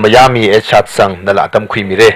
Miami e chat sang nala tam khui mi re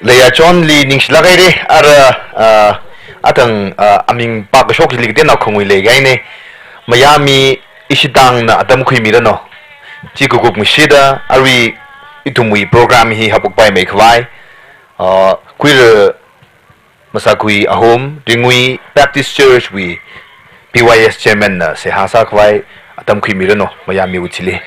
leya chon li ning sila kai re ara atang aming pa ka shok li de na khongui le gai ne Miami isidang na atam khui mi ra no chi ku guk mi shida ari itumui program hi hapuk pai me khwai kuir masakui ahom ringui Baptist Church wi PYS chairman na se hasa khwai atam khui mi ra no Miami uchili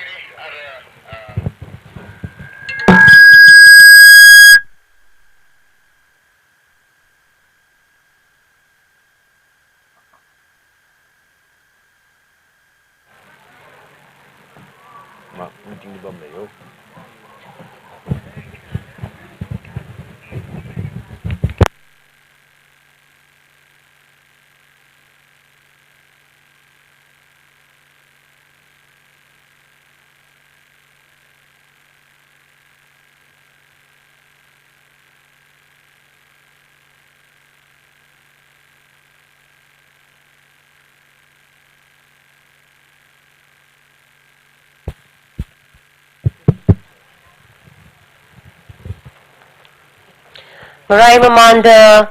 Marai Mamanda,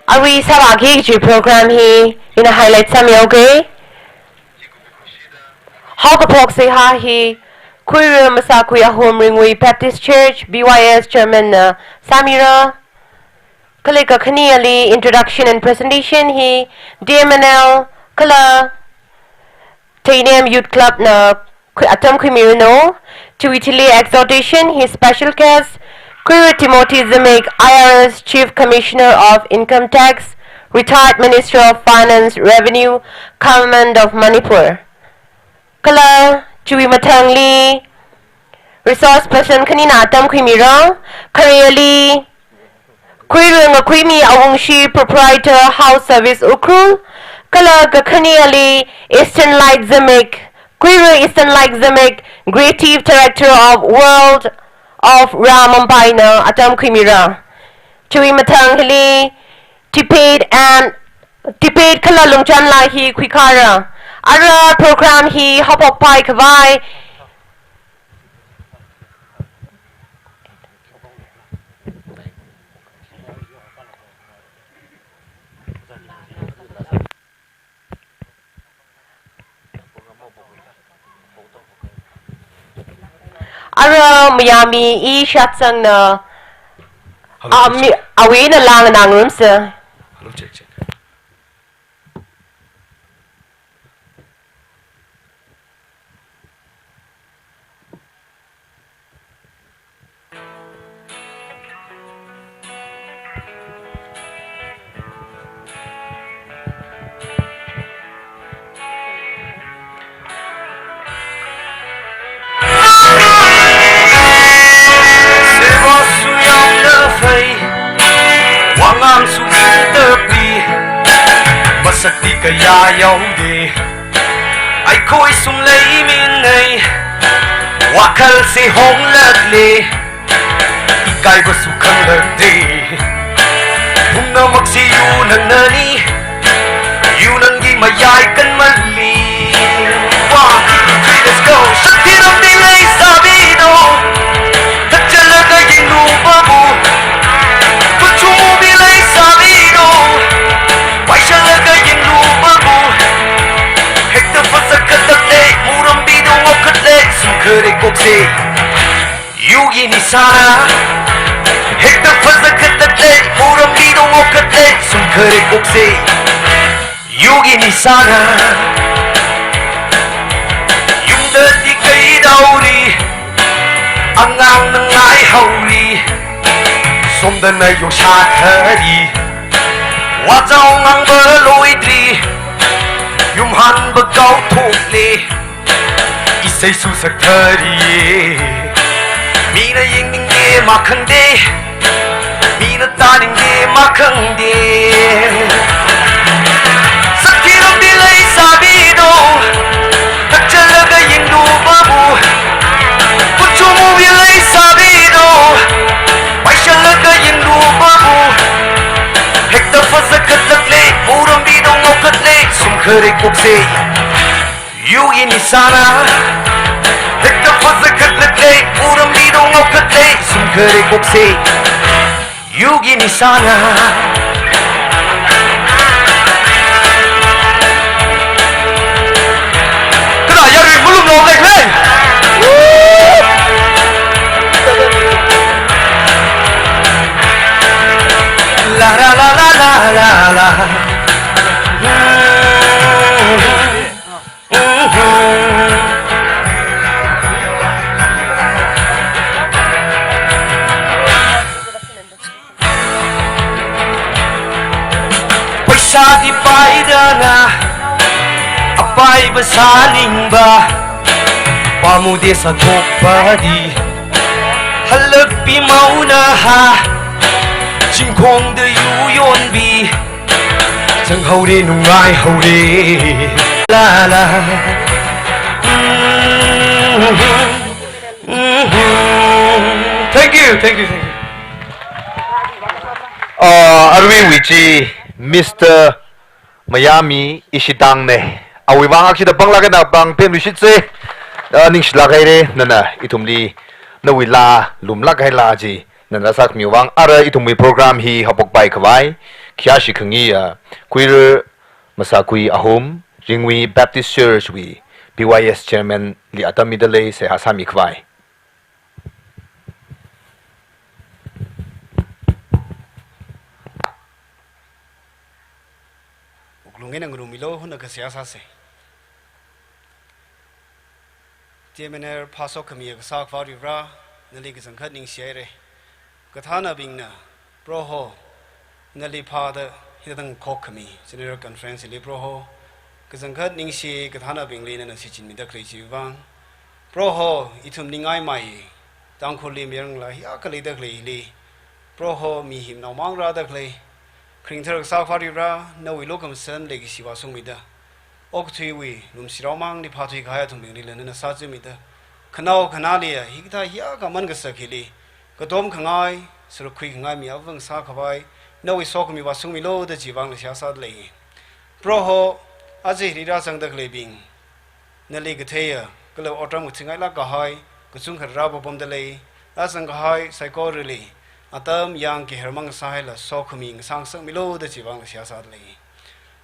Ari Sabagi program he in a highlight some yoga. Hawkapok say ha he, Kuru Masakuya home ring we Baptist Church, BYS Chairman Samira. Kalika Kaniali introduction and presentation he, Tmnl, Kala, Tmnl Youth Club na Atam Kumirino, to Italy exhortation his special guest. Query Timothy Zimek, IRS Chief Commissioner of Income Tax, retired Minister of Finance, Revenue, Government of Manipur. Kala Chui Matangli, Resource Person Kanina Atam Kwimira, Kareli, Query Ngakwimi Awungshi, Proprietor, House Service Ukrul, Kala Gakaniali, Eastern Light Zimek, Query Eastern Light Zimek, Creative Director of World of Ramampaina Atam Kimira Chui Matanghili Tipade and Tipade Kala Lungchan Lahi Kwikara Ara program he Hopok Pai Kavai Ara Miami Shatsang na away na lang ng room sir. Hello, check. Sakti kaya yaudi ai khoi sung lei min nei wakal se hong lat le ikai ba su khang lat de hung na mak si yu nang nani yu nang gi mayai kan man li 1, 2, 3 let's go sakti ram di lei sabi no tak chala ka yin nu ba bu tu chu bi lei sabi no why shall I get in Lubabu? Hit the first a cut the day, Murambi don't walk a day, some good coxy. You in Isara. Hit the first a cut the day, Murambi don't walk a day, some khơi cuộc gì yugi ni sana yung đơn đi cây đâu đi ang ngang nang ngái hầu đi xôm đơn này dùng xa thở đi hoa châu ngang bờ lối đi yung han bờ cao thuộc đi isay su sắc thở đi mi na ying ning đi mà khăng đi mi na ta ning đi mà khăng đi sắc khi đông đi lấy xa bi đâu thật chân là cái ying đủ bờ bù bút chu mu bi lấy xa bi đâu bay chân là cái ying đủ bờ bù hết tập phát sắc cất lắc lệ mu đông đi đâu ngọc cất lệ sum khơi cuộc gì yêu in sana hết tập phát sắc cất lắc lệ mu đông đi đâu ngọc cất lệ sum khơi cuộc gì yêu in sana Nộp lịch lên la la la la la la la Paisa di paidana apai besaling ba pamude sa thokpadi halagpi mauna ha chingkhong de yu yon bi chang haude nungai haude la la thank you Arwin Wichi Mr. Miami Ishitang ne awiwang akida banglaga na bang pemrishitse ning shlagay re nana itumli na wila lumlak hay laji nana sak miwang ara itumli program hi hapok bai kwai kya shikhangi queer masakui ahom Ringwi Baptist Church wi BYS chairman li atami dale se hasami kwai uklungin ang rumilo huna kasiyasa se Tmnl pasok kami ang sak varivra nali kasangkat ning siyere kathana bingna proho nali pada hitang kok kami general conference li proho kasangkat ning si kathana bingli na sichin mida kreisi wang proho itum ningai mai Tangkhul li merang la ya kali da klei li proho mi him na mang ra da klei kringthar sak varivra na wi lokam san legi siwa sungmida Oktui Lumsiromang ni Patri Kaya to Millen and a Sajimida. Kanao Canalia, Higta Yaga Mangasakili, Godom Kangai, Sir Quick Nami Avang Sakavai, no we saw me was Sumilo, the Jivang Shasad lay. Proho, Azi Ridasang the Glebing. Nelly Gatea, Gullo Autumn with Singala Gahai, Gusung had rubber bomb delay, Lasang Gahai, Psycho relay. Atam Yankee Hermang Sahila, Sokuming, Sang Milo, the Jivang Shasad lay.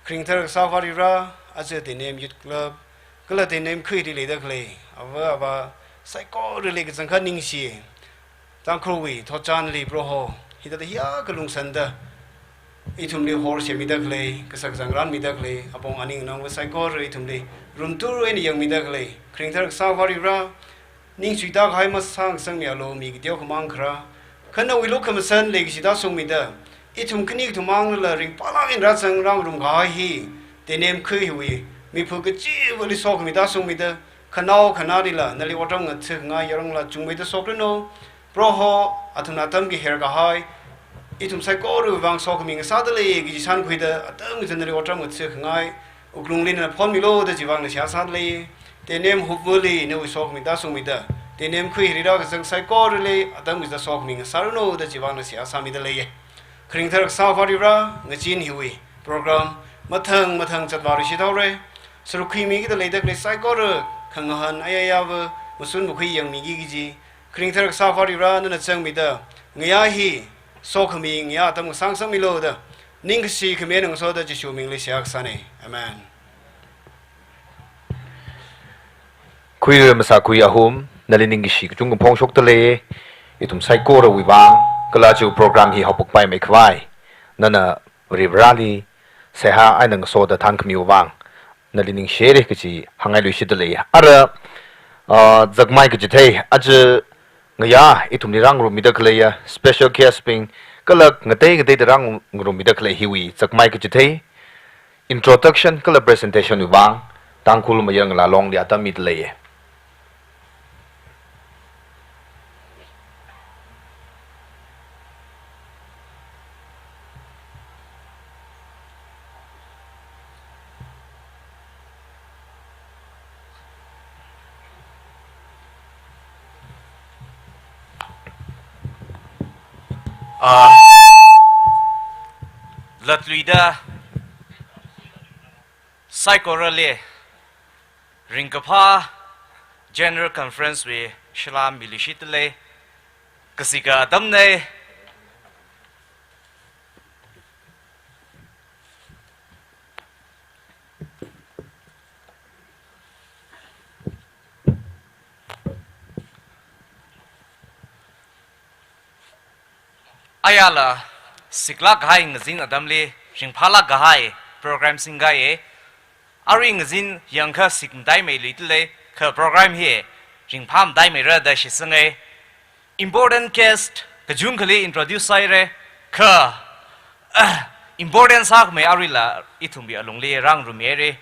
Kringthar Safari Ra, as the name Youth Club, Gula the name Quiddy Later Clay, Ava Psycho Religions and Cunning She, Tangkhul, Tochan Li Broho, he did the Lungchan, Itumli horse Midagly, Kasaksan Grand Midagly, upon Anning Nong with Psycho Itumli, Room 2 and young Midagly, Kringthar Safari Ra, Ning Swidak Haimas Sang Samialo, Migdio Mankra, Kana we look at San Lake Shidasum Mida. Itum knik to mangla ring palang in ratsang rang rum hi the name kui mi pugachi wali sok mi da sung mi da kanao kanadila nali watang at nga yarang la chung mi da soprano proho atunatam ki her ga hai itum psycho ru wang sok mi sa da le gi san kui da atam generally watang at ngai uklung lin na phon mi lo da jiwang na sha sa le the name hopefully no sok mi da sung mi da the name kui ri da sang psycho le atam is da sok mi sa no da jiwang na sha sa mi da le Kringthar Safarira, Ngachin Hiwi, program, Matang Chatvari Shitore, Surukhi Migi the later Psychor, Kangahan Ayav, Musun Buki Yang Migi, Kringthar Safarira, and a Sang Mida, Ngayahi, Sokami, Yatam Sang Samiloda, Ningsi Commanding Soda Jishu English Yaksane, Amen. Queer Masakui Ahom, Naliningishi, Jung Pong Shok the Lay, itum Psychor Wibang. Kalaju program hi hopok pai me kwai nana ribrali seha ainang so da than khmi wang nalining shere kichi hangai lui shi dele ara zakmai kichi thei aj ngaya itumni rang ru midak leya special case ping kalak ngate ngate rang ru midak le hiwi zakmai kichi thei introduction kala presentation wang tangkhul mayang la long dia ta mit leye Latluida Psychorale Ringkapa General Conference we Shalam Bilishitale Kasika Damne Ayala Sikla Gai Ngazin Adamle Ringpala Gahai Program Singaye Ari Ngazin Yanka Sikmdai Me Little Ka program here Ringpam Dai Me Rada Shisange Important guest Kajunkali introduce Sire Ka Important Sak Me Arila Itumbi Alongli Rang Rumere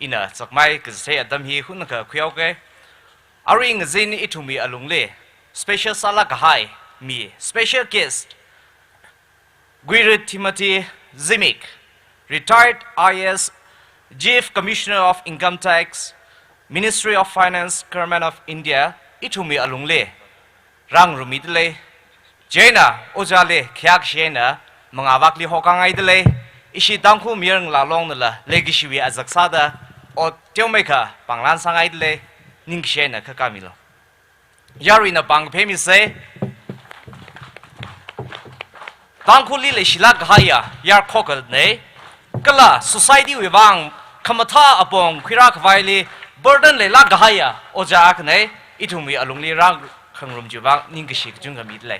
Ina Sakmai Kazay Adam Hi Hunaka Kyoke Ari Ngazin Itumi Alongli Special Sala Gahai Me Special guest Guirid Timothy Zimik, retired IS Chief Commissioner of Income Tax, Ministry of Finance, Government of India, Itumi Alungle, Rang Rumidle, Jena, Ojale, Kyak Shena, Mangavakli Hokangaidele, Ishi Tangkhul Mirang La Longla, Legishiwi Azaksada, or Tiomeka, Panglan Sangaidle, Ningshena Kakamilo. Yarina Bang Pemi say, Tangkhul li shilak haya yar kokal ne kala society wibang kamata apong khirak vaili burden le lag haya ojak ne itumi alungli rang khangrum jubang ningshi jungami le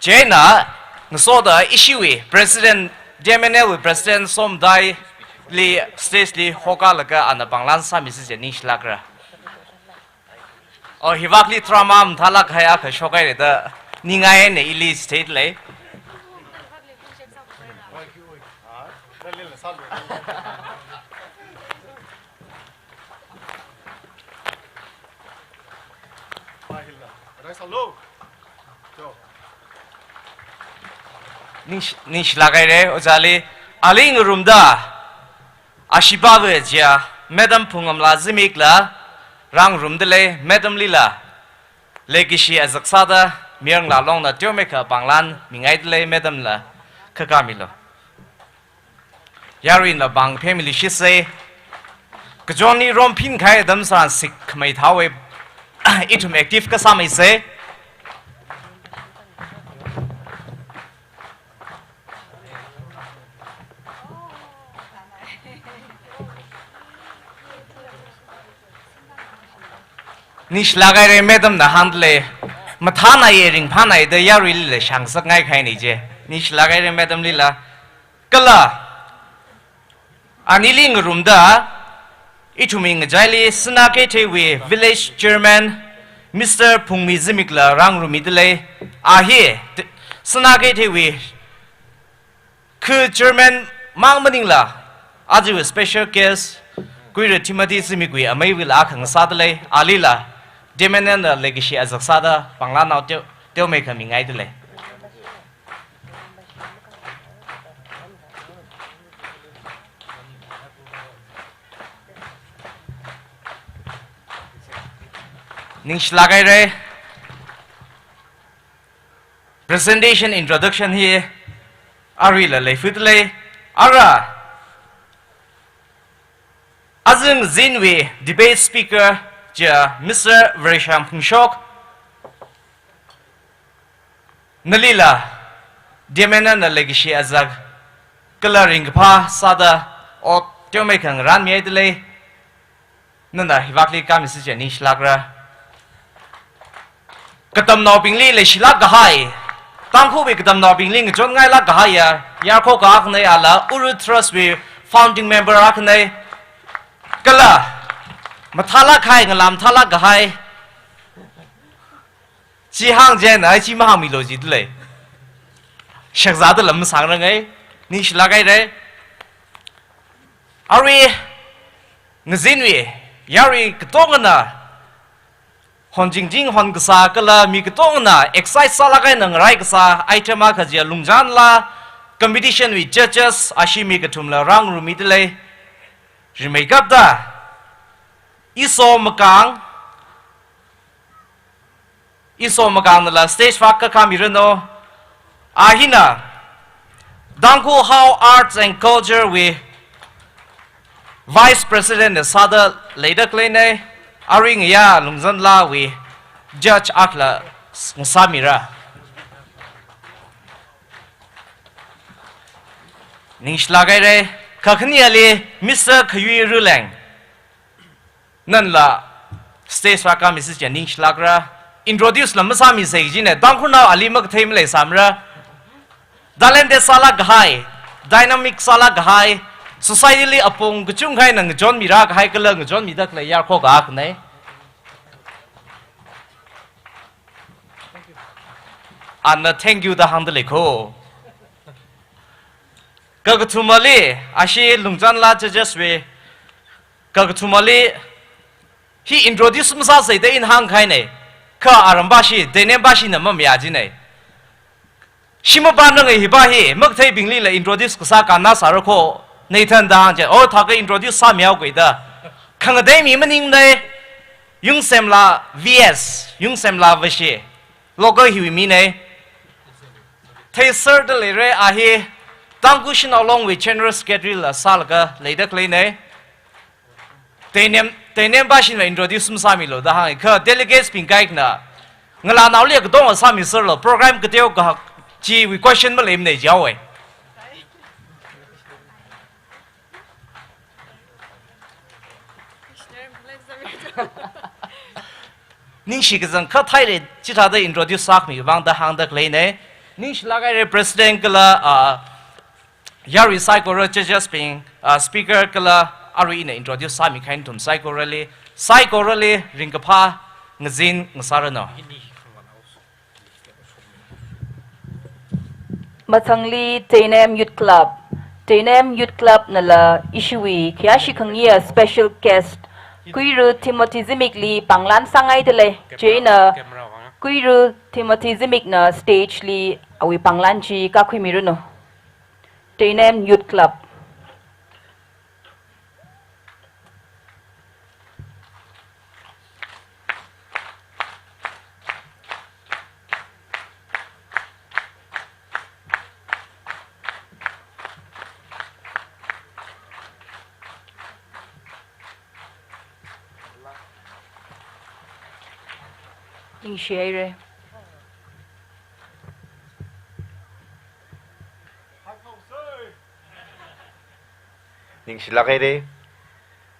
jena nsoda issue president Tmnl president somdai li stage li hokalaga ana banglan samisi je nishlakra o hiwakli tramam thalak haya kha shokai da Ningaye ne ili state le Nish lagay re ojali aling rumda Ashibawe jia Madam Pungam lazimik la Rang rumdele Madam Lila Legishi azaksada Mirang la long na Tiomeka Banglan Mingaidle Madam la Kakamilo Yarin la Bang family she say Kajoni Rompin Kai Damsan Sik Mai Tawe Itum active Kasami say Nish lagay Madam na handle Mathana yering panai the yari le shangsak ngai khai ni je nish lagai re madam lila kala aniling rumda ituming jaili snake we village chairman Mr. Pungmi Zimikla rang rumidle ahi snake we ku chairman mangmaningla aju special case Guirid Timothy Zimikwi amai will akhang sadle alila Tmnl legacy azaksada panglan now teo make a mingai delay. Nish lagay re presentation introduction here Arila lefutle Ara Azim Zinwe debate speaker Ja Mr. Vresham Pungshok Nalila Diamana na legacy azag coloring pa sada o Tiomekang ran miedle Nanda hivakli kamis janish lagra Katam no pingli le shilak gahai Tangkhul we kadam na bing ling jon ngai la ga ya yar kho ka khne ala uru trust we founding member akhne kala mathala khai ngalam thala ga hai chi hang jen ai chi ma hang mi lo ji le shak za de lam sang rang ai ni shla gai re ari ngzin we yari ktong na hon jing jing hon gsa kala mi ktong na exercise sala gai nang rai gsa item a khajia lungjan la competition with judges ashi mi katum la rang ru mi le rimei kap da iso makang la stage fa ka kam irano ahina Tangkhul how arts and culture we vice president sada later klene aring ya lungzan la we judge akla samira ningshla gai re kakhni ale Mr. Khyu Rulang nan la stage fa ka Mrs. Janing shlagra introduce la masami sei jine Tangkhul na ali mak them le samra dalende sala ghai dynamic sala ghai society li apong kuchung khai nang jon mira khai kala jon mi dak le yar kho ga khne anna thank you da handle ko kagathumali ashi lungjan la just we kagathumali he introduce masa sai de in hang khai ne kha aramba shi dene ba shi na ma mya ji ne shima ban nang hi ba hi mak thai bingli la introduce ka sa ka na sa ro kho Nathan dang je or thak introduce sa miao gui da khang dai mi maning ne yung sem la vs yung sem la vashi logo hi mi ne thai sir de le re a hi Tangkhul shin along with general secretary la sal ga le da klei ne tenem ba shin la introduce sa mi lo da ha kha delegates ping kai na ngala naw le ka dong sa mi sir lo program ka teo ka chi we question ma lem ne jaw ai ning shi gazan kha thai le chi tha da introduce sak mi wang da hang da klei ne ning shi la ga re president kala yari psycho just being speaker kala ari ne introduce sa mi khain tum psycho rally ring ka pha ngzin ngasara no Mathangli Tmnl Youth Club nala ishui kya shikhangia special guest Kuiru Timothy Zimik li panglan sangai dele Jaina Kuiru Timothy Zimik na stage li awi panglan chi ka khimiru no Tmnl Youth Club Initiere ning silakai re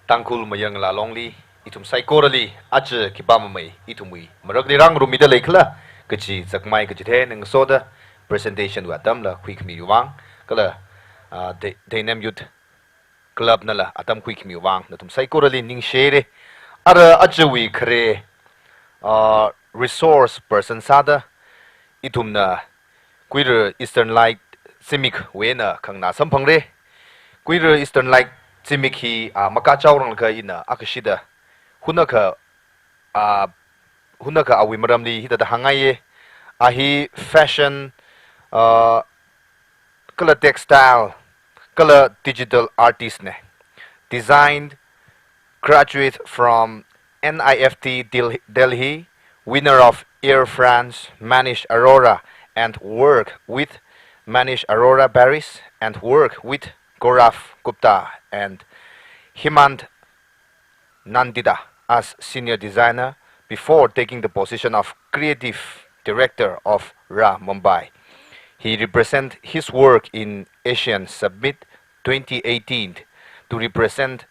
Tangkhul mayang la longli itum psychorally ach kipam mai itumui marak ni rang rumi da lekla kachi zakmai kachi the ning soda presentation wa tam la quick mi wang kala Tmnl Youth Club na la atam quick mi wang na tum psychorally ning shere ara ach wi khre resource person sada itumna queer eastern light simic wena khangna samphang re queer eastern light simic hi maka chawrang kha ina akashida hunaka awi maramli hita da hangai ahi fashion kala textile kala digital artist ne designed graduate from NIFT Delhi, winner of Air France, Manish Arora, and work with Manish Arora Baris, and work with Gaurav Gupta and Himant Nandida as senior designer before taking the position of creative director of Ra Mumbai. He represents his work in Asian Summit 2018 to represent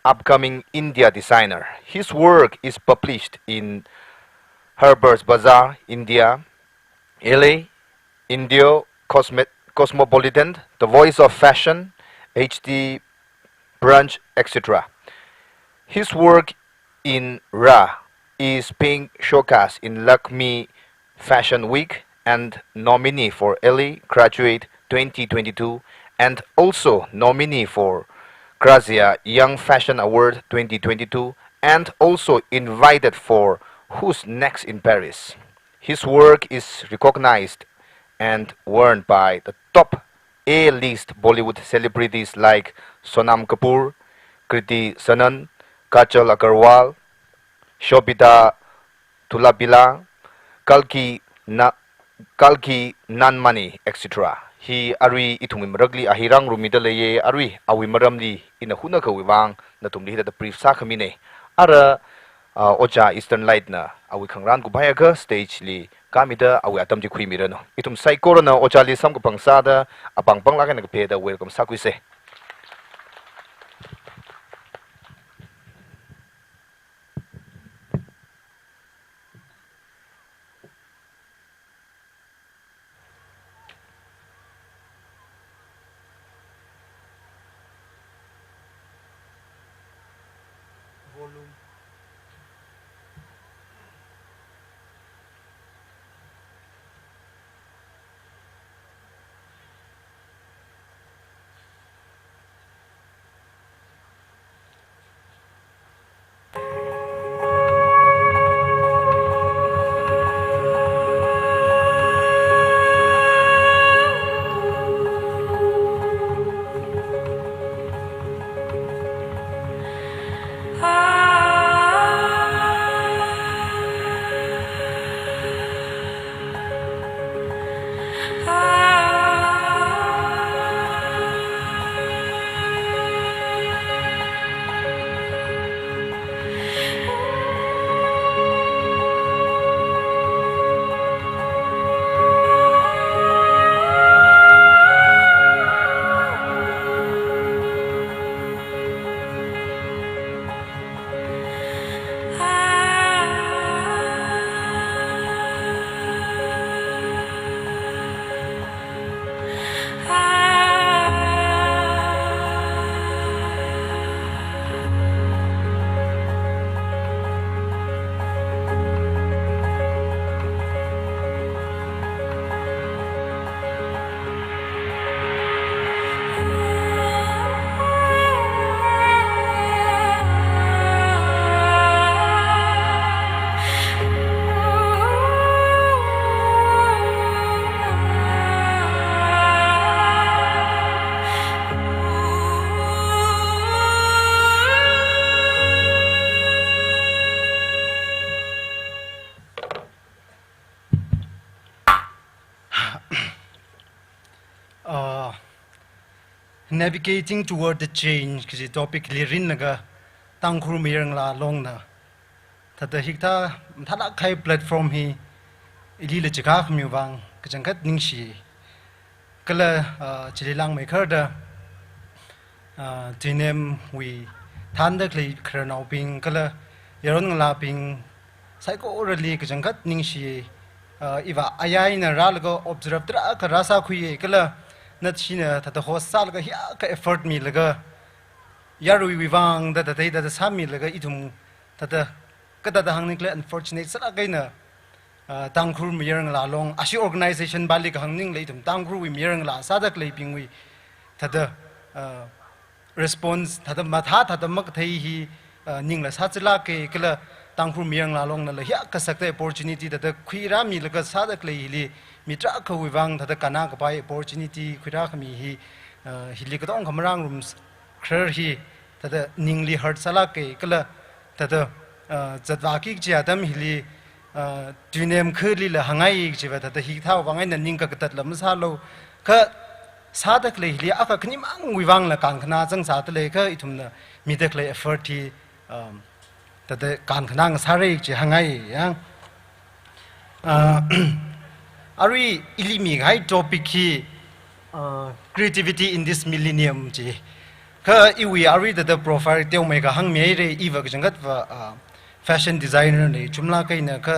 upcoming India designer. His work is published in Herbert's Bazaar, India, LA, Indio Cosmopolitan, The Voice of Fashion, HD Brunch, etc. His work in Ra is being showcased in Lakme Fashion Week and nominee for Early Graduate 2022 and also nominee for Grazia Young Fashion Award 2022 and also invited for Who's Next in Paris. His work is recognized and worn by the top A-list Bollywood celebrities like Sonam Kapoor, Kriti Sanan, Kajal Agarwal, Shobita Tulabila, Kalki Nanmani, etc. Hi Ari itungim ragli ahirang rumidalaye Ari awi maramli ina huna ka wiwang na tumli hita brief sa kamine ara oja Eastern Light na awi khangran ku bhaya ka stage li kamida awi atam ji khui mirano itum saikoro na oja li sam ka pangsada apang pang lakan ka peda welcome sa kuise. Navigating toward the change kisi topic lirin naga Tangkhul mirang la long na tata hikta thala khai platform hi ili le chikak mi wang kachangkat ningshi kala chililang mai kharda tinem wi thanda klei khranaw ping kala yaron la ping psycho orally kachangkat ningshi iwa ayai na ralgo observe tra ka rasa khuye kala Natchina tata hosal ka hiya ka effort mi laga yarui wivang da da sami laga itum tata kata da hangni kle unfortunate sala kaina Tangkhul mirang la long ashi organization bali ka hangning le itum Tangkhul wi mirang la sadak le pingwi tata response tata matha tata mak thai hi ning la sachla ke kala Tangkhul mirang la long na la hiya ka sakte opportunity tata khuira mi laga sadak le hi mitra ka wivang tata kana ka pai opportunity khuira khami hi hili ka dong khamrang rooms khrer hi tata ningli hard sala ke kala tata zatwa ki chi adam hili tunem khli la hangai chi ba tata hi thaw wangai na ning ka tat lam sa lo ka sadak le hili aka khni mang wivang la kan khna jang sa ta le ka ithum na midak le effort hi tata kan khna ng sare chi hangai yang Ari ilimi hai topic hi creativity in this millennium ji ka iwi ari the profile teu me ka hang me re iwa ka jangat wa fashion designer ne chumla kai na ka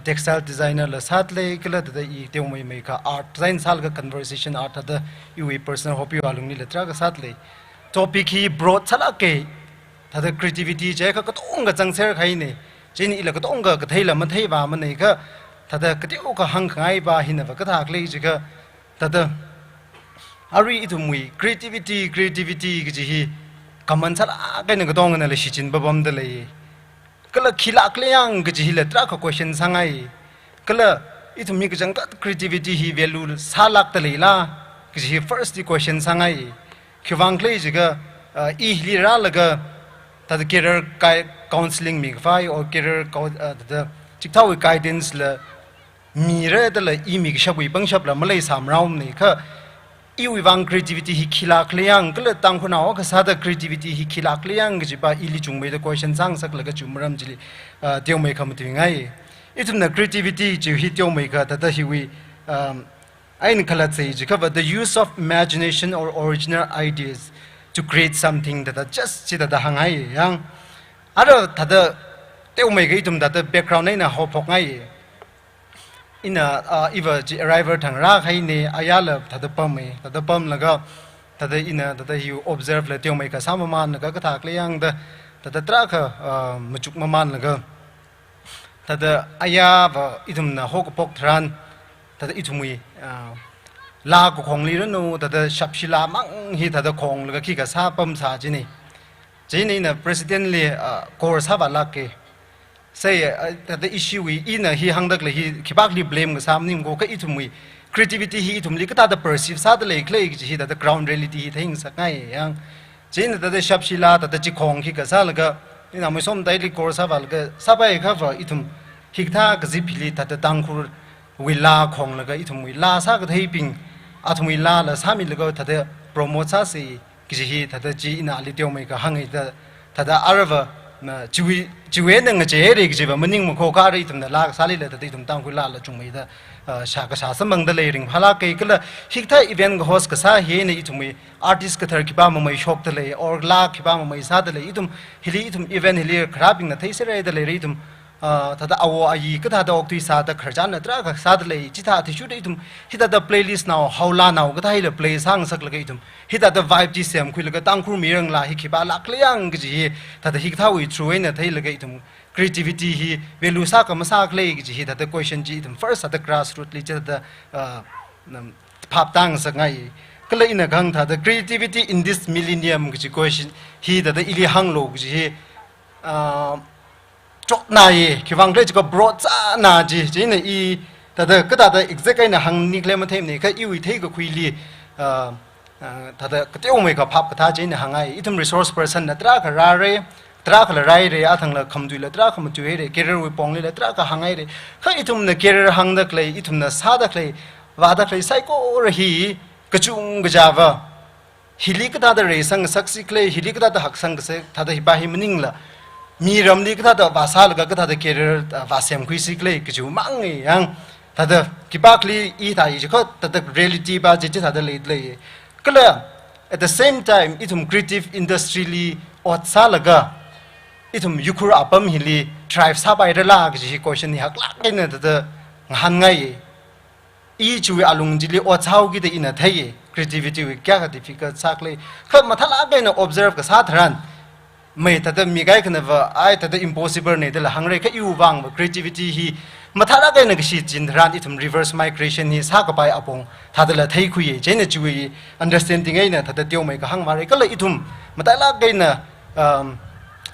textile designer la sat le kala da I teu mai ka art design sal ka conversation art da ui personal hobby walung ni le tra ka sat le topic hi broad sala ke da creativity je ka tong ga chang ser khai ne je ni la ka tong ga thai la man thai ba man nei ka da ka teu ka hang khai ba hin ba ka thak le je ka da ari itu mui creativity ki ji hi kaman sala ka ne ka tong na le shi chin ba bam da le kala khilak le yang ki ji le tra ka question sangai kala itu mi ka jang ka creativity hi value salak ta le la ki ji first question sangai khwang le ji ga I li ra la ga ta the career counseling mi fai or career the chikthau guidance la mi re da la I mi ka shapui bang shap la malai sam raum ni kha I wi wang creativity hi khilak le yang kala tang khuna o ka sa da creativity hi khilak le yang ji ba I li chung me da question sang sak la ga chumram ji teu mai kham ti ngai itum na creativity ji hi teu mai ka da hi wi ain khala chei ji ka the use of imagination or original ideas to create something that just chi da hangai yang aro da teu mai ga itum da background nei na ho phok ngai in a eva arriver thang ra khai ne ayala thada pam me thada pam laga thada ina thada you observe la teu mai ka sam man ka thak le yang da thada tra kha machuk man laga thada aya ba idum na hok pok thran thada itumui la ko khong li no thada shapshila mang hi thada khong laga ki ka sa pam sa ji ni na president le course ha ba la ke say the issue we in he hang the he kibakli blame sam nim go ka itumui creativity he itumli ka the perceive sa the like he the ground reality he things ngai yang jin the shapshila the chi khong hi ka sa laga ina mo som daily course ha bal ka sabai ka va itum hiktha ka zipili the tangkhul wila khong laga itumui la sa ka thei ping athumui la la sami laga the promote sa si ki hi the ji ina li teu mai ka hangai the arava na chui nang che re ki ba maning mo kho ka ri tum na la sa li le ta ti tum tang khu la la chung mai da sha ka sa samang da le ring phala ke kala hiktha event go host ka sa he ne itum artist ka thar ki ba mai shok da le or la ki ba mai sa da le itum hili itum event hili kharaping na thai se re da le ri itum ta da awo ai ka da ok tu sa da kharjan na tra ka sa da le chi tha thi shu de itum hita da playlist now haula now ka thai le play sang sak la ke itum hita da vibe ji sem khu la ka tang khu mi rang la hi ki ba lak le yang ji ta da hik tha wi true na thai la ke itum creativity hi value sa ka ma sa le ji hi da question ji itum first at the grassroots li cha da phap tang sa ngai kala ina gang tha the creativity in this millennium ji question hi da ili hang lo ji chok na ye ki wang le ji ko broad cha na ji ne I ta da ka da exact na hang ni klem them ne ka I wi thei ko khui li ta da ka teu mai ka phap ka tha ji ne hangai itum resource person na tra ka ra re tra ka la rai re a thang la kham du la tra kham chu re career wi pong le la tra ka hangai re kha itum na career hang da klei itum na sa da klei wa da klei sai ko ra hi ka chung ga java hili ka da re sang saksi klei hili ka da hak sang se ta da hi ba hi mning la mi ramli ka da ba sa la ka da career va sem khui si klei ka chu mang ngi yang ta da ki ba kli I ta I ko ta da reality ba je ta da le le kala at the same time itum creative industry li ot sa la ga itum yukur apam hili drive sa bai la ji question ni hak lak ne da han ngai I chu alung ji li ot chau gi de ina thai creativity wi kya ka difficult sak le kha mathala ga na observe ka sa thran mai ta da mi gai kana va ai ta da impossible ne de la hang re ka yu wang creativity hi mathala ga na shi jin thran itum reverse migration ni sa ka pai apong ta da la thai khu ye je ne chu wi understanding ai na ta da teu mai ka hang ma re ka la itum mathala ga na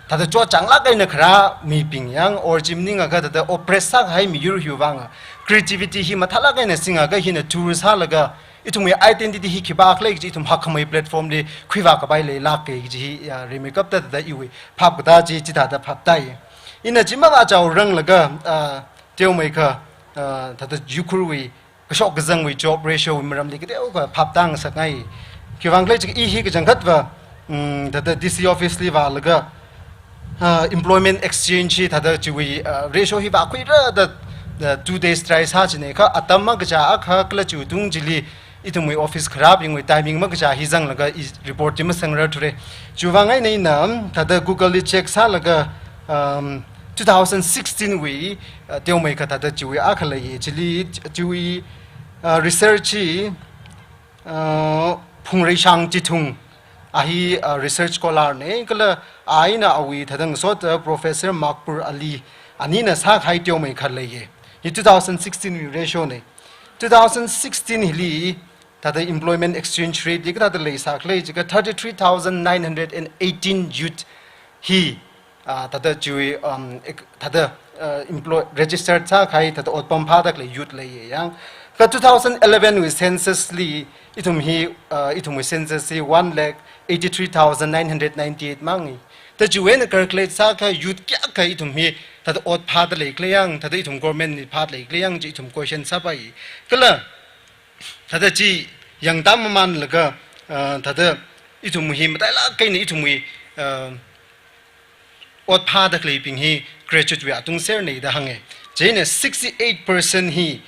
ta da cho chang la ga na khra mi ping yang or jimning ga da oppress sa hai mi yur hu wang creativity hi mathala ga na singa ga hi na tour sa la ga itum identity hi ki ba khlai ji itum hakhamai platform le khwiwa ka bai le la ke ji re makeup ta da iwi phap da ji ji da phap tai ina jima ba chaw rang la ga teu mai ka ta da jukur wi ka shok ga zang wi job ratio wi maram le ke teu ka phap tang sa ngai ki wang khlai ji I hi ka jang khat wa ta da DC office li wa la ga employment exchange ta da ji wi ratio hi ba khwi ra da 2 days try sa ji ne ka atam ma ga ja kha kla chu tung ji li itumui office kharap ingui timing ma ga hi jang laga report ji ma sang ra thure chuwangai nei nam ta da google li check sa laga 2016 we tiêu mấy cái thật chú ý ác là gì chỉ chú ý research phung rây sang chỉ thùng ahi research scholar này cái là ai na awi thật đang sốt professor Makpur Ali anh na sát hai tiêu mấy cái là gì 2016 ratio này 2016 hili that the employment exchange rate cái that lấy sát lấy chỉ cái 33,918 youth he that the chui that the employ registered sa khai that ot pam pha dak le youth le yang ka 2011 with census li itum census 1,83,998 mangi the chui na calculate sa khai youth kya khai itum hi that ot pha da le yang that itum government ni pha le yang ji itum question sa bai kala that ji yang dam man la ga that itum hi ma la kai ni itum hi ot pha da clipping hi graduate we atung ser nei da hange jene 68% hi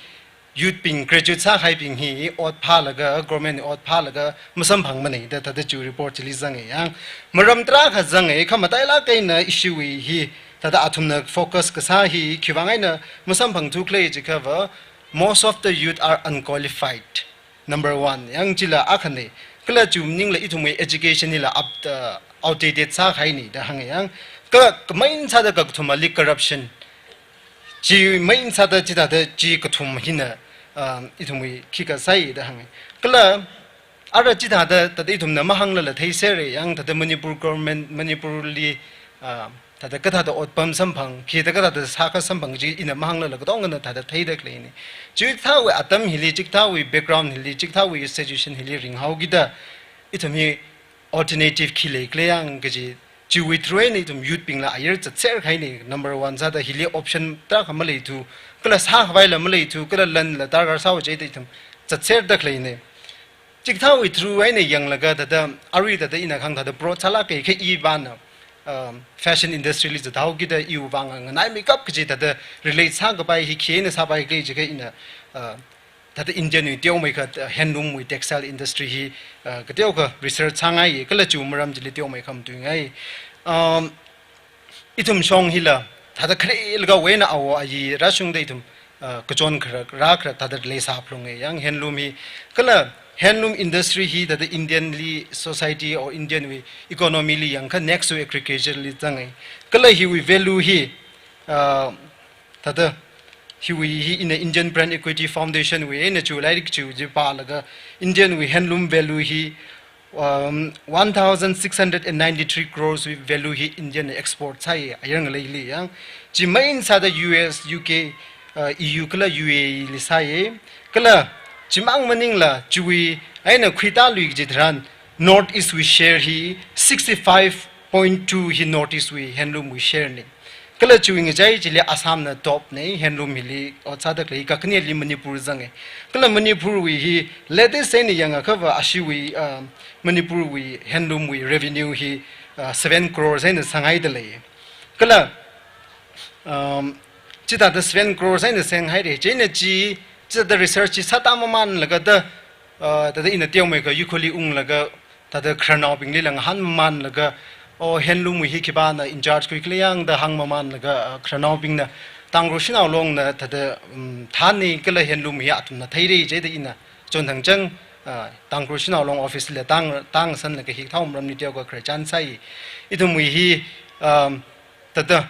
youth ping graduate sa hai ping hi ot pha laga government ot pha laga musam phang mani da ta chu report chili zang yang maram tra kha zang e kha matai la kai na issue hi ta da athum na focus ka sa hi khiwangai na musam phang thu klei ji cover most of the youth are unqualified number 1 yang chila akhane kala chum ning la ithumai education ni la outdated sa khai ni da hange yang ka main sa da ka thumali corruption ji main sa da ji da ji ka thum hina ithumai khi ka sai da hange kala ara ji da da ithum na mahang la thai se re yang da manipur government manipur li ta da ka da otpam samphang khi da ka da sa ka samphang ji ina mahang la ka dong na da thai da klei ni ji tha we atam hili ji tha we background hili ji tha we institution hili ring hau gi da ithumi alternative khile kleyang ge ji we train itum youth ping la ayer chat ser khai ni number 1 sa da hili option ta khamale tu kala sa khwai la male tu kala lan la tar gar sa je de itum chat ser da klei ne ji tha we through ai ne yang la ga da ari da ina khang da pro chala ke khe I ban fashion industry li da gi da yu wang ngai makeup ge da relate sa ga bai hi khe ne sa bai ge je ge ina that the Indian teo mai kha handloom with textile industry hi ka teo ka research changai ka la chu maram jili teo mai kham tu ngai itum shong hila that khre lga we na aw ai rasung de itum ka chon khra ra khra that le sa phlong ngai yang handloom hi kala handloom industry hi that the Indian li society or Indian we economy li yang kha next to agriculture li changai kala hi we value hi that he in the Indian Brand Equity Foundation we in a chu like chu jipa laga Indian we handloom value he 1,693 crores we value he Indian exports hai ayang leili yang ji main sa the US UK EU kala UAE li sai kala chimang maning la chui aina khita lui ji dran north east we share he 65.2 he north east we handloom we share ni kala chuing jai jile Assam na top nei handloom hili otsa da klei ka khni li Manipur zange kala Manipur we hi latest sai ni yang ka wa ashi we Manipur we handloom we revenue hi 7 crores in sangai de le kala chita the 7 crores in sangai de jene ji the research sa ta man la ga da ina tiau mai ka yukoli ung la ga ta da khrana ping li lang han man la ga o handloom we hi kiba na in charge quickly yang da hang maman ga khrana ping na tangro shinao long na ta da thani kala handloom hi atum na thairi je da ina chon thang chang tangro shinao long office le tang san la ga hi thawm ram ni tiao ga khrechan sai idum we hi ta da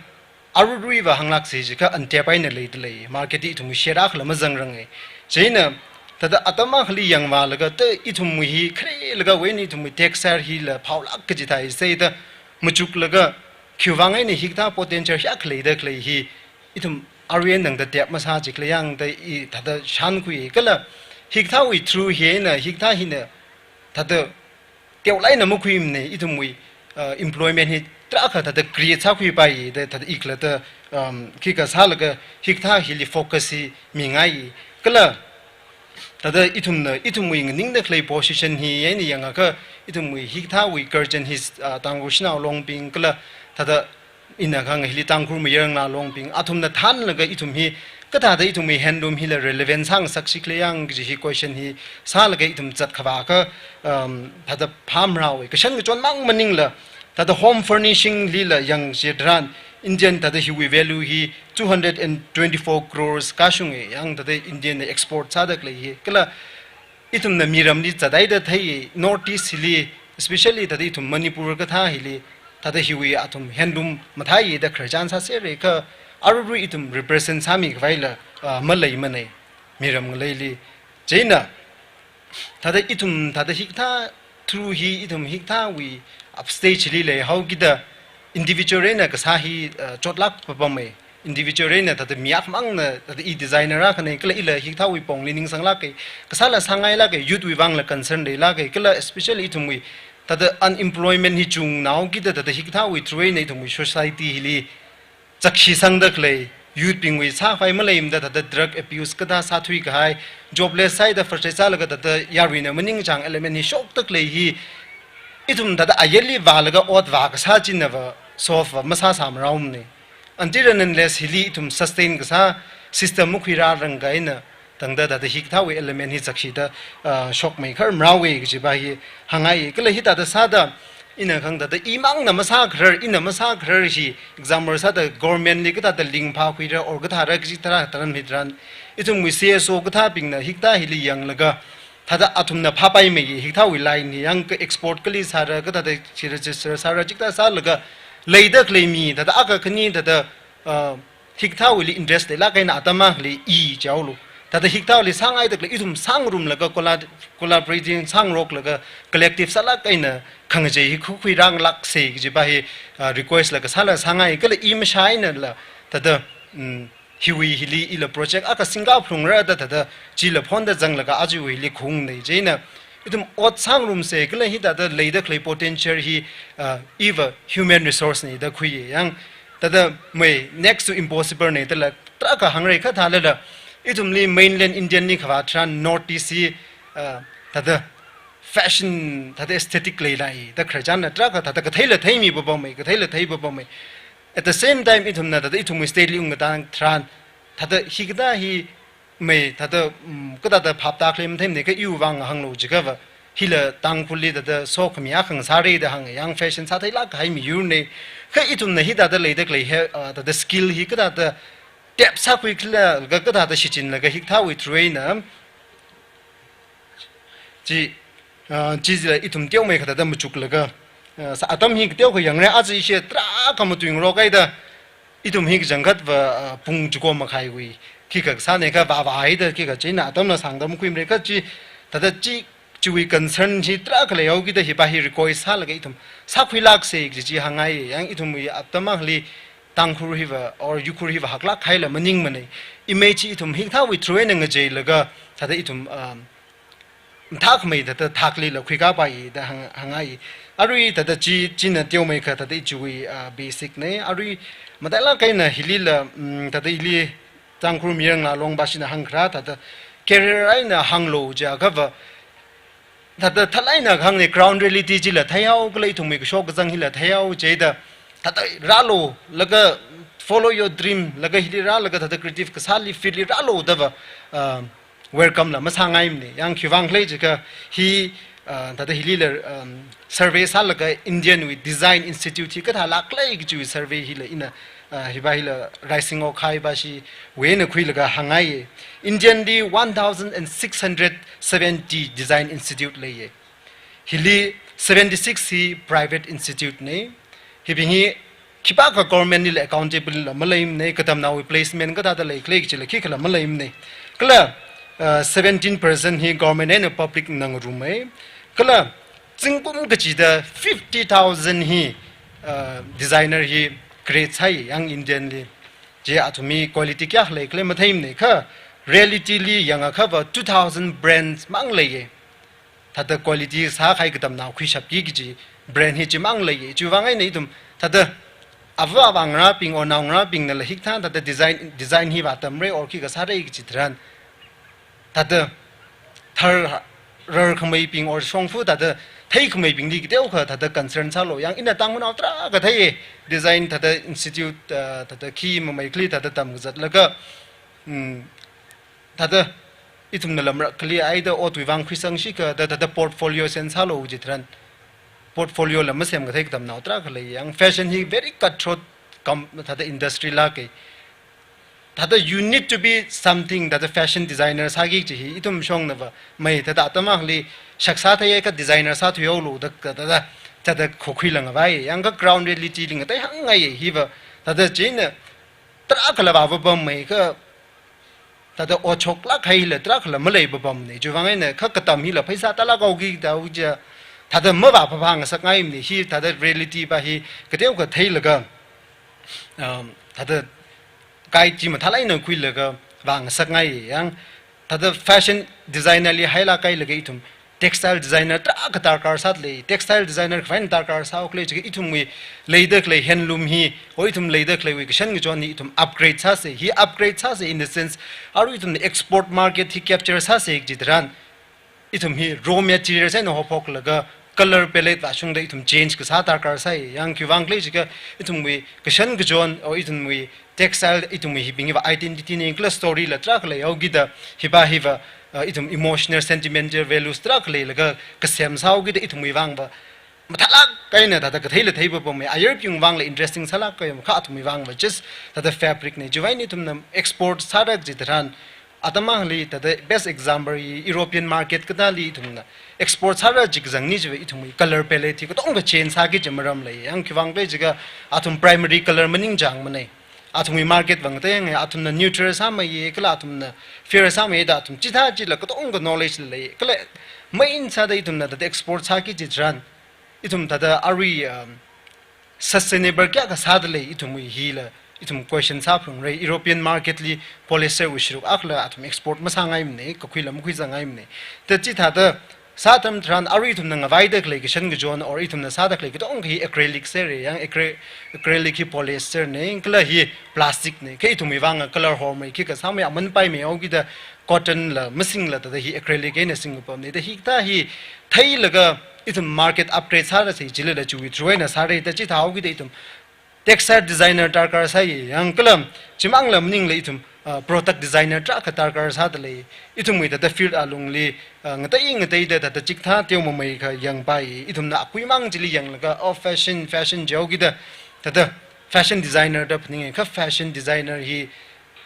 arudui wa hanglak se ji ka ante pai na le de market i thum shera khla ma jang rang e jeina ta da atama khli yang ma la ga te i thum hi khre la ga we ni thum texture hi la phawlak ka ji thai se da muchuk laga khiwangai ni hikta potential ya khlei da khlei hi ithum aryan nang da tep masa ji khleyang da I thada shan kui kala hikta wi through he na hikta hi na thada teulai na mu khuim ne ithum wi employment hi tra kha thada create sa kui pai da thada ikla da khika sa laga hikta hi li focus hi mingai kala tada itum wi ning da clay position hi yani yang ka itum wi hikta wi curtain his tangro shina long ping kala tada ina khang hili tangkhul mi yang na long ping athum na than laga itum hi ka ta da itum hi handloom hi la relevance sang sakshi kleyang ji hi question hi sa laga itum chat khawa ka tada pham raw ka shan chon mang maning la that the home furnishing lila yang jedran Indian that he we value he 224 crores kashunge yang that Indian export sadak le he kala itum na miram li chadai da thai notice li especially that itum Manipur ka tha hili that he we atum handum mathai da kharjan sa se re ka aru itum represent sami vaila malai manai miram leili jaina that itum that hikta through he itum hikta we upstage li le how gida individual na ka sahi chotlak papame individual na that miak mang na that I designer ra khane kala ila hikta we pong lining sangla ke kasala sangai la ke youth we wang la concern de la ke kala especially itum we that unemployment hi chung now gida that hikta we through na itum society li chakshi sang dak le youth ping we sa phai malai im that the drug abuse ka da sa thui ka hai jobless side the first sa la ka that yarwina maning chang element hi shok tak le hi itum that ayeli valaga ot wag sa chinava sof masa sam raum ne until unless hili itum sustain ka sa system mukhira rangai na tangda da hikta we element hi chakshi da shock mai khar mrawe gi ba hi hangai kala hi da sa da ina khang da imang na masa khar ina masa khar hi example sa da government ni ka da ling pha khuira or ga thara gi tara taran midran itum we cso ga tha ping na hikta hili yang laga thada athum na phapai me hikta wi line ni yang export kali sara ga da register sara jikta sa laga leida claimi da aka khani da hikta wi interest la kaina atama li I jawlu da hikta li sangai da itum sangrum laga collaborating sangrok laga collective sala kaina khangje hi khu rang lak se ji ba hi request laga sala sangai kala I mashai na la da hiwi hili ila project aka singapore ra da jila phone da jang laga aju hili khung nei jeina itum ot sangrum se kala hi da leida clay potential hi eva human resource nei da khui yang da me next to impossible nei da la tra ka hangrai kha thala da itum li mainland indian ni khawa tran northeast da fashion da aesthetic lei lai da kharjan na tra ka da ka thaila thaimi bo mai ka thaila thai bo mai at the same time itum na da itum state li ung da tran da higda hi me da kada da phap ta claim them ne ka yu wang hang lo ji ka hila Tangkhul li da so khmi a khang sari da hang yang fashion sa thaila ka mi yu ne ka itum na hi da le da klei da skill hi kada da tap sa khui kla ga kada da shichin la ga hik tha wi train ji itum teu me khada da mu chuk la ga sa atom hi teu ko yang re a ji she tra ka mu tuing ro kai da itum hi jangkat wa pung chu ko ma khai wi ki ka sa ne ka ba ai da ki ka china atom na sang da mu khim re ka ji da ji chui concern ji tra ka le yau gi da hi ba hi request sa la ga itum sa khui lak se ji hangai yang itum wi atama li Tangkhul hiva or yukur hiva hakla khaila maning mane image itum hingtha wi train nga je laga thada itum thak mai da thakli la khika pai da hangai arui da ji jina teu mai kha da chui basic ne arui madala kaina hilila da ili Tangkhul mirang la long basina hangra da career aina hanglo ja ga da thalaina hang ne ground reality ji la thayau glei thum mai ko shok jang hila thayau je da ralo laga follow your dream laga hilira laga thada creative kasali fili ralo dava welcome la masangai ne yang khiwang hlei jika hi thada hilila survey salaga Indian with design institute ka thala klai gi survey hila ina hiba hila rising ok khai ba shi we na khui laga hangai Indian di 1670 design institute leye hili 76 hi private institute ne hibingi kipa ka government ni accountable la malaim ne katam na replacement ka da le click chile ki kala malaim ne kala 17% hi government and public nang room e kala chingkum ka chi da 50000 hi designer hi create chai yang Indian li je atumi quality kya le kle mathaim ne kha reality li yang kha ba 2000 brands mang le ye thada quality sa khai katam na khui shap ki ji brand hi chimang le ye chuwangai nei dum thada awa wangra ping or naungra ping na hik than thada design hi ba tamre or ki ga sare gi chitran thada thar rar khmai ping or songfu thada thai khmai ping li teu kha thada concern sa lo yang ina tang mun tra ga thai design thada institute thada ki mai kli thada tam zat laga thada itum na lamra kli ai da otwi wang khisang shi ka da portfolio sen sa lo jitran portfolio la ma sem ga thai tam naw tra khale yang fashion hi very cutthroat that the industry la ke that you need to be something that the fashion designer sa gi chi hi itum shong na ba mai ta da tama hli shaksa thai ka designer sa thu yo lu da da khokhui lang ba yang ga ground reality ling tai hang ngai hi ba ta da chin tra khala ba ba mai ka ta da o chok la khai le tra khala ma lei ba bam ne ju wang ai ne kha ka tam hi la phaisa ta la gau gi da u ja ta da ma ba phang sa ngai ni hi ta da reality ba hi ka teu ka thai la ga ta da kai chi ma thalai na khui la ga wang sa ngai yang ta da fashion designer li hai la kai la ga itum textile designer tra ka tar kar sat le textile designer fain tar kar sa ok le chi itum wi leidak le handloom hi oi itum leidak le wi kishan gi jon ni itum upgrade sa se hi upgrade sa se in the sense aru itum export market hi capture sa se ji dran itum hi raw material sa no hopok la ga color palette wa shung de itum change ka sa tar kar sa yang ki wang le chi ga itum wi kishan gi jon oi itum wi textile itum hi bingi wa identity ni class story la tra le yogi da hiba hiba itum emotional sentimental values trak le laga kasem sau gi itum wi wang ba mathala kai na da ka thai le thai ba me ayer pyung wang le interesting sala ka yam kha atum wi wang ba just da fabric ne juwai ni tum nam export sarak ji dran atama li da best example european market ka da li tum na export sarak ji jang ni ji itum wi color palette ko tong ga change sa gi jamaram le yang ki wang le ji ga atum primary color maning jang mane atum market bang te nge atum na neutral sa ma ye kala atum na fair sa ma ye da atum chitha chi la ko tong go knowledge le kala main sa da itum na da export sa ki jran itum da ari sustainable kya ka sa da le itum hi la itum question sa phung re european market li policy wisru akla atum export ma sa ngai ne ko khuilam khui za ngai ne te chitha da satam tran ari itum na ngai da le gishan gi jon or itum na sa da le ko tong hi acrylic se re yang acrylic hi polyester ne kala hi plastic ne ke itum wang color hormone ki ka samya man pai me ogi da cotton la missing la da hi acrylic ne singapore ne da hi ta hi thai la ga itum market upgrade sa da se jile la chu wi throw na sa re da chi thau gi da itum textile designer tar kar sa yang kalam chimang lam ning le itum product designer tra ka tar kar sa da le itum wi da field alung li ngatai da chik tha teu mo mai kha yang pai itum na kuimang jili yang la ga of fashion jogi da fashion designer da pning ka fashion designer hi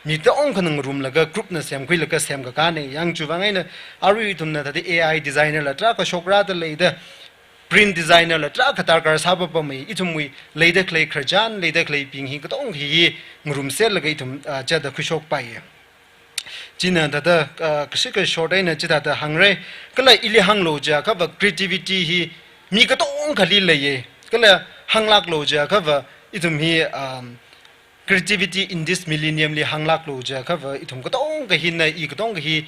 mi ta ong khanang room la ga group na sem khoi la ka sem ka ne yang chu wangai na aru itum na da ai designer la tra ka shokra da le da print designer la tra khatar kar sa ba mai itum wi leida clay kharjan leida clay ping hi ka tong hi ngrum sel la ga itum cha da khushok pai china da kshi ka shodai na chi da hangre kala ili hanglo ja ka ba creativity hi mi ka tong khali le ye kala hanglak lo ja ka ba itum hi creativity in this millennium li hanglak lo ja ka ba itum ka tong ka hi na I ka tong ka hi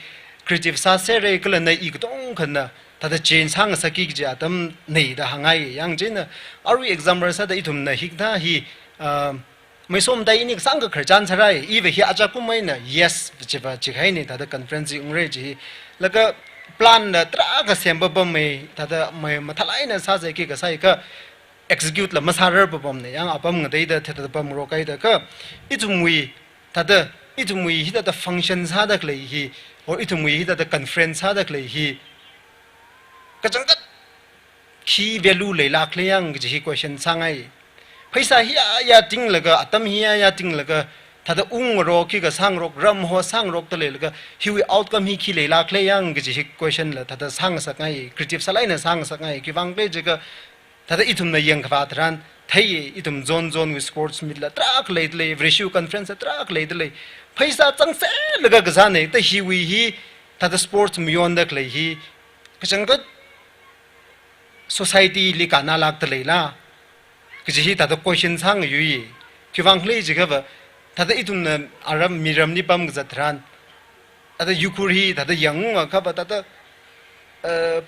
creative sa se re kala na I ka tong khana ta da change hang sa ki ji atam nei da hangai yang jin aru example sa da itum na hi da hi mai som dai ni sang ka kharjan charai I ve hi acha kum mai na yes chiba chikhai ni da conference ungre ji laga plan da tra ka semba bam mai ta da mai mathalai na sa je ki ka sai ka execute la masarar bam ne yang apam ngai da the da bam ro kai da ka itumwi ta da itumwi hi da function sa da klei hi or itumwi hi da conference sa da klei hi kacangkat key value le la kleyang ji question sangai phaisa hi ya ting laga atam hi ya ting laga thada ung ro ki ga sang rok ram ho sang rok tale laga hi outcome hi ki le la kleyang ji question la thada sang sakai creative salai na sang sakai ki wang le ji ga thada itum na yang kha thran thai itum zone with sports mid la trak le le ratio conference trak le le phaisa changse laga ga sa ne ta hi wi hi thada sports mion da klei hi kacangkat society li kana lak ta leila ki ta question sang yu ki wang le ji ga ba ta da itun na aram miram ni pam ga thran ta da yukur hi ta da yang ka ba ta da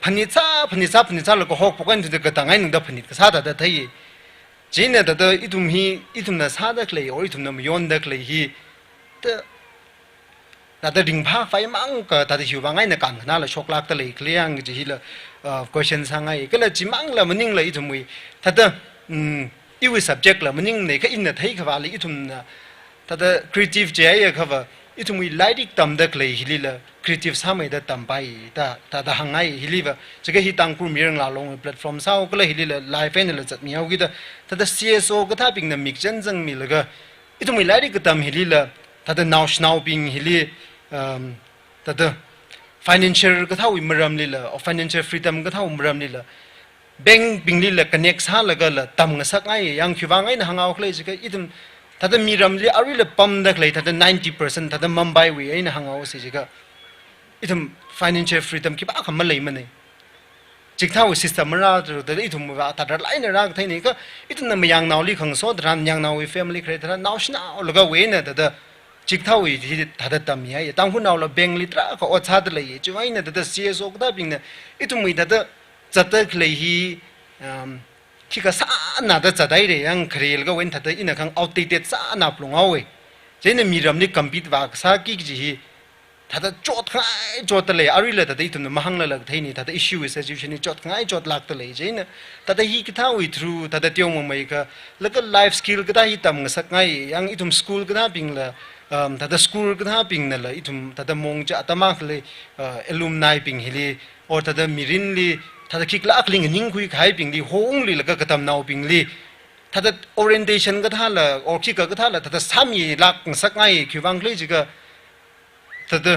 phanitsa la ko hok pokan de ga tangai ning da phanit ka sa da da thai jin na da itum hi itum na sa da klei or itum na yon da klei hi ta da ding pha fai mang ka ta hi wangai na kan na la shok lak ta le kliang ji hi la question sangai kala chimang la maning la itumwi thada iwi subject la maning ne ka in na thai khawa li itum na thada creative je ya khawa itu mui laidik tam da klei hilila creative samai da tampai ta da hangai hiliva chege hi tangpur mirang la long platform sao kala hilila live en la chat miau gi da ta da CSO ga tha ping na mik chen jang mi laga itu mui laidik tam hilila ta da now ping hili ta da financial ga tha wi maram lila financial freedom ga tha maram lila bank ping lila connect sa laga la tam nga sak ngai yang khiwang ai na hangau khlei chege itum tada miramli arila pam da klei tada 90% tada Mumbai we aina hangao se jiga itum financial freedom ki ba kham lei mane jikthau system ra tada itum wa tada laina ra thaini ka itum na yang naw li khang so dran yang naw we family kre tada naw shna loga we na tada jikthau we tada tam ya tang hu naw la bank li tra ka o cha da lei chu aina tada CSO da bing na itum we tada chata klei hi khi ka sa na da chadai re yang khrel ga wen thada ina khang outdated sa na plong awe jene miram ni compete wa sa ki ji thada chot khai chot le ari le thada itun mahang la lag thaini thada issue is solution ni chot khai chot lak ta le jene thada hi ki thawi through thada tyong mo mai ka local life skill ka hi tam sak ngai yang itum school ka ping la thada school ka ping na la itum thada mong cha atama le alumni ping hili or thada mirin li thada kikla akling ning khui khai ping li hong li laga katam naw ping li thada orientation ga thala or ki ga thala thada sami lak sak ngai khiwang le jiga thada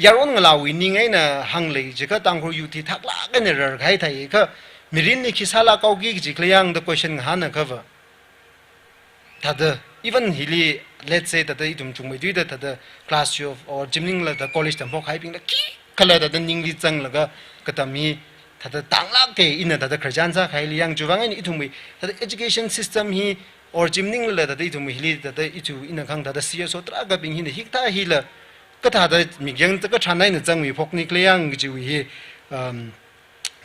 yaron ngala wi ning ai na hang le jiga tangro yuthi thak la ga ne rar khai thai ka mirin ni khisala kau gi ji klayang the question ha na cover thada even hili let's say that itum chungmei du da thada class 12 or jimning la the college tam phok khai ping la ki kala da ning li chang laga katami thada tangla ke ina da kharjan sa khai liang juwang ni ithumi thada education system hi or jimning la da ithumi hili da itu ina khang da CSO tra ga bing hi ne hikta hi la ka tha da migyang ta ka thanai na chang wi phok ni kliang ji wi hi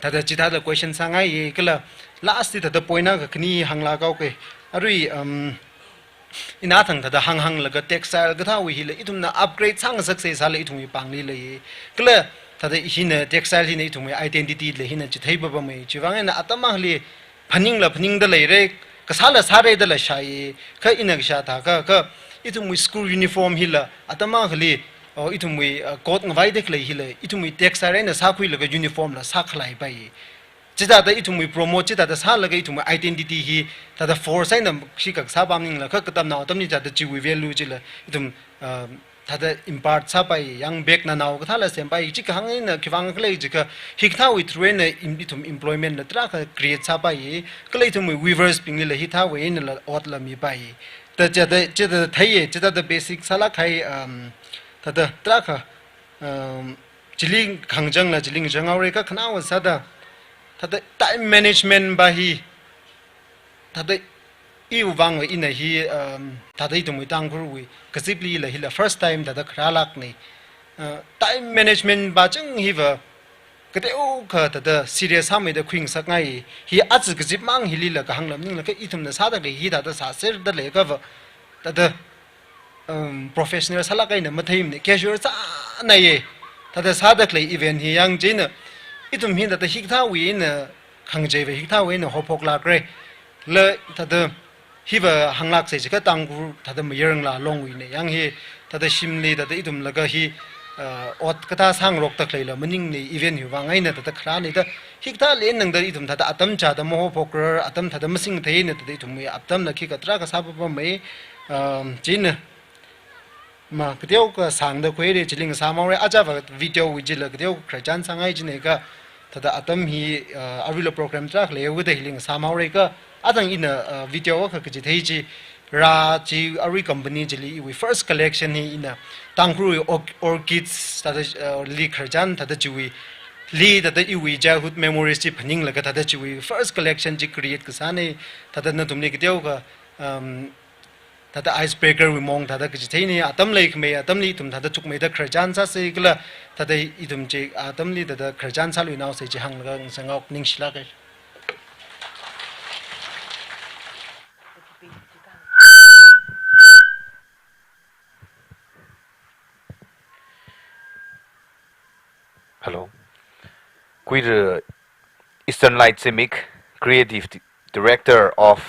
thada chita da question sa ngai ye kala last da poina ka kni hangla kau ke arui ina thang thada hang la ga textile ga tha wi hi la itum na upgrade sang success ha la ithumi pangli le kala thada hina textile hina ithumi identity le hina chithai ba mai chiwang na atama hli phaning da le re kasala sare da la shai kha ina ga sha tha ka ithumi school uniform hila atama hli ithumi coat ngwai dek le hila ithumi textile na sa khui la ga uniform la sa khlai bai chida da ithumi promote chida da sa la ga ithumi identity hi thada force na shi ka sa bam ning la kha katam na tam ni da chi wi value chi la ithum thada impart sa pai yang back na naw ka thala sem pai chi ka hang na kiwang klei chi ka hiktha with train na ithum employment na tra ka create sa pai klei thum weavers ping le hi tha we na la ot la mi pai ta cha da thai cha da basic sala khai thada tra ka jiling khangjang la jiling jangaw re ka khna wa sa da thada time management ba hi thada iu wang in a hi thada itum tangkhul wi kasipli la hi la first time thada khralak nei time management ba chang hi wa kate o kha thada serious ha me da khwing sak ngai hi az gzip mang hi li la ka hanglam ning la ka itum na sa da hi thada sa ser da le ka wa thada professional sala kai na mathaim ne casual sa na ye thada sa da klei event hi yang jina itum hin da hi tha wi na khangje we hi tha we na hopok la kre le thada hiva hanglak se ka tanggu thada mayang la long wi ne yang hi thada shimli thada idum laga hi ot kata sang rok tak leila maning ni event hi wangai na thada khra ni da hikta len nang da idum thada atam cha da mo pokr atam thada masing thei ne thada idum mi atam na ki ka tra ka sa pa mai chin ma kdeo ka sang da khoi re chiling sa ma re aja va video wi jil kdeo khrajan sangai jine ka thada atam hi avila program tra le wi da hiling sa ma re ka adang in a video ka ji thei ji ra ji ari company ji we first collection hi in a tangkhul orchids ta li kharjan ta ji we li da i we childhood memories ji phaning la ka ta ji we first collection ji create ka sa ne ta na tumni ki teu ka ta icebreaker we mong ta ji thei ne atam le khme atam li tum ta chuk me da kharjan sa se kla ta i tum je atam li da kharjan sa lu naw se ji hang la sangok ning shla ka Hello. Queer Eastern Light Simic, Creative Director of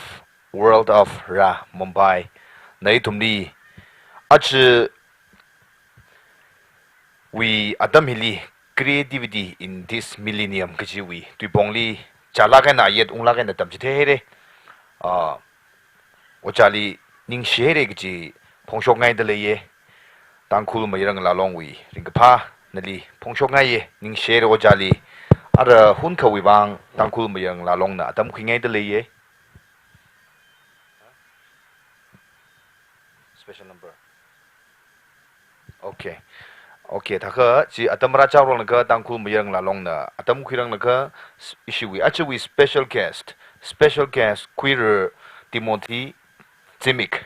World of Ra Mumbai. Nai tumni ach we Adam Hili creativity in this millennium kachi we tuipongli chala ka na yet ungla ka na tam chithe here ochali ning shere kachi phongshok ngai de le ye tangkhul mayirang la long we ringpha nali phongshok ngai ye ning shere ochali ara hun khawi bang tangkhul mayirang la long na tam khwingai de le ye special number okay okay thakha chi atamra chawrong na ka tangkhul mayang la long na atam khirang na ka issue we actually special guest queer Timothy Zimik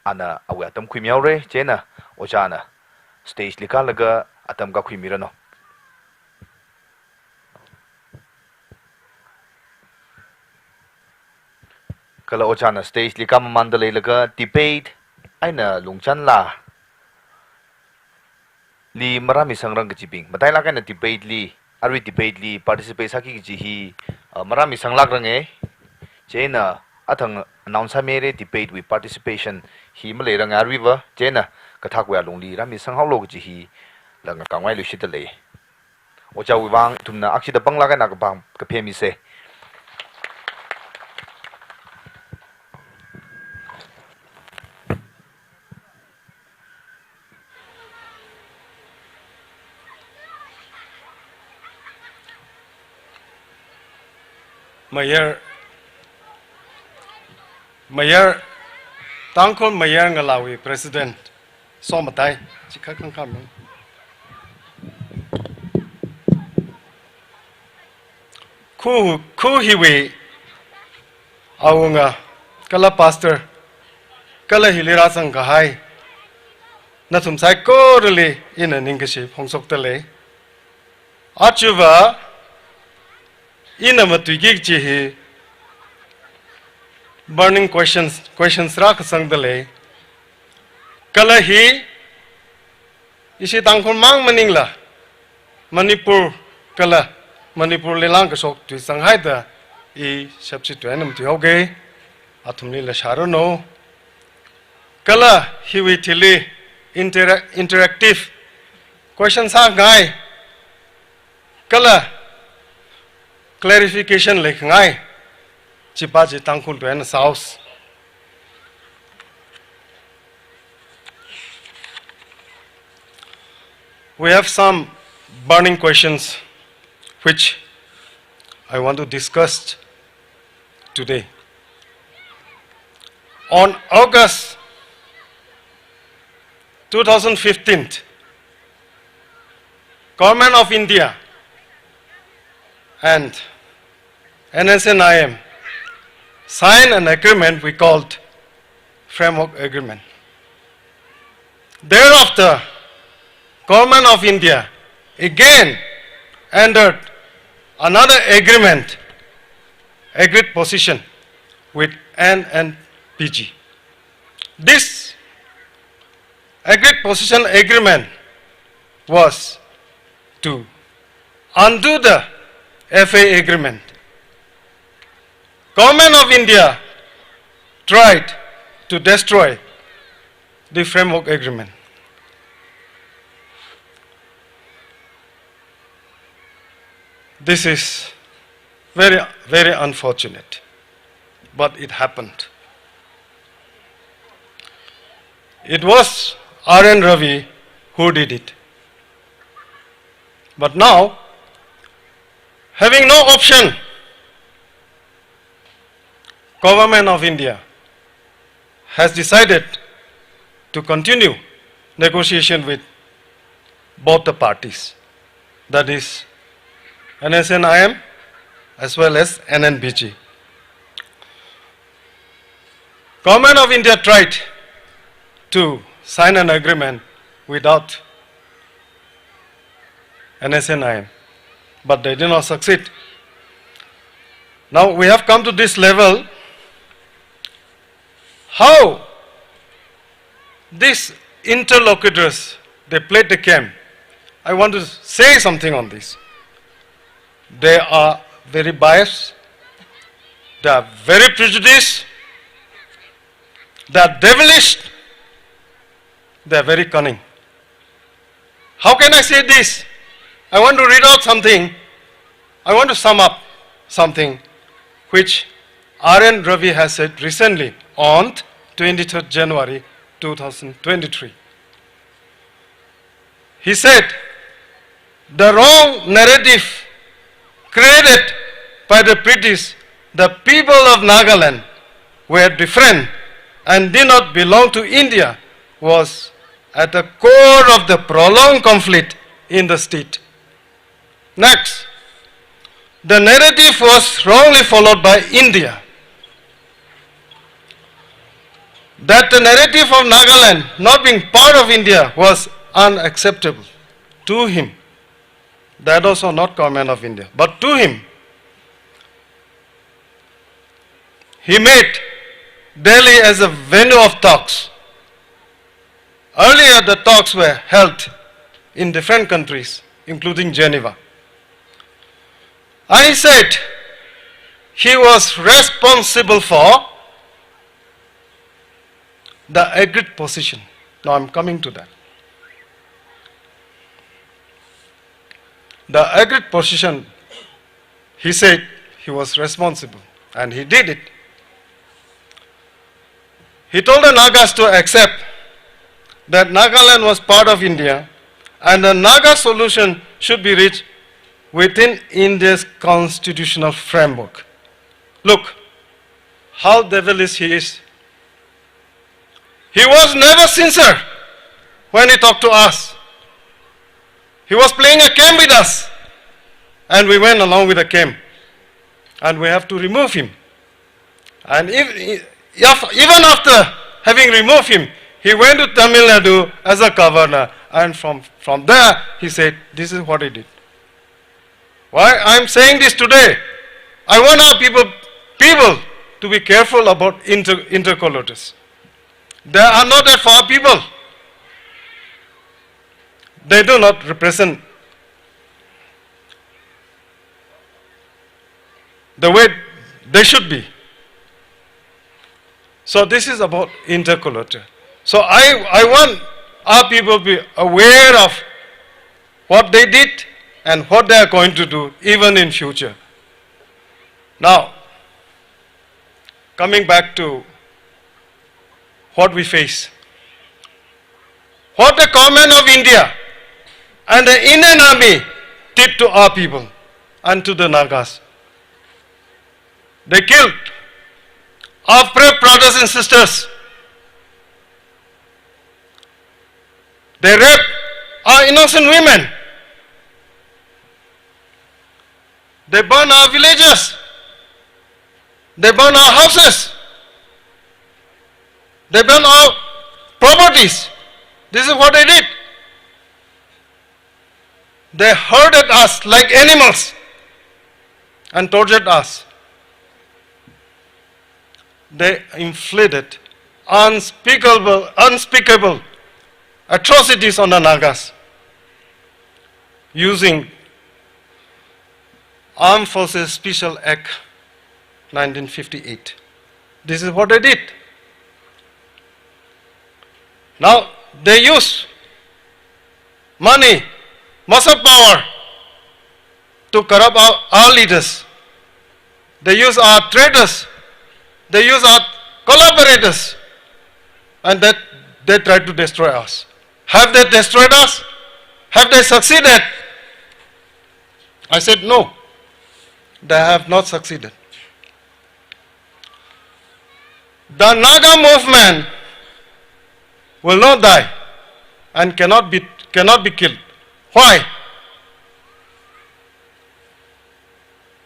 ana awe atam khwi miaw re chena ochana stage lika laga atam ka khwi mirano kala ochana stage lika mandale laga debate aina Lungchan la li marami sangrang keciping matai la kana debate li arwi debate li participate saki ki hi marami sanglak range chena athang announce mere debate with participation hi male rang arwi wa chena kathak wa longli rami sanghau lo ki hi langa kangwai lu shit le ocha wi wang tumna akshi da bangla kana ka bang ka phemi se Mayor Tangkhul Mayor ngalawi President Somatai chika kangkam ku hiwi aunga kala pastor kala hilira sang kahai na tum sai ko rele ina ningashi phongsok tale achuva ina matuigik chi burning questions rak sang dale kala hi isi tangkhul mang maningla manipur lelang ka sok tu sanghai da I sabsi tu enam tu hoge athumni la sharono kala hi wi thili interactive questions sa gai kala clarification lek ngai chipa ji tangkhul tu en saus we have some burning questions which I want to discuss today. On August 2015, Government of India and NSNIM signed an agreement we called Framework Agreement. Thereafter, Government of India again entered another agreed position with NNPG. This agreed position agreement was to undo the FA agreement. Government of India tried to destroy the framework agreement. This is very, very unfortunate, but it happened. It was R.N. Ravi who did it. But now, having no option, Government of India has decided to continue negotiation with both the parties, that is NSNIM as well as NNPG. Government of India tried to sign an agreement without NSNIM, but they did not succeed. Now we have come to this level. How these interlocutors, they played the game. I want to say something on this. They are very biased, they are very prejudiced, they are devilish, they are very cunning. How can I say this? I want to read out something. I want to sum up something which R.N. Ravi has said recently on 23rd January 2023. He said, the wrong narrative created by the British, the people of Nagaland were different and did not belong to India, was at the core of the prolonged conflict in the state. Next, the narrative was wrongly followed by India. That the narrative of Nagaland not being part of India was unacceptable to him. That also not comment of India, but to him. He made Delhi as a venue of talks. Earlier the talks were held in different countries, including Geneva. And he said he was responsible for the agreed position. Now I'm coming to that. The agreed position, he said he was responsible, and he did it. He told the Nagas to accept that Nagaland was part of India and the Naga solution should be reached within India's constitutional framework. Look how devilish he is. He was never sincere when he talked to us. He was playing a game with us, and we went along with the game, and we have to remove him. And even after having removed him, he went to Tamil Nadu as a governor, and from there he said, this is what he did. Why I am saying this today? I want our people to be careful about intercollators. They are not that far people. They do not represent the way they should be. So this is about intercollator. So I want our people to be aware of what they did and what they are going to do even in future. Now, coming back to what we face. What the government of India and the Indian army did to our people and to the Nagas. They killed our brave brothers and sisters. They raped our innocent women. They burned our villages. They burned our houses. They burned our properties. This is what they did. They herded us like animals and tortured us. They inflicted unspeakable atrocities on the Nagas using Armed Forces Special Act 1958. This is what they did. Now they use money, muscle power to corrupt our leaders. They use our traitors. They use our collaborators, and that they try to destroy us. Have they destroyed us? Have they succeeded? I said no. They have not succeeded. The Naga movement will not die and cannot be killed. Why?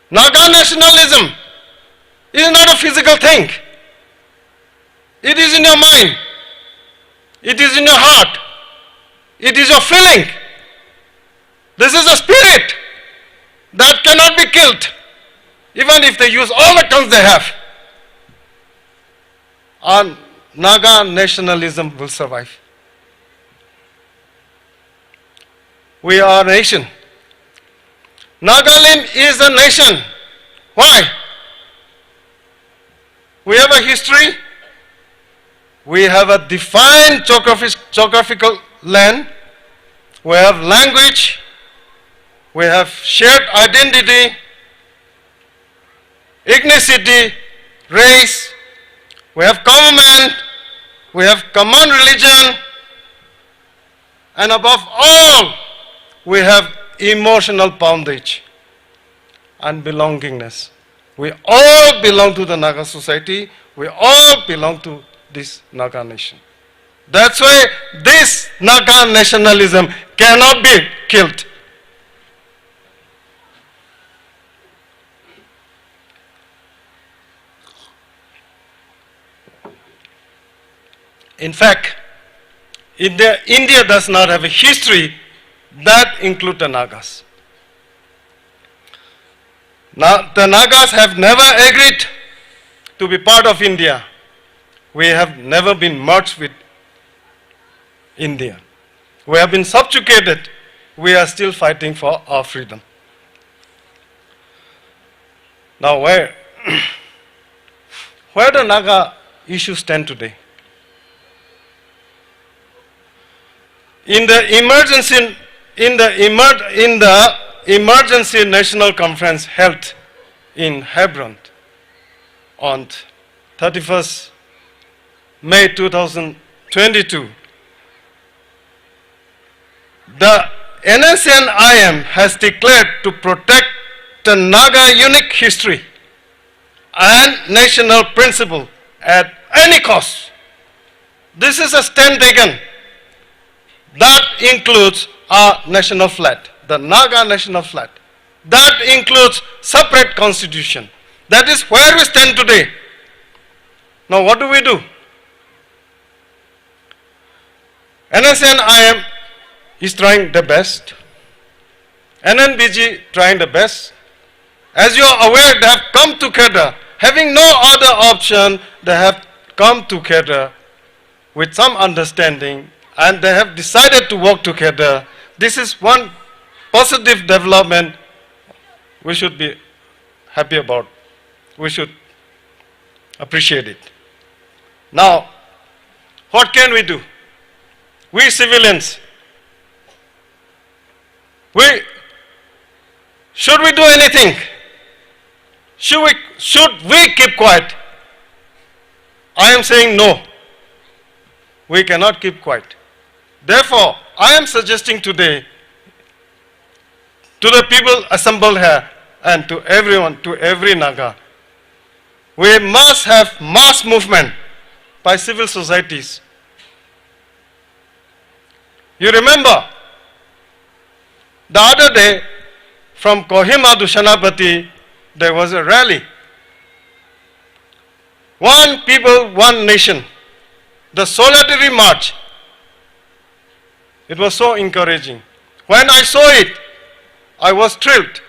Naga nationalism is not a physical thing. It is in your mind. It is in your heart. It is your feeling. This is a spirit that cannot be killed, even if they use all the guns they have. And Naga nationalism will survive. We are a nation. Nagaland is a nation. Why? We have a history. We have a defined geographical land. we have language, we have shared identity, ethnicity, race, we have government, we have common religion, and above all, we have emotional bondage and belongingness. We all belong to the Naga society. We all belong to this Naga nation. That's why this Naga nationalism cannot be killed. In fact, India does not have a history that includes the Nagas. Now, the Nagas have never agreed to be part of India. We have never been merged with India. We have been subjugated. We are still fighting for our freedom. Now, where the Naga issues stand today? In the emergency national conference held in Hebron on 31st May 2022, the NSNIM has declared to protect the Naga unique history and national principle at any cost. This is a stand taken. That includes our national flag, the Naga national flag. That includes separate constitution. That is where we stand today. Now what do we do? NSNIM is trying the best. NNBG trying the best. As you are aware, they have come together. Having no other option, they have come together with some understanding, and they have decided to work together. This is one positive development we should be happy about. We should appreciate it. Now, what can we do? We civilians, should we do anything? Should we keep quiet? I am saying no. We cannot keep quiet. Therefore, I am suggesting today to the people assembled here and to everyone, to every Naga, we must have mass movement by civil societies. You remember, the other day from Kohima to Shanapati, there was a rally. One people, one nation. The solidarity march. It was so encouraging. When I saw it, I was thrilled.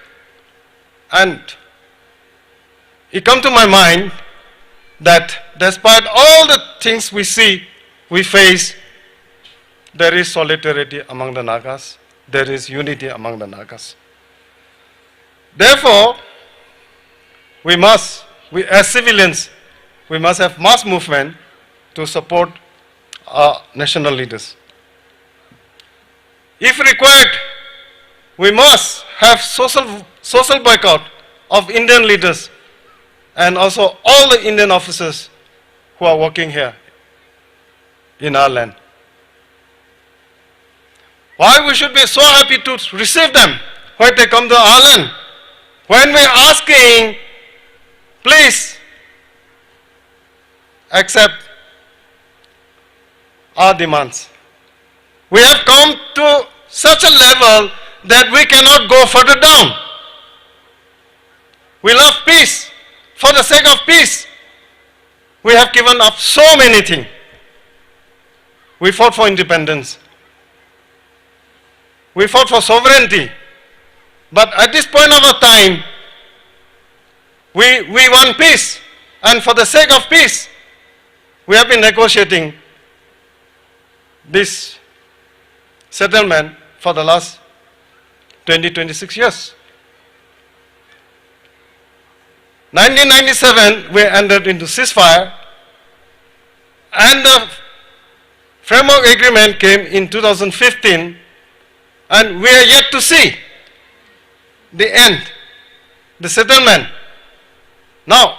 And it came to my mind that despite all the things we see, we face, there is solidarity among the Nagas. There is unity among the Nagas. Therefore, we as civilians, we must have mass movement to support our national leaders. If required, we must have social boycott of Indian leaders and also all the Indian officers who are working here in our land. Why we should be so happy to receive them when they come to our land? When we are asking, please accept our demands. We have come to such a level that we cannot go further down. We love peace. For the sake of peace, we have given up so many things. We fought for independence. We fought for sovereignty. But at this point of our time, we want peace. And for the sake of peace, we have been negotiating this settlement for the last 26 years. 1997, we entered into ceasefire, and the framework agreement came in 2015, And we are yet to see the end, the settlement. Now,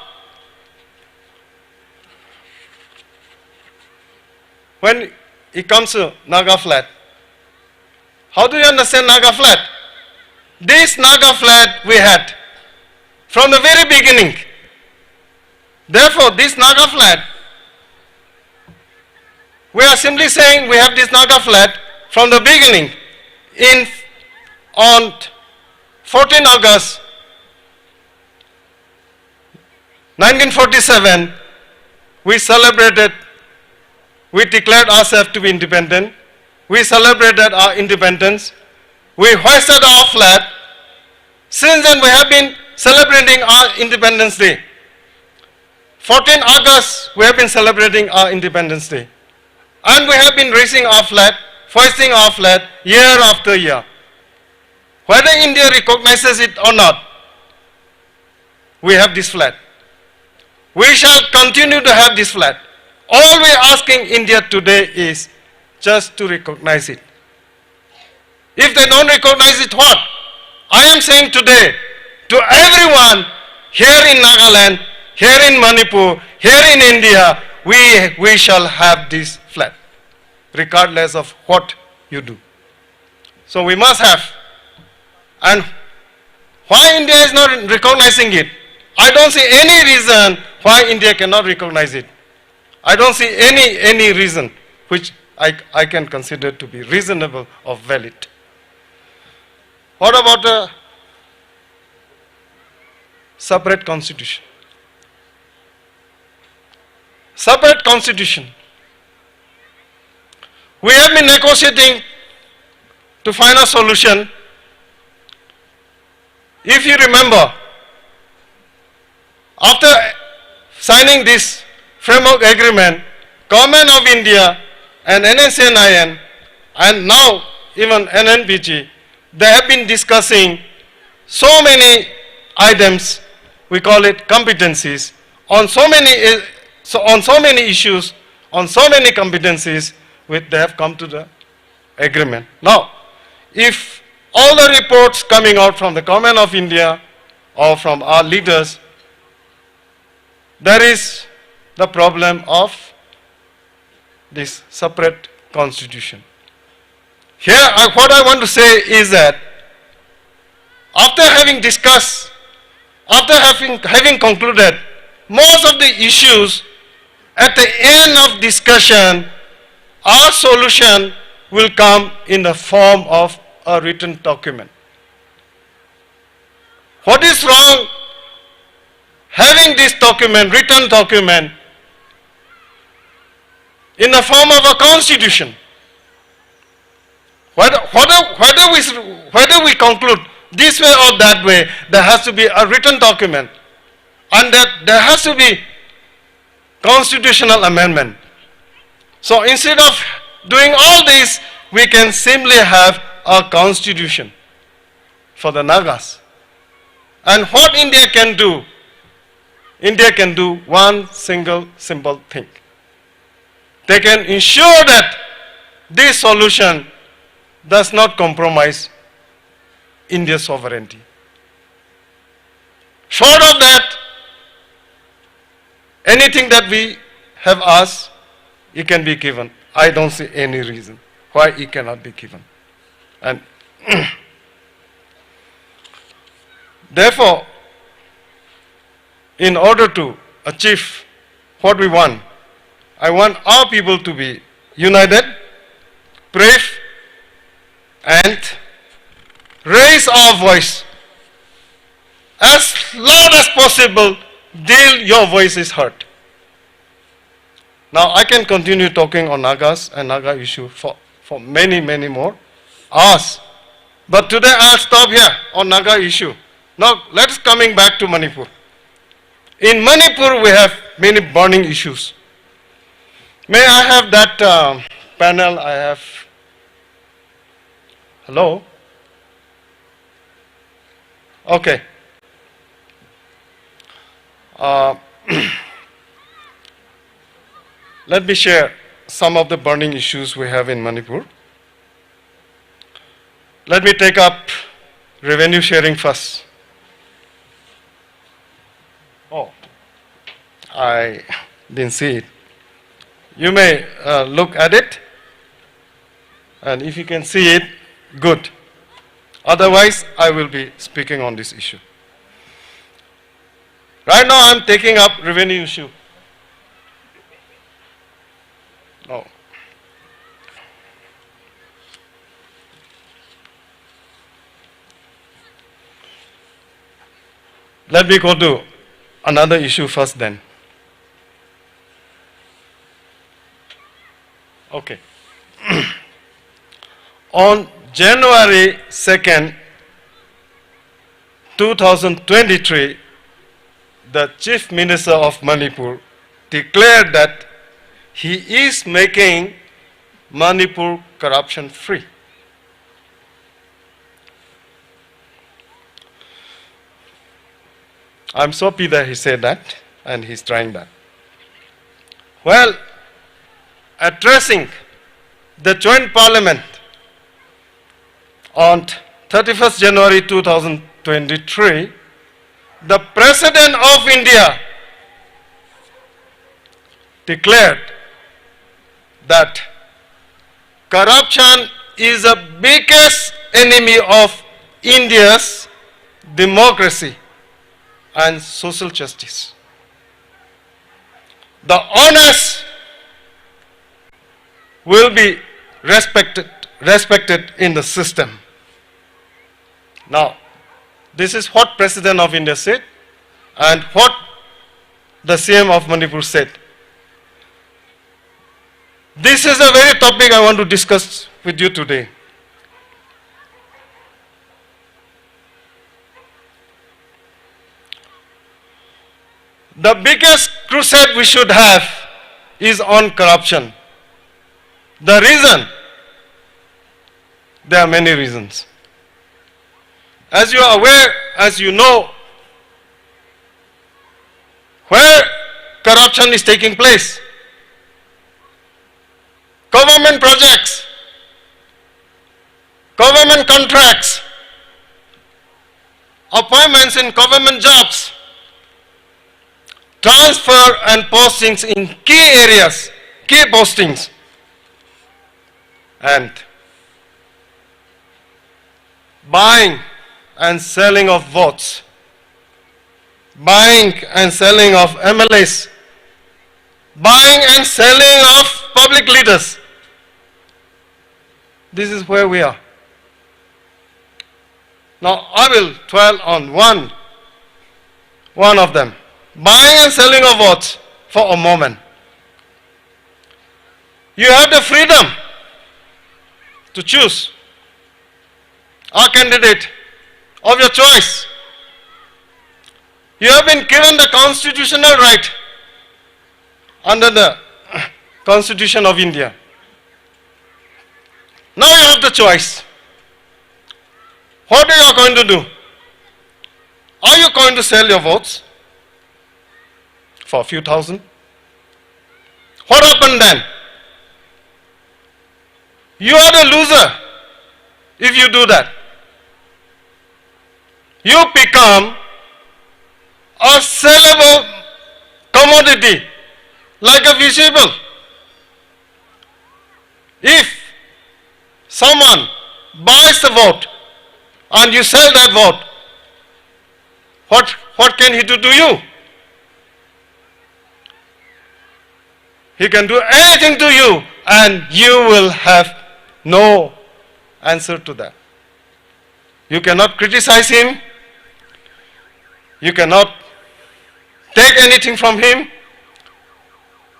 when it comes to Naga flat, how do you understand Naga flat? This Naga flat we had from the very beginning. Therefore, this Naga flat, we are simply saying we have this Naga flat from the beginning. On 14 August 1947, we declared ourselves to be independent. We celebrated our independence. We hoisted our flag. Since then, we have been celebrating our Independence Day. 14 August, we have been celebrating our Independence Day. And we have been raising our flag, hoisting our flag year after year. Whether India recognizes it or not, we have this flag. We shall continue to have this flag. All we are asking India today is just to recognize it. If they don't recognize it, what? I am saying today to everyone here in Nagaland, here in Manipur, here in India, we shall have this flag, regardless of what you do. So we must have. And why India is not recognizing it? I don't see any reason why India cannot recognize it. I don't see any reason which I can consider to be reasonable or valid. What about a separate constitution? Separate constitution. We have been negotiating to find a solution. If you remember, after signing this framework agreement, Government of India and NSNIN and now even NNPG, they have been discussing so many items, we call it competencies, on so many issues, on so many competencies, which they have come to the agreement. Now, if all the reports coming out from the Government of India or from our leaders, there is the problem of this separate constitution. Here, what I want to say is that after having discussed, after having concluded most of the issues, at the end of discussion, our solution will come in the form of a written document. What is wrong having this document, written document, in the form of a constitution? Whether we conclude this way or that way, there has to be a written document, and that there has to be constitutional amendment. So instead of doing all this, we can simply have a constitution for the Nagas. And what India can do one single simple thing. They can ensure that this solution does not compromise India's sovereignty. Short of that, anything that we have asked, it can be given. I don't see any reason why it cannot be given. And therefore, in order to achieve what we want, I want our people to be united, brave, and raise our voice as loud as possible till your voice is heard. Now I can continue talking on Nagas and Naga issue for many more hours. But today I'll stop here on Naga issue. Now let's coming back to Manipur. In Manipur we have many burning issues. May I have that panel? I have. Hello? Okay. Let me share some of the burning issues we have in Manipur. Let me take up revenue sharing first. Oh, I didn't see it. You may look at it, and if you can see it, good. Otherwise, I will be speaking on this issue. Right now, I'm taking up revenue issue. No. Let me go to another issue first then. Okay. On January 2nd, 2023, the Chief Minister of Manipur declared that he is making Manipur corruption free. I'm so happy that he said that, and he's trying that. Well, addressing the joint parliament on 31st January 2023, the President of India declared that corruption is the biggest enemy of India's democracy and social justice. The honest will be respected in the system. Now, this is what President of India said and what the CM of Manipur said. This is a very topic I want to discuss with you today. The biggest crusade we should have is on corruption. The reason? There are many reasons. As you are aware, as you know, where corruption is taking place, government projects, government contracts, appointments in government jobs, transfer and postings in key areas, key postings, and buying and selling of votes, buying and selling of MLAs, buying and selling of public leaders. This is where we are. Now I will dwell on one of them. Buying and selling of votes for a moment. You have the freedom to choose a candidate of your choice. You have been given the constitutional right under the Constitution of India. Now you have the choice. What are you going to do? Are you going to sell your votes for a few thousand? What happened then? You are the loser if you do that. You become a sellable commodity, like a vegetable. If someone buys the vote and you sell that vote, what can he do to you? He can do anything to you and you will have no answer to that. You cannot criticize him. You cannot take anything from him.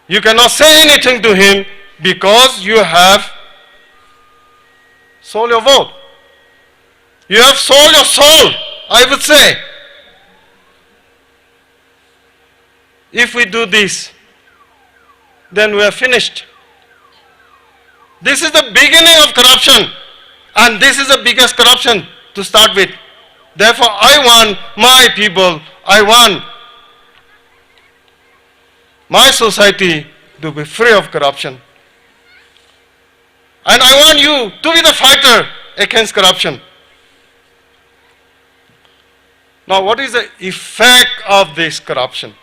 You cannot say anything to him because you have sold your vote. You have sold your soul, I would say. If we do this, then we are finished. This is the beginning of corruption, and this is the biggest corruption to start with. Therefore, I want my people, I want my society to be free of corruption. And I want you to be the fighter against corruption. Now, what is the effect of this corruption?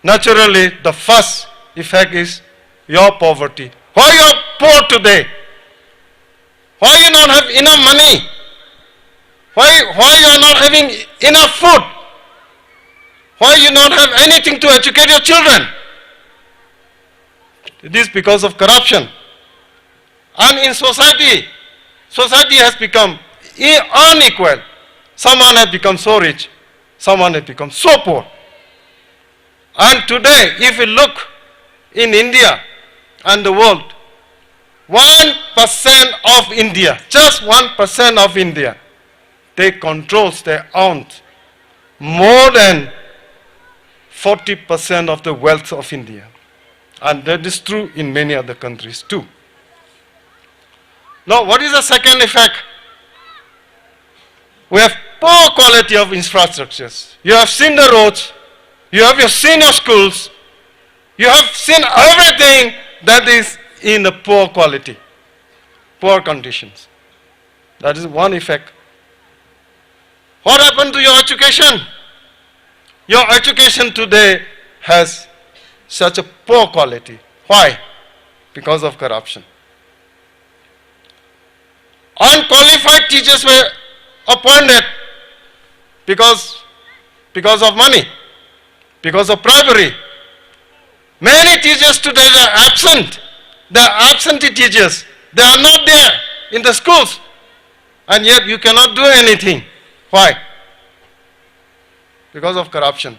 Naturally, the first effect is your poverty. Why you are poor today? Why you not have enough money? Why you are not having enough food? Why you not have anything to educate your children? It is because of corruption. And in society, society has become unequal. Someone has become so rich, someone has become so poor. And today, if we look in India and the world, 1% of India, just 1% of India, they own more than 40% of the wealth of India. And that is true in many other countries too. Now, what is the second effect? We have poor quality of infrastructures. You have seen the roads, you have seen your schools, you have seen everything that is in a poor quality, poor conditions. That is one effect. What happened to your education? Your education today has such a poor quality. Why? Because of corruption. Unqualified teachers were appointed because of money, because of bribery. Many teachers today are absent. They are absentee teachers. They are not there in the schools. And yet you cannot do anything. Why? Because of corruption.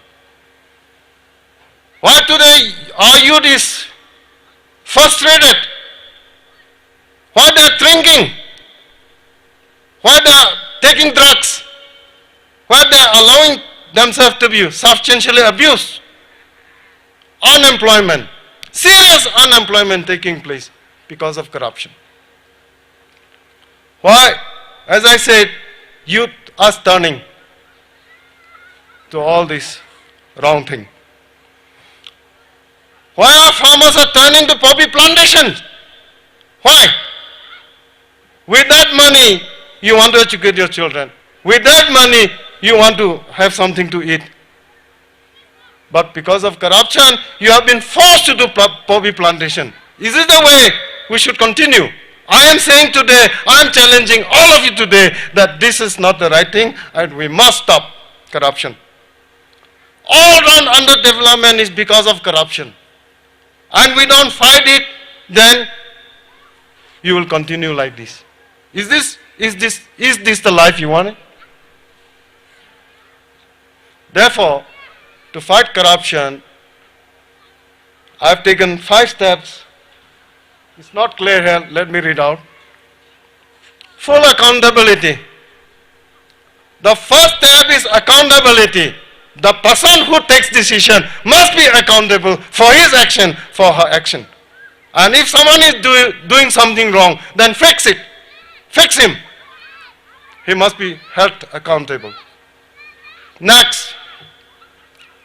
Why today our youth is frustrated? Why they are drinking? Why they are taking drugs? Why they are allowing themselves to be substantially abused? Unemployment, serious unemployment taking place because of corruption. Why? As I said, youth are turning to all this wrong thing. Why are farmers are turning to poppy plantations? Why? With that money, you want to educate your children. With that money, you want to have something to eat. But because of corruption, you have been forced to do poppy plantation. Is this the way we should continue? I am saying today, I am challenging all of you today that this is not the right thing and we must stop corruption. All round underdevelopment is because of corruption. And we don't fight it, then you will continue like this. Is this the life you want? Therefore, to fight corruption, I have taken 5 steps. It's not clear here, let me read out. Full accountability. The first step is accountability. The person who takes decision must be accountable for his action, for her action. And if someone is doing something wrong, then fix it. Fix him. He must be held accountable. Next,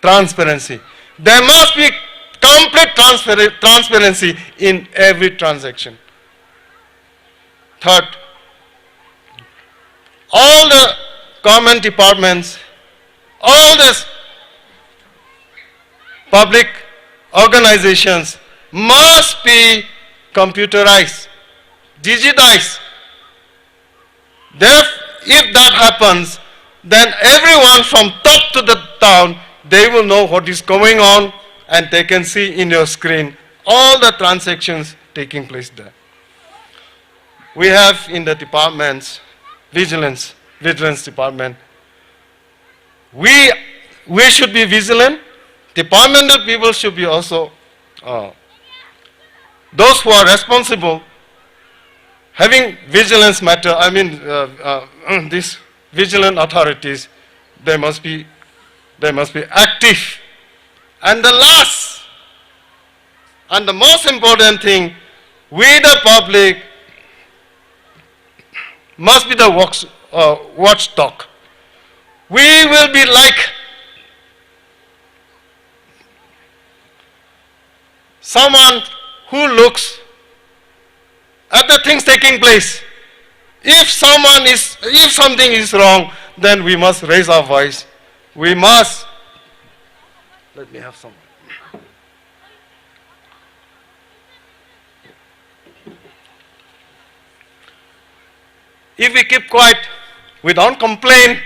transparency. There must be complete transparency in every transaction. Third, all the government departments, all these public organizations must be computerized, digitized. If that happens, then everyone from top to the down, they will know what is going on and they can see in your screen all the transactions taking place there. We have in the departments, vigilance department, we should be vigilant. Departmental people should be also, those who are responsible, having vigilance matter, I mean, these vigilant authorities, they must be active. And the last and the most important thing, we the public must be the watchdog. We will be like someone who looks other things taking place. If something is wrong, then we must raise our voice. We must. Let me have some. If we keep quiet, we don't complain,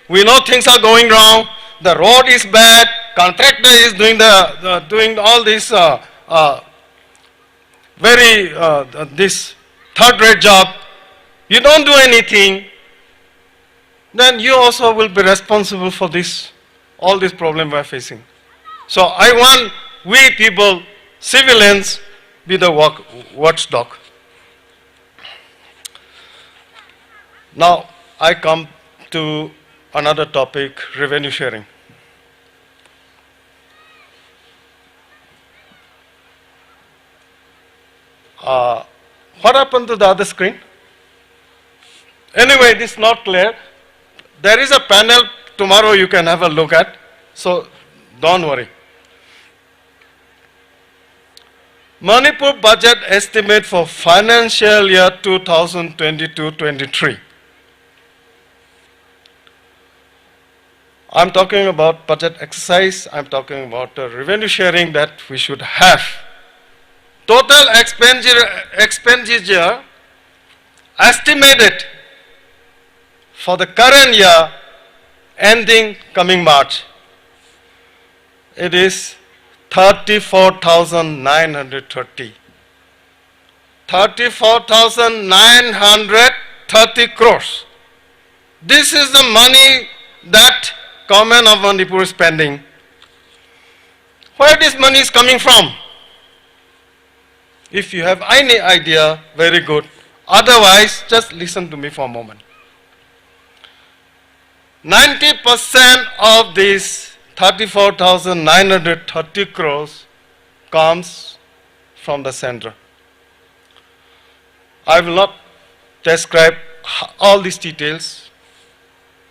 we know things are going wrong, the road is bad, contractor is doing doing all this this third-rate job, you don't do anything, then you also will be responsible for all this problem we are facing. So I want we people, civilians, be the watchdog. Now I come to another topic, revenue sharing. What happened to the other screen? Anyway, this is not clear. There is a panel tomorrow you can have a look at, so don't worry. Manipur budget estimate for financial year 2022-23. I'm talking about budget exercise, I'm talking about the revenue sharing that we should have. Total expenditure estimated for the current year ending coming March. It is 34,930. 34,930 crores. This is the money that government of Manipur is spending. Where this money is coming from? If you have any idea, very good. Otherwise, just listen to me for a moment. 90% of these 34,930 crores comes from the center. I will not describe all these details,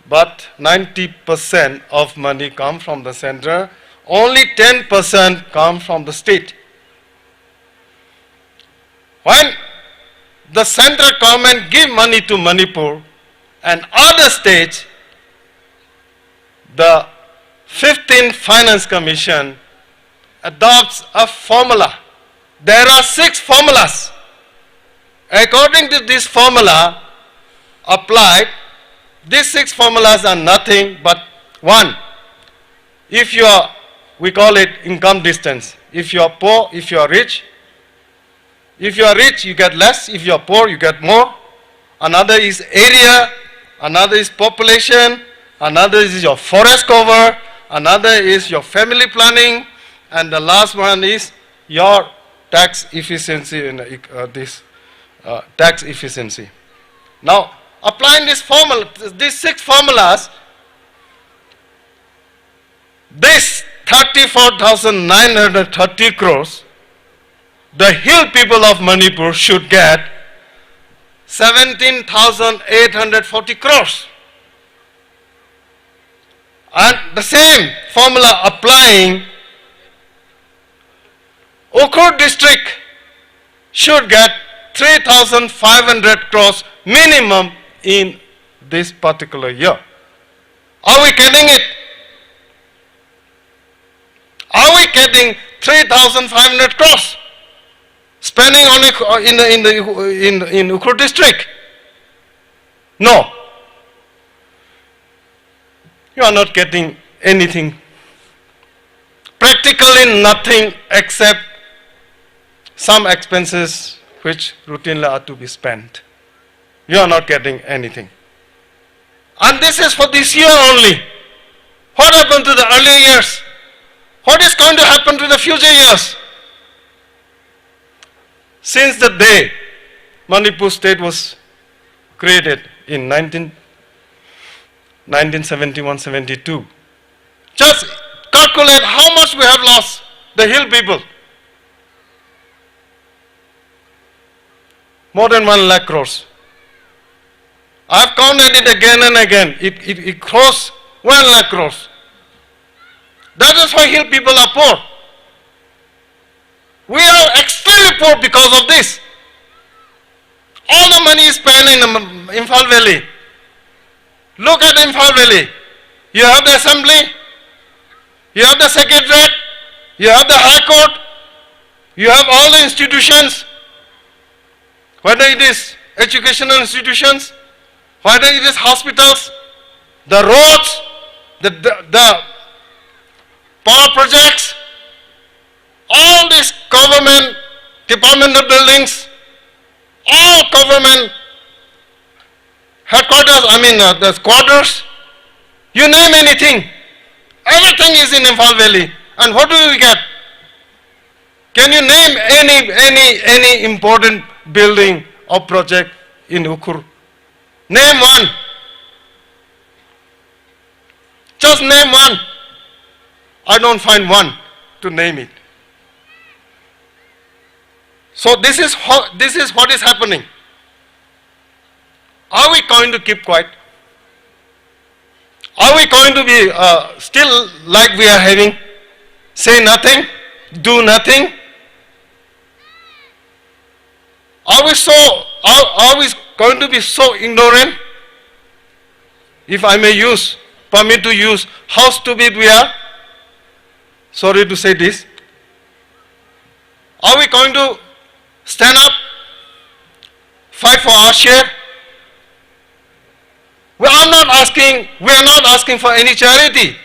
but 90% of money comes from the center, only 10% come from the state. When the central government give money to Manipur and other states, the 15th Finance Commission adopts a formula. There are 6 formulas. According to this formula applied, these 6 formulas are nothing but one. If you are, we call it income distance. If you are poor, if you are rich. If you are rich, you get less. If you are poor, you get more. Another is area. Another is population. Another is your forest cover. Another is your family planning. And the last one is your tax efficiency in tax efficiency. Now, applying this formula, these 6 formulas, this 34,930 crores, the hill people of Manipur should get 17,840 crores. And the same formula applying, Ukur district should get 3,500 crores minimum in this particular year. Are we getting it? Are we getting 3,500 crores spending on in Ukur district? No. You are not getting anything. Practically nothing except some expenses which routinely are to be spent. You are not getting anything. And this is for this year only. What happened to the earlier years? What is going to happen to the future years? Since the day Manipur state was created in 1971-72, just calculate how much we have lost, the hill people. More than 1 lakh crores. I've counted it again and again. It crossed 1 lakh crores. That is why hill people are poor. We are extremely poor because of this. All the money is spent in Imphal Valley. Look at Imphal Valley. You have the assembly, you have the secretariat, you have the high court, you have all the institutions, whether it is educational institutions, whether it is hospitals, the roads, the power projects, all these government departmental buildings, all government headquarters, the quarters, you name anything, everything is in Imphal Valley. And what do we get? Can you name any important building or project in Ukur? Name one. Just name one. I don't find one to name it. So this is what is happening. Are we going to keep quiet? Are we going to be still like we are having? Say nothing, do nothing? Are we going to be so ignorant? If I may permit to use, how stupid we are? Sorry to say this. Are we going to stand up, fight for our share? We are not asking for any charity.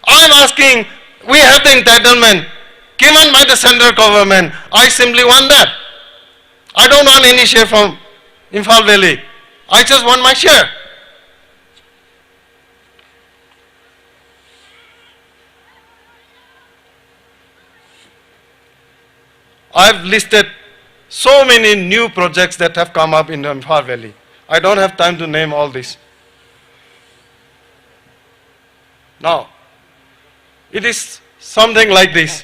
I am asking, we have the entitlement given by the central government. I simply want that. I don't want any share from Imphal Valley. I just want my share. I've listed so many new projects that have come up in Imphal Valley. I don't have time to name all this. Now, it is something like this.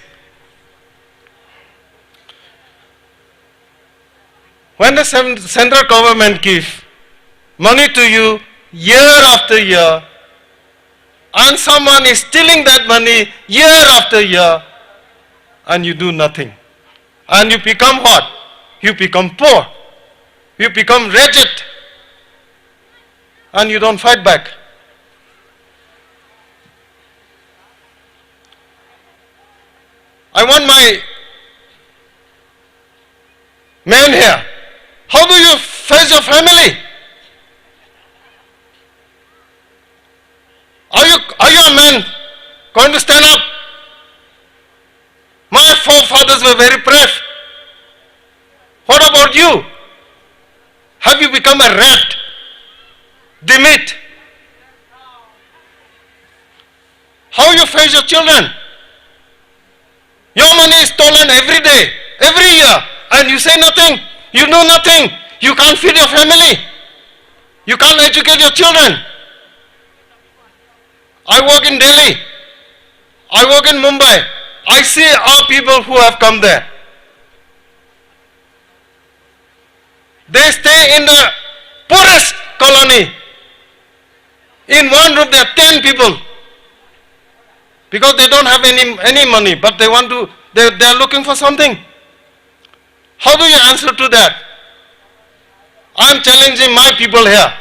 When the central government gives money to you year after year, and someone is stealing that money year after year, and you do nothing, and you become what? You become poor, you become wretched, and you don't fight back. I want my men here. How do you face your family? Are you a man going to stand up? My forefathers were very brave. What about you? Have you become a rat? Demit? How you face your children? Your money is stolen every day, every year, and you say nothing. You know nothing. You can't feed your family. You can't educate your children. I work in Delhi. I work in Mumbai. I see our people who have come there. They stay in the poorest colony. In one room there are 10 people. Because they don't have any money, but they are looking for something. How do you answer to that? I am challenging my people here.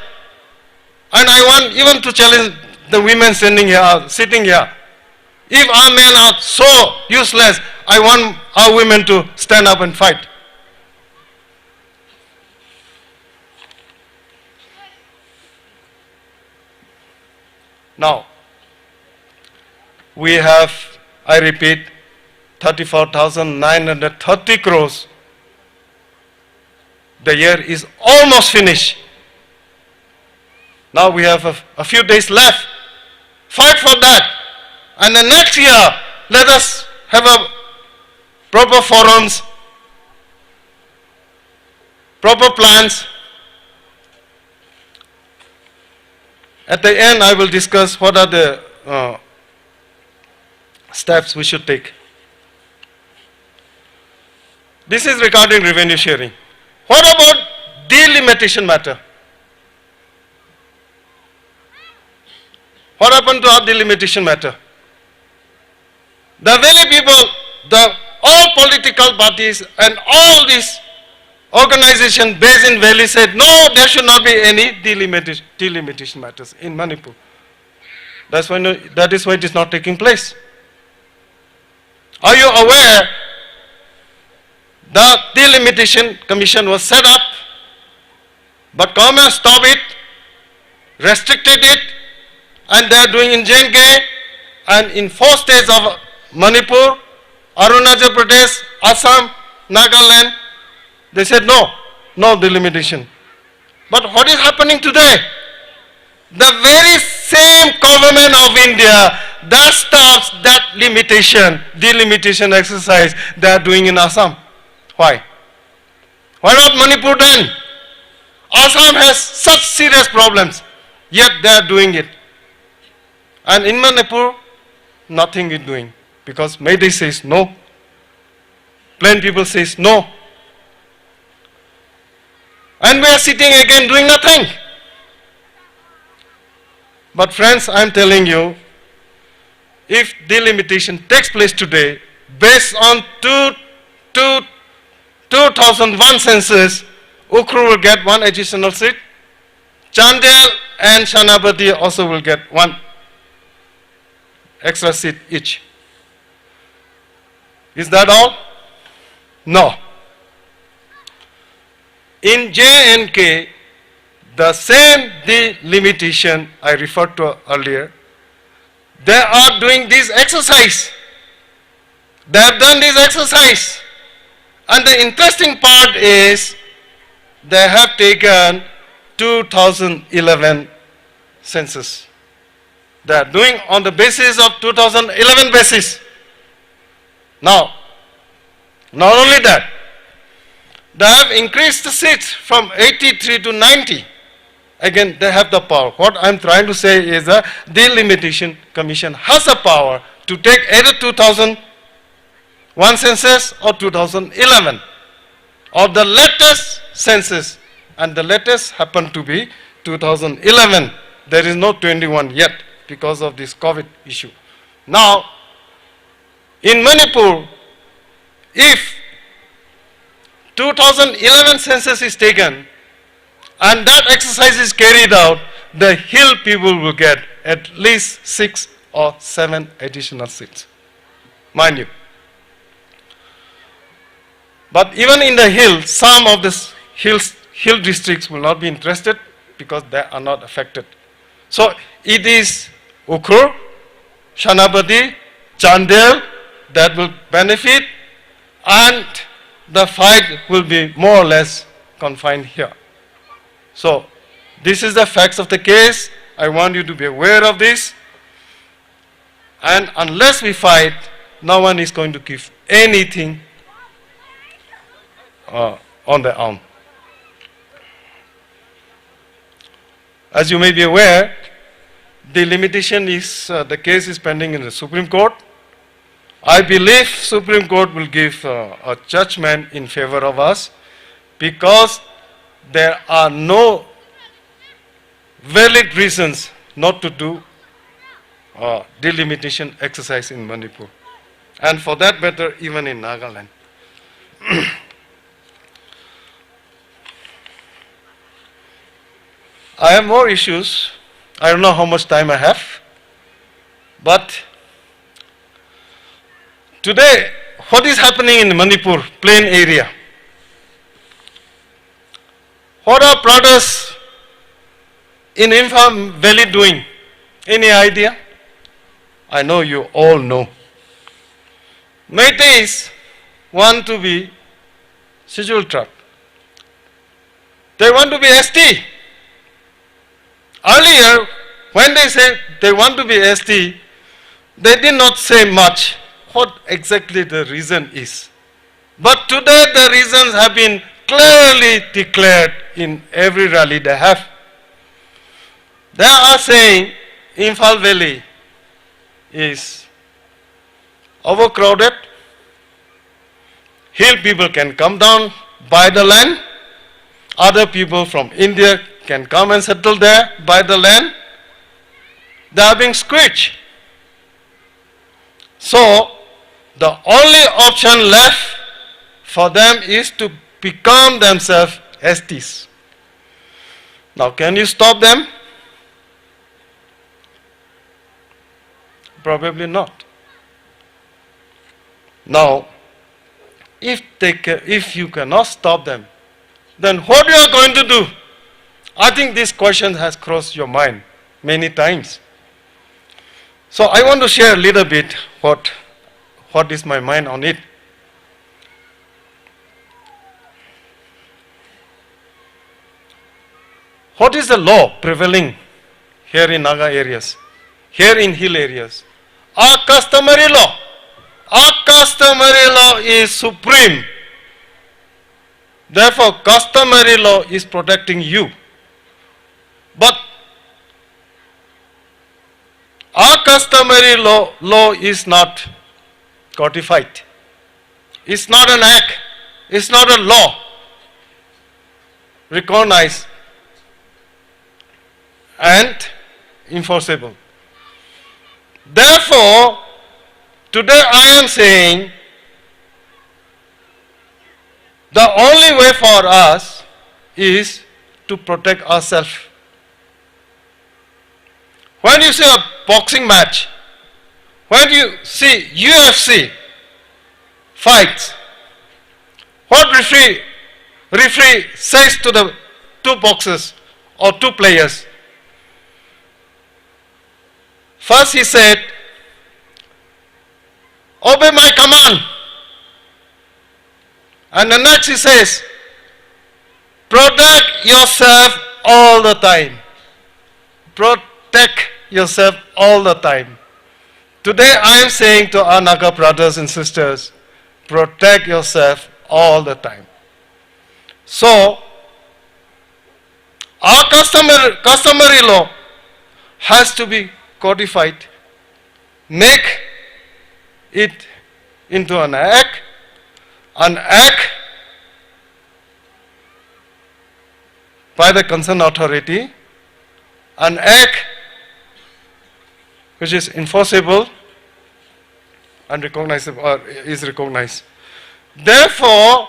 And I want even to challenge the women sitting here. If our men are so useless, I want our women to stand up and fight. Now, we have, I repeat, 34,930 crores. The year is almost finished. Now we have a few days left. Fight for that. And the next year, let us have a proper forums, proper plans. At the end, I will discuss what are the steps we should take. This is regarding revenue sharing. What about delimitation matter? What happened to our delimitation matter? The valley people, all political parties and all these organization based in Valley said, no, there should not be any delimitation matters in Manipur. That is why it is not taking place. Are you aware the delimitation commission was set up, but government stopped it, restricted it, and they are doing in JNK and in 4 states of Manipur, Arunachal Pradesh, Assam, Nagaland. They said no, no delimitation. But what is happening today? The very same government of India that stops that delimitation exercise they are doing in Assam. Why? Why not Manipur then? Assam has such serious problems, yet they are doing it. And in Manipur, nothing is doing, because Mayday says no, plain people says no. And we are sitting again doing nothing. But friends, I am telling you, if delimitation takes place today, based on 2001 census, Ukhrul will get 1 additional seat. Chandel and Shanabadi also will get 1 extra seat each. Is that all? No. In JNK, the same delimitation I referred to earlier, they are doing this exercise. They have done this exercise. And the interesting part is they have taken 2011 census. They are doing on the basis of 2011 basis. Now, not only that, they have increased the seats from 83 to 90. Again, they have the power. What I am trying to say is the delimitation commission has the power to take either 2001 census or 2011 or the latest census, and the latest happened to be 2011. There is no 21 yet because of this COVID issue. Now, in Manipur, if 2011 census is taken and that exercise is carried out, the hill people will get at least 6 or 7 additional seats, mind you. But even in the hill, some of the hill districts will not be interested because they are not affected. So it is Ukhrul, Shanabadi, Chandel that will benefit, and the fight will be more or less confined here. So this is the facts of the case. I want you to be aware of this. And unless we fight, no one is going to give anything on their own. As you may be aware, the limitation is, the case is pending in the Supreme Court. I believe Supreme Court will give a judgment in favor of us because there are no valid reasons not to do delimitation exercise in Manipur, and for that matter even in Nagaland. I have more issues. I don't know how much time I have, but today what is happening in Manipur plain area? What are brothers in Imphal Valley doing? Any idea? I know you all know. Meiteis want to be scheduled tribe. They want to be ST. Earlier, when they said they want to be ST, they did not say much what exactly the reason is. But today the reasons have been clearly declared in every rally they have. They are saying Imphal Valley is overcrowded, hill people can come down, buy the land, other people from India can come and settle there, buy the land. They are being squeezed. So the only option left for them is to become themselves STs. Now, can you stop them? Probably not. Now, if you cannot stop them, then what you are going to do? I think this question has crossed your mind many times. So I want to share a little bit what is my mind on it. What is the law prevailing here in Naga areas, here in hill areas? Our customary law. Our customary law is supreme. Therefore, customary law is protecting you. But our customary law is not codified. It's not an act. It's not a law recognized and enforceable. Therefore, today I am saying the only way for us is to protect ourselves. When you see a boxing match, when you see UFC fights, what referee says to the two boxers or two players? First he said, obey my command. And the next he says, protect yourself all the time. Protect yourself all the time. Today I am saying to our Naga brothers and sisters, protect yourself all the time. So, our customary law has to be codified. Make it into an act by the concerned authority, an act which is enforceable and recognizable, or is recognized. Therefore,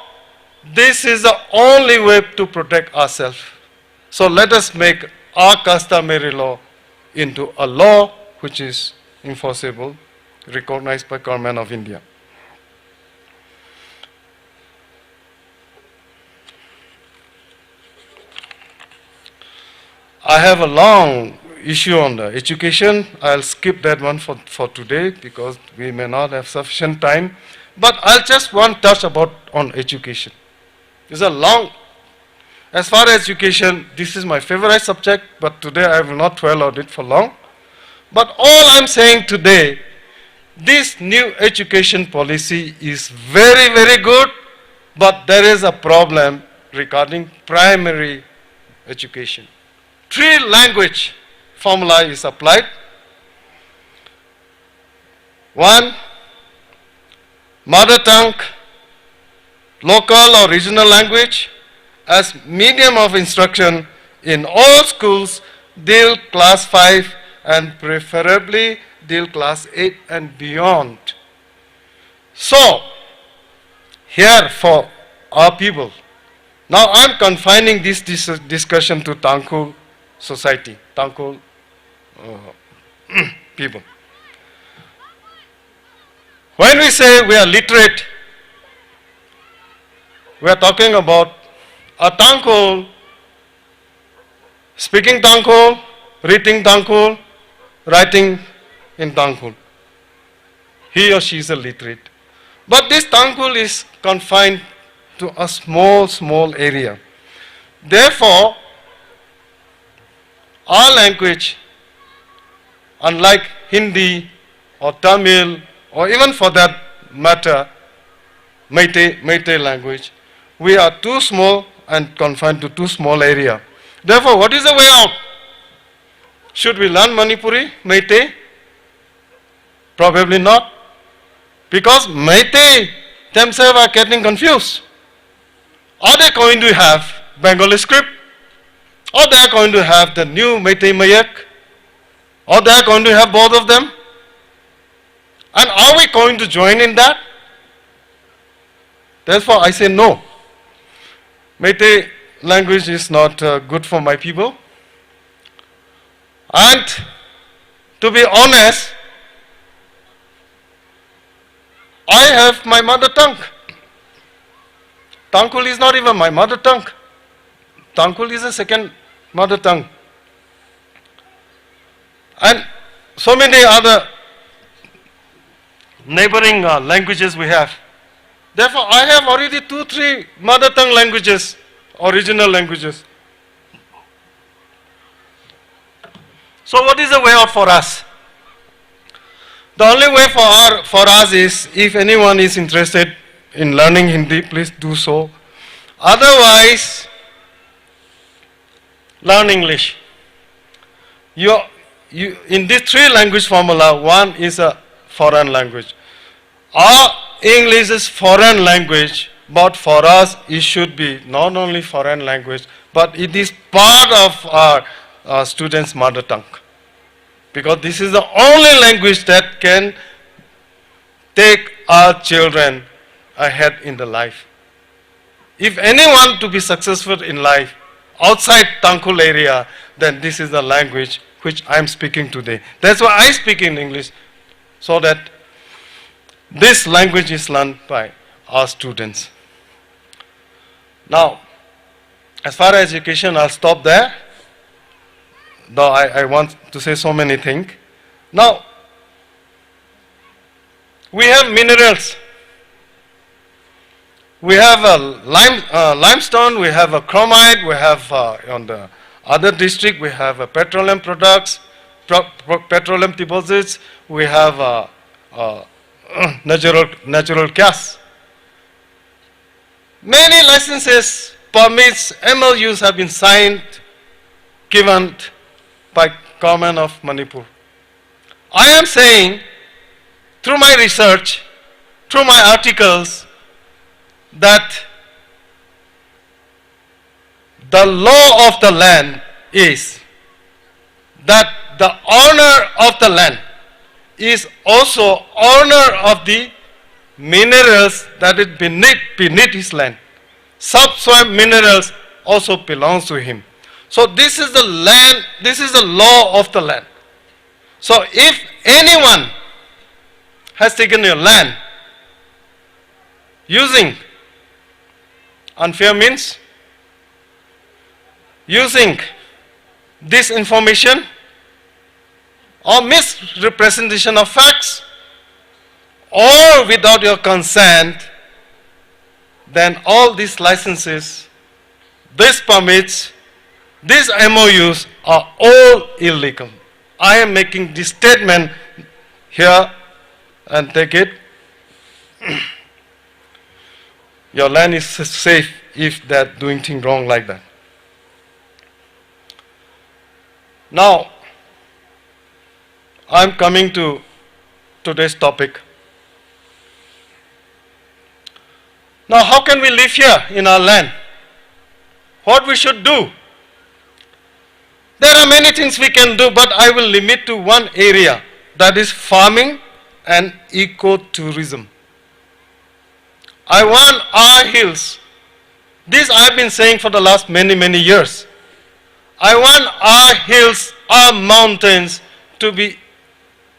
this is the only way to protect ourselves. So let us make our customary law into a law which is enforceable, recognized by Government of India. I have a long issue on the education. I'll skip that one for today because we may not have sufficient time. But I'll just one touch on education. It's a long, as far as education, this is my favorite subject, but today I will not dwell on it for long. But all I'm saying today, this new education policy is very, very good, but there is a problem regarding primary education. 3 language formula is applied. 1, mother tongue, local or regional language as medium of instruction in all schools till class 5 and preferably till class 8 and beyond. So, here for our people, now I am confining this discussion to Tangkhul society, Tangkhul people. When we say we are literate, we are talking about a Tangkhul, speaking Tangkhul, reading Tangkhul, writing in Tangkhul. He or she is a literate. But this Tangkhul is confined to a small area. Therefore, our language, unlike Hindi or Tamil, or even for that matter, Meitei language, we are too small and confined to too small area. Therefore, what is the way out? Should we learn Manipuri, Meitei? Probably not. Because Meitei themselves are getting confused. Are they going to have Bengali script? Or they are going to have the new Meitei Mayak? Or they are going to have both of them? And are we going to join in that? Therefore, I say no. Meitei language is not good for my people. And to be honest, I have my mother tongue. Tangkhul is not even my mother tongue. Tangkhul is a second mother tongue. And so many other neighboring languages we have. Therefore, I have already 2-3 mother tongue languages, original languages. So what is the way out for us? The only way for us is, if anyone is interested in learning Hindi, please do so. Otherwise, learn English. In this 3 language formula, one is a foreign language. Our English is foreign language, but for us it should be not only foreign language, but it is part of our students' mother tongue. Because this is the only language that can take our children ahead in the life. If anyone to be successful in life outside Tangkhul area, then this is the language which I am speaking today. That's why I speak in English, so that this language is learned by our students. Now, as far as education, I'll stop there. Though I want to say so many things. Now, we have minerals. We have a limestone, we have a chromite, we have on the other district, we have petroleum products, petroleum deposits, we have natural gas. Many licenses, permits, MOUs have been signed, given by government of Manipur. I am saying, through my research, through my articles, that the law of the land is that the owner of the land is also owner of the minerals that is beneath his land. Subsoil minerals also belongs to him. So this is the land, this is the law of the land. So if anyone has taken your land using unfair means, using this information or misrepresentation of facts, or without your consent, then all these licenses, these permits, these MOUs are all illegal. I am making this statement here, and take it. Your land is safe if they're doing things wrong like that. Now, I'm coming to today's topic. Now, how can we live here in our land? What we should do? There are many things we can do, but I will limit to one area, that is farming and ecotourism. I want our hills, this I have been saying for the last many years. I want our hills, our mountains to be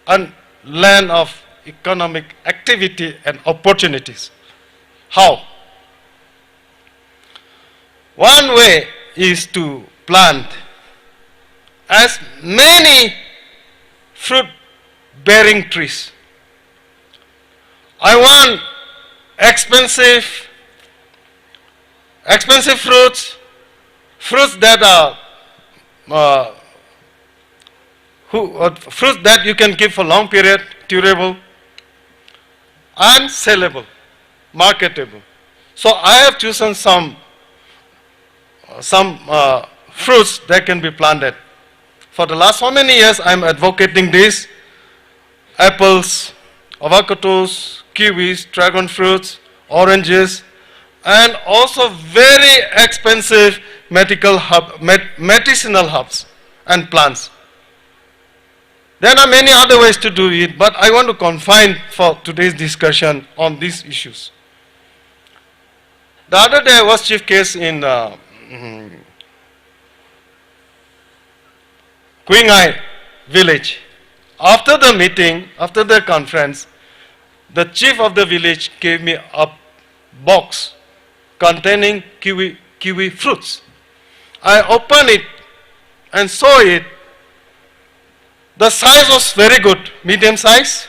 a land of economic activity and opportunities. How? One way is to plant as many fruit-bearing trees. I want expensive fruits that are fruits that you can keep for long period, durable, and sellable, marketable. So I have chosen some fruits that can be planted. For the last so many years, I am advocating this: apples, avocados, kiwis, dragon fruits, oranges, and also very expensive medicinal herbs and plants. There are many other ways to do it, but I want to confine for today's discussion on these issues. The other day I was chief case in Quingai village. After the meeting, after the conference, the chief of the village gave me a box containing kiwi fruits. I opened it and saw it. The size was very good, medium size.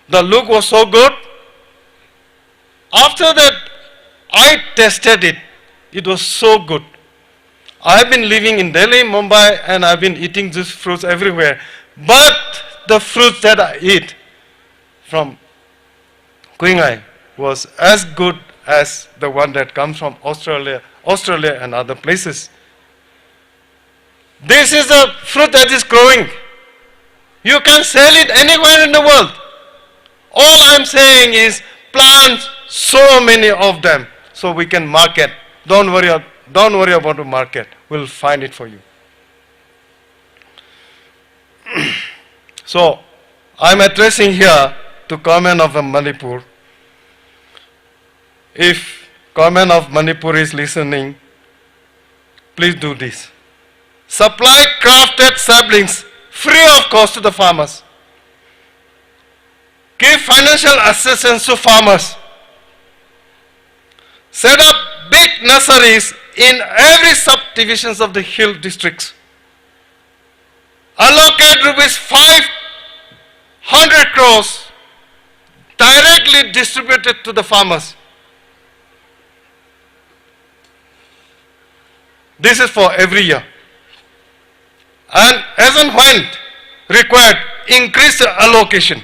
The look was so good. After that, I tested it. It was so good. I have been living in Delhi, Mumbai, and I have been eating these fruits everywhere. But the fruits that I eat from Quingai was as good as the one that comes from Australia and other places. This is a fruit that is growing. You can sell it anywhere in the world. All I'm saying is plant so many of them so we can market. Don't worry about the market. We'll find it for you. So, I'm addressing here to Government of Manipur. If Government of Manipur is listening, please do this. Supply crafted saplings free of cost to the farmers. Give financial assistance to farmers. Set up big nurseries in every subdivisions of the hill districts. Allocate rupees 500 crores directly distributed to the farmers. This is for every year. And as and when required, increase the allocation.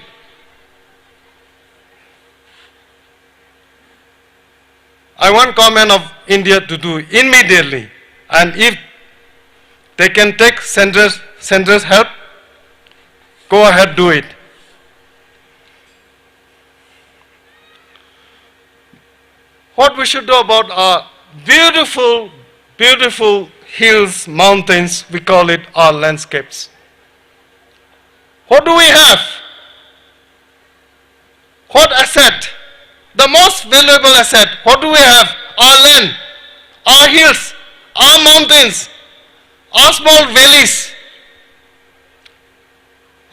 I want Government of India to do immediately, and if they can take centers help, go ahead, do it. What we should do about our beautiful, beautiful hills, mountains, we call it our landscapes. What do we have? What asset? The most valuable asset, what do we have? Our land, our hills, our mountains, our small valleys,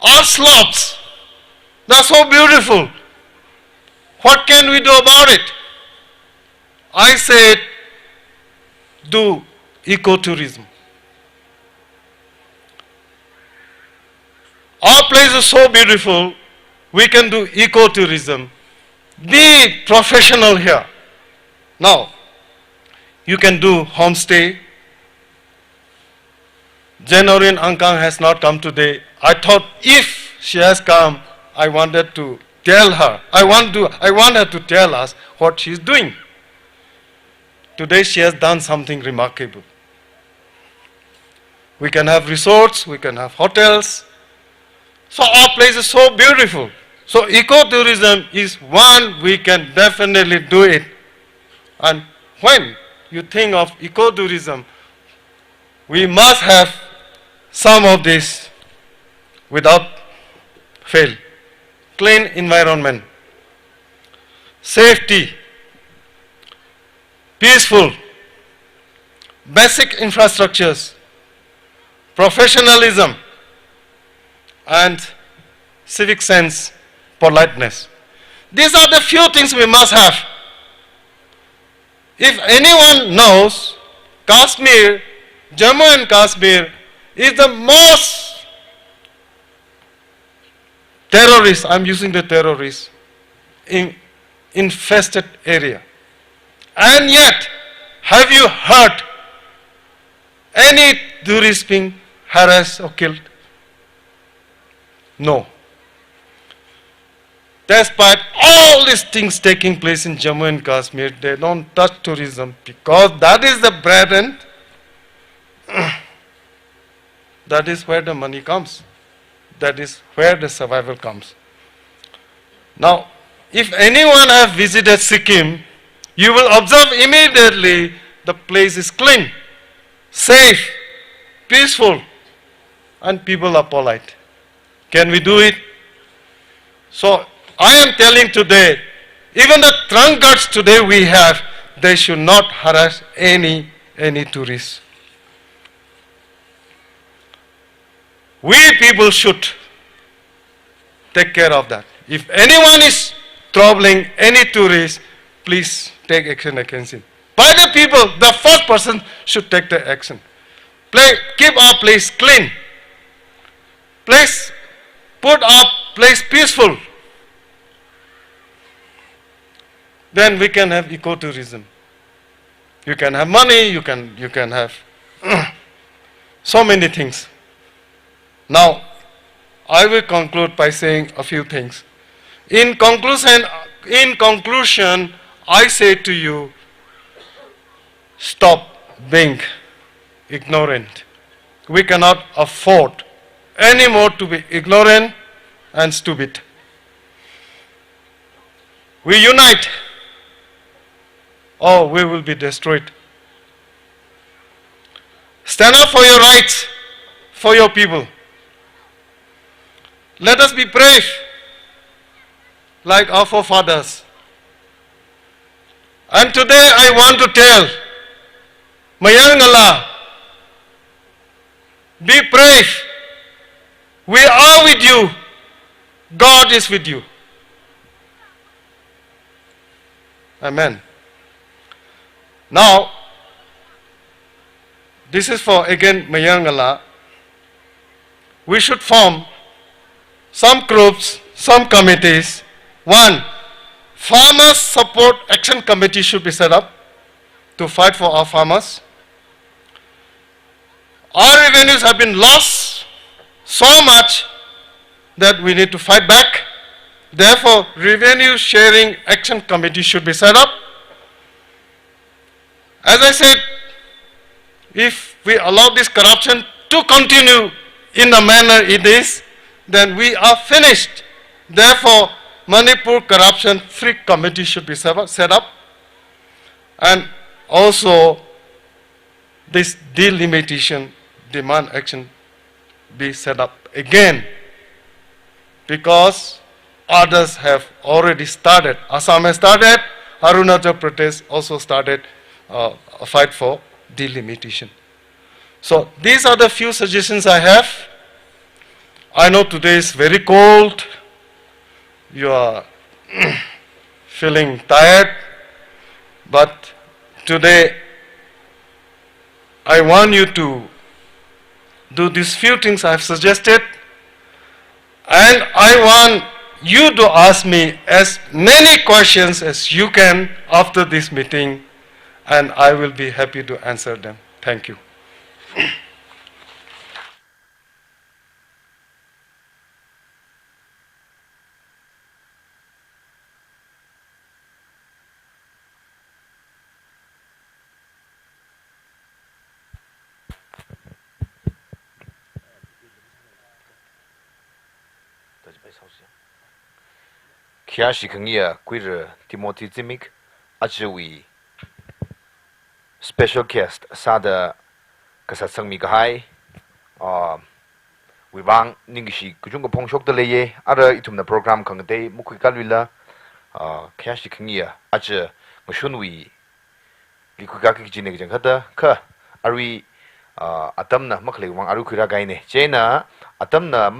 our slopes. They're so beautiful. What can we do about it? I said, do ecotourism. Our place is so beautiful, we can do ecotourism. Be professional here. Now, you can do homestay. Janorin Angkang has not come today. I thought if she has come, I wanted to tell her. I want her to tell us what she is doing. Today she has done something remarkable. We can have resorts, we can have hotels. So our place is so beautiful. So ecotourism is one, we can definitely do it. And when you think of ecotourism, we must have some of this without fail. Clean environment, safety, peaceful, basic infrastructures, professionalism, and civic sense, politeness. These are the few things we must have. If anyone knows, Kashmir, Jammu and Kashmir is the most terrorist, I'm using the terrorist, infested area. And yet, have you heard any tourist being harassed or killed? No. Despite all these things taking place in Jammu and Kashmir, they don't touch tourism because that is the bread and that is where the money comes. That is where the survival comes. Now, if anyone has visited Sikkim, you will observe immediately the place is clean, safe, peaceful, and people are polite. Can we do it? So, I am telling today, even the trunk guards today we have, they should not harass any tourists. We people should take care of that. If anyone is troubling any tourist, please take action against him. By the people, the first person should take the action. Keep our place clean. Put our place peaceful. Then we can have ecotourism. You can have money, you can have so many things. Now, I will conclude by saying a few things. In conclusion, I say to you, stop being ignorant. We cannot afford anymore to be ignorant and stupid. We unite, or we will be destroyed. Stand up for your rights, for your people. Let us be brave, like our forefathers. And today I want to tell Mayangala, be brave. We are with you. God is with you. Amen. Now, this is for again Mayangala. We should form some groups, some committees. One, Farmers Support Action Committee should be set up to fight for our farmers. Our revenues have been lost so much that we need to fight back. Therefore, Revenue Sharing Action Committee should be set up. As I said, if we allow this corruption to continue in the manner it is, then we are finished. Therefore, Manipur Corruption Free Committee should be set up. And also, this delimitation demand action be set up again, because others have already started. Assam has started, Arunachal Pradesh also started a fight for delimitation. So these are the few suggestions I have. I know today is very cold. You are feeling tired, but today I want you to do these few things I have suggested, and I want you to ask me as many questions as you can after this meeting, and I will be happy to answer them. Thank you. Kiashi Kangia, Queer Timothy Zimik, Achewi, special guest, Sada Kasatsang Mikahai, Wibang Ningishi, Kujunga Pongshok the Leye, other itum the program Kangate, Mukikalula, Kiashi Kangia, Ache, Mashunwi, Likukaki Jinekata, Ka, Ari, Atamna, Makle, Wang Arukura Gaine, Jena, Atamna,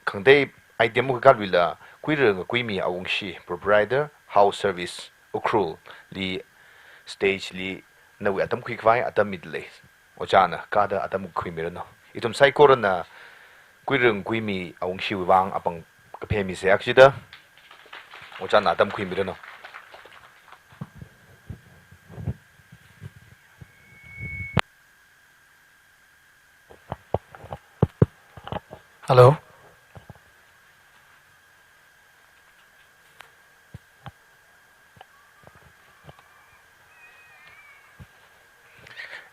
Kangde, Idemukalula. Queer Quimi Awungshi, proprietor, house service, Ukrul, Li stage Li, no atom quick vai at the middle. Ojana, Kada Adam Quimirano. Itum Saikorana, Queer Quimi Awungshi Wang upon Kapemi Seaxida, Ojana Adam Quimirano. Hello.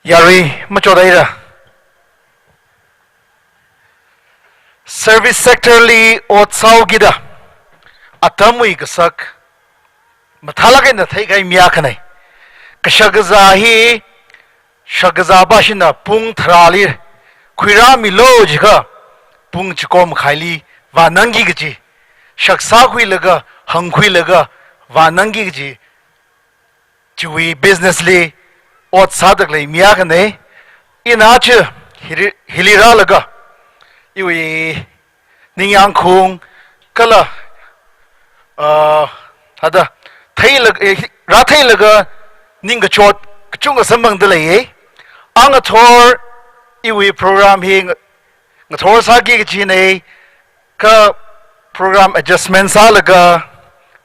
Yari Machodaira Service Sector Li Otsau Gida Atamui Gasak Matalaga in the Tagai Miakane Kashagazahi Shagazabashina Pung Tralir Quirami Lojika Pung Chikom Kaili Vanangi Gaji Shaksakwi Laga Hungkwi Laga Vanangi Gaji chui business li ot sadak le mia ka ne ina chu hilira laga iwi ningyang khung kala hada thai lag ra thai laga ninga chot chunga sambang de le ang thor iwi program hi ngathor sa gi chi nei ka program adjustment sa laga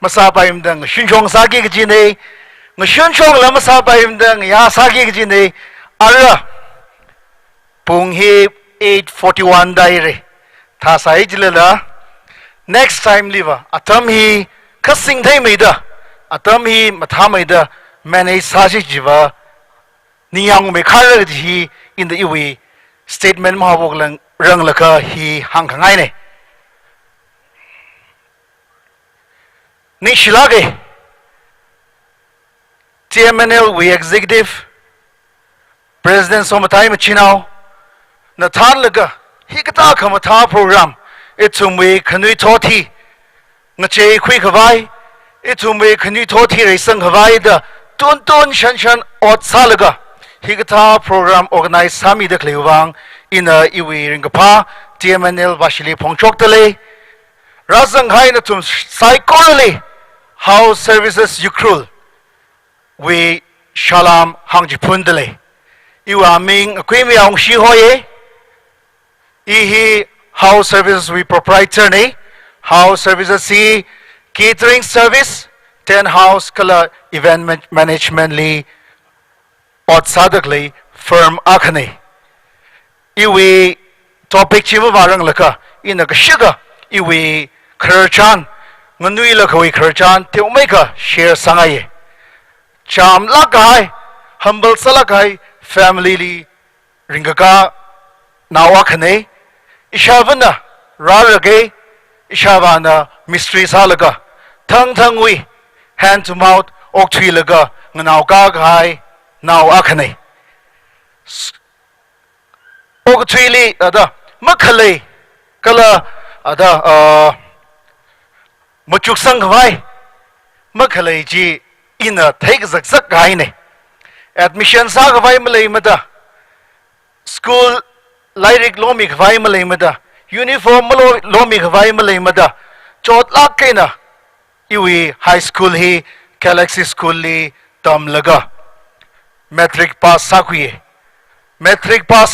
masa paim dang shinchong sa gi chi nei ngashinchong la masa paim dang ya sa gi chi nei ara pung hi 8:41 dai re tha sai jilala next time liva atam hi khasing thai mai da atam hi matha mai da manage sa ji jiwa niyang me khar ji in the iwi statement ma bok lang rang laka hi hang khangai ne ni shilage Tmnl we executive president somatai machinao na than laga hi kata khama tha program itum we khanui thothi ngache khui khawai itum we khanui thothi reisang khawai da ton shan shan ot salaga higata program organize sami da klewang in a iwi ringapa Tmnl bashili phongchok tale razang hai na tum psychology house services yukrul we shalam hangji pundale iwa ming akwimi ang shi hoye ihi house services we proprietor ne house services si catering service 10 house kala event management li ot sadakli firm akhane iwi topic chimu warang laka ina ka shiga iwi kharchan nganui la khoi kharchan te umeka share sangaye cham lakai humble salakai family li ringaka nawa khane ishavana rarage ishavana mystery salaga thang wi hand to mouth ok thui laga nganaw ka gai now akhane ok thui li ada makhale kala ada machuk sang vai makhale ji ina thek zak gai ne admission sa vai malai mada school lyric lomi vai malai mada uniform lomi vai malai mada chot lak kaina iwi high school hi galaxy school li tam laga metric pass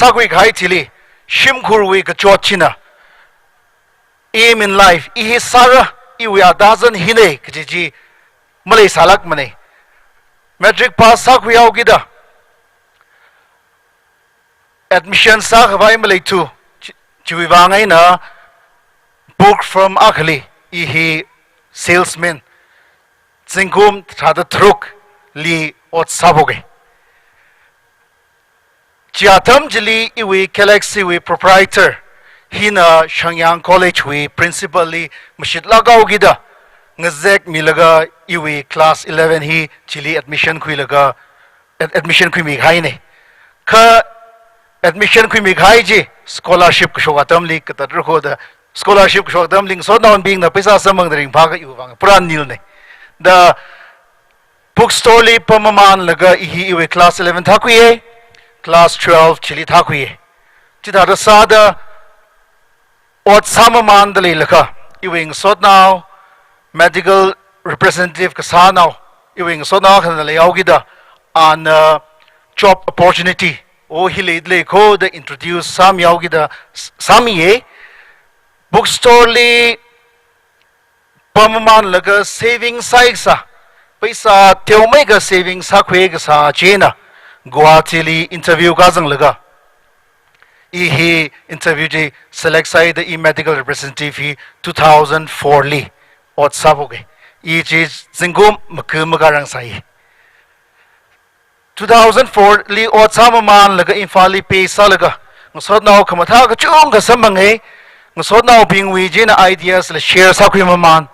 sakui gai chili shimkhurwi ka chot china aim in life ihi sara iwi a dozen hine kiji malai salak mane metric pass sakui au gida admission sa vai malai tu chiwi wangai na book from akhli ihi salesman zingum thada thruk li ot saboge chiatam jili iwi galaxy we proprietor hina shangyang college we principal li mashit lagaw gida ngazek milaga iwi class 11 hi chili admission kui mi ghai ne kha admission kui mi ghai ji scholarship ko shogatam li katar ko da scholarship ko shogatam ling so down being na paisa samang ring bhaga yu wang puran nil ne the bookstore li pamaman laga ihi iwe class 11 thakuye class 12 chili thakuye chida da sada ot samaman dali laka iwing sot now medical representative ka sa now iwing sot now khana le yaugida on job opportunity o hilidle ko the introduce sam yaugida samiye bookstore li pamaman laga saving sa paisa teomai ga saving sa khwe ga sa chena Guwahati li interview ka jang laga ihi interview ji select sai the medical representative hi 2004 li ot saboge I chis zingum makum garang sai 2004 li ot samaman laga infali pe sa laga ngasot naw khamatha ka chung ka samangai ngasot naw bingwi ji na ideas la share sa khwi maman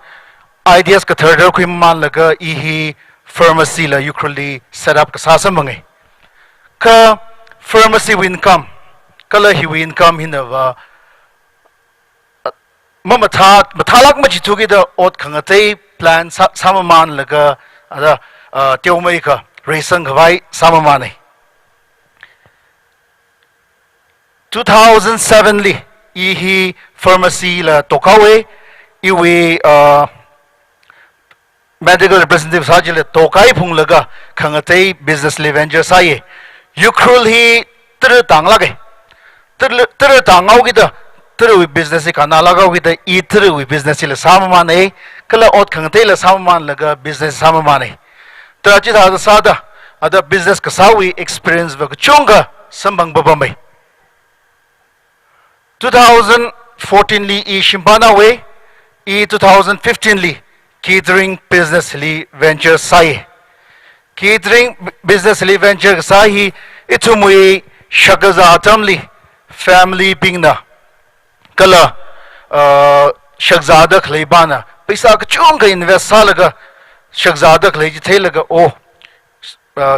ideas ka third khwi maman laga ihi pharmacy la ukruli set up ka sa samangai ka pharmacy income kala hi income hinawa mathalak ma chithugi da ot khangatei plan samaman laga ada teomai ka reason kawai sama mane 2007 li hi pharmacy la tokawe iwi medical representative sajile tokai phung laga khangatei business le venture sai yukrul hi tr tang lage tr tang au gida tr wi business ka na laga gida I tr wi business le sama mane kala ot khangatei la sama man laga business sama mane tra chi da sada ada business ka sawi experience wa chunga sambang babamai 2014 li I shimpana we I 2015 li catering business li venture sai catering business li venture sai itumui shagaza atamli family pingna kala shagzada khlaibana paisa ka chunga invest salaga shagzada khlaiji thelaga o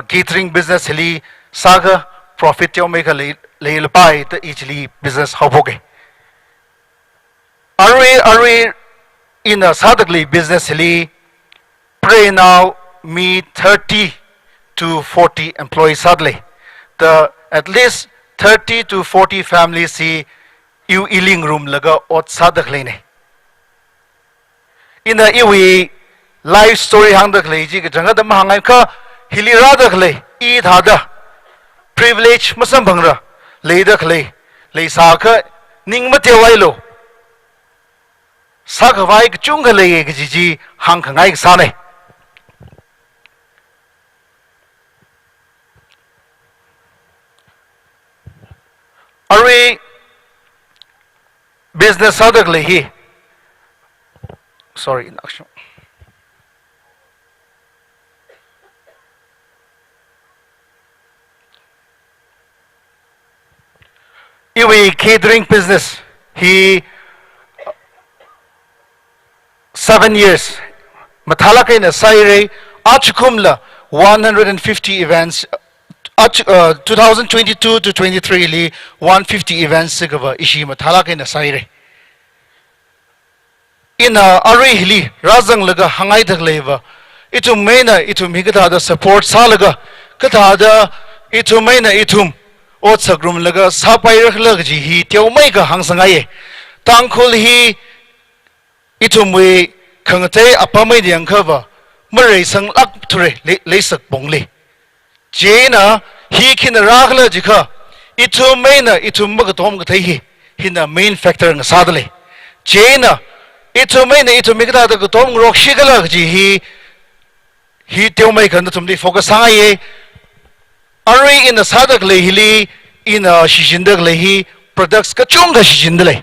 catering business li saga profit yo make le pai ta easily business hoboge are in a sadly business li pray now me 30 to 40 employees sadly the at least 30 to 40 families see you ealing room laga ot sadak lene in a iwi life story hang dak le ji janga da hangai kha hilira dak le I thada privilege masam bhangra le dak le sa kha ning ma te wailo sa kha vai chung ga le ge ji hang khangai sa ne are business sadak le hi sorry inaction iwi catering business he 7 years mathala kaina saire achkumla 150 events 2022 to 23 li 150 events sigava ishi mathala kaina saire in ari hili razang laga hangai dak leva itum mena itum higata da support salaga kata da itum mena itum ot sagrum laga sapai rak lag ji hi teu mai ka hang sangai tangkhul hi itum we khangate apamai diang khava marai sang lak thure le sak bongle jena hi kin rakla jikha itum mena itum mag tom ka thai hi hina main factor ng sadle jena itum mena itum migda da tom rok shigala ji hi teu mai kan tum di focus sangai Ari in the sadak lehili in a shishindak lehi products kachunga shishindale.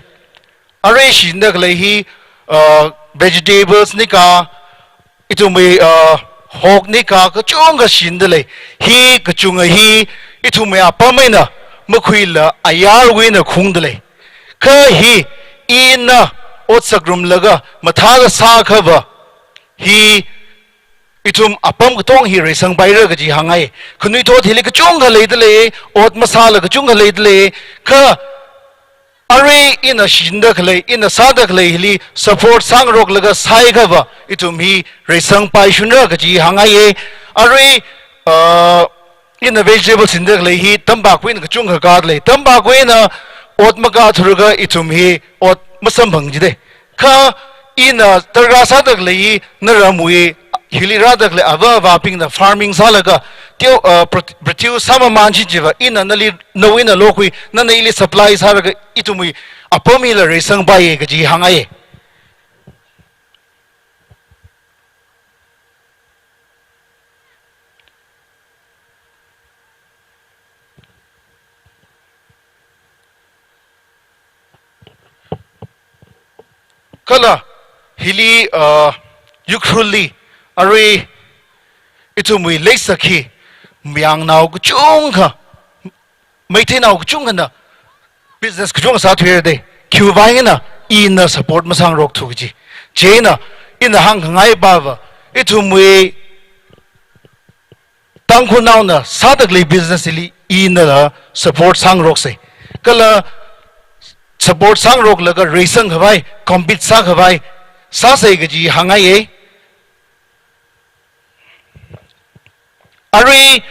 Ari shishindak lehi vegetables nika itume hog nika kachunga shindale. Hi kachunga hi itume apamena makwila ayar wina kungdale. Ka hi ina otsagrum laga mathaga sakava hi itum apam tong hi resang baira ga ji hangai khunui to thili ka chunga leidle ot masala ka chunga leidle kha are in a shinda khle in a sada khle hili support sang rok laga sai ga ba itum hi resang pai shunra ga ji hangai are in a vegetable sinda khle hi tamba kuin ka chunga ga le tamba kuin ot maka thurga itum hi ot masam bang ji de kha in a targa sada khle naramui hili radak le ava vaping the farming salaga teo produce sama manji jiva in anali no in a lokui nana ili supplies haraga itumui apomila resang baye ga ji hangaye kala hili yukruli Ari itumui leisaki myang nau kuchunga maiti nau kuchunga na business kuchunga sa thuer de kyuwai na ina support masang rok thuji jena ina hang ngai baba itumui tangkhul nau na sadak le business li ina support sang rok se kala support sang rok laga resang khawai compete sa khawai sa sai ga ji hangai ari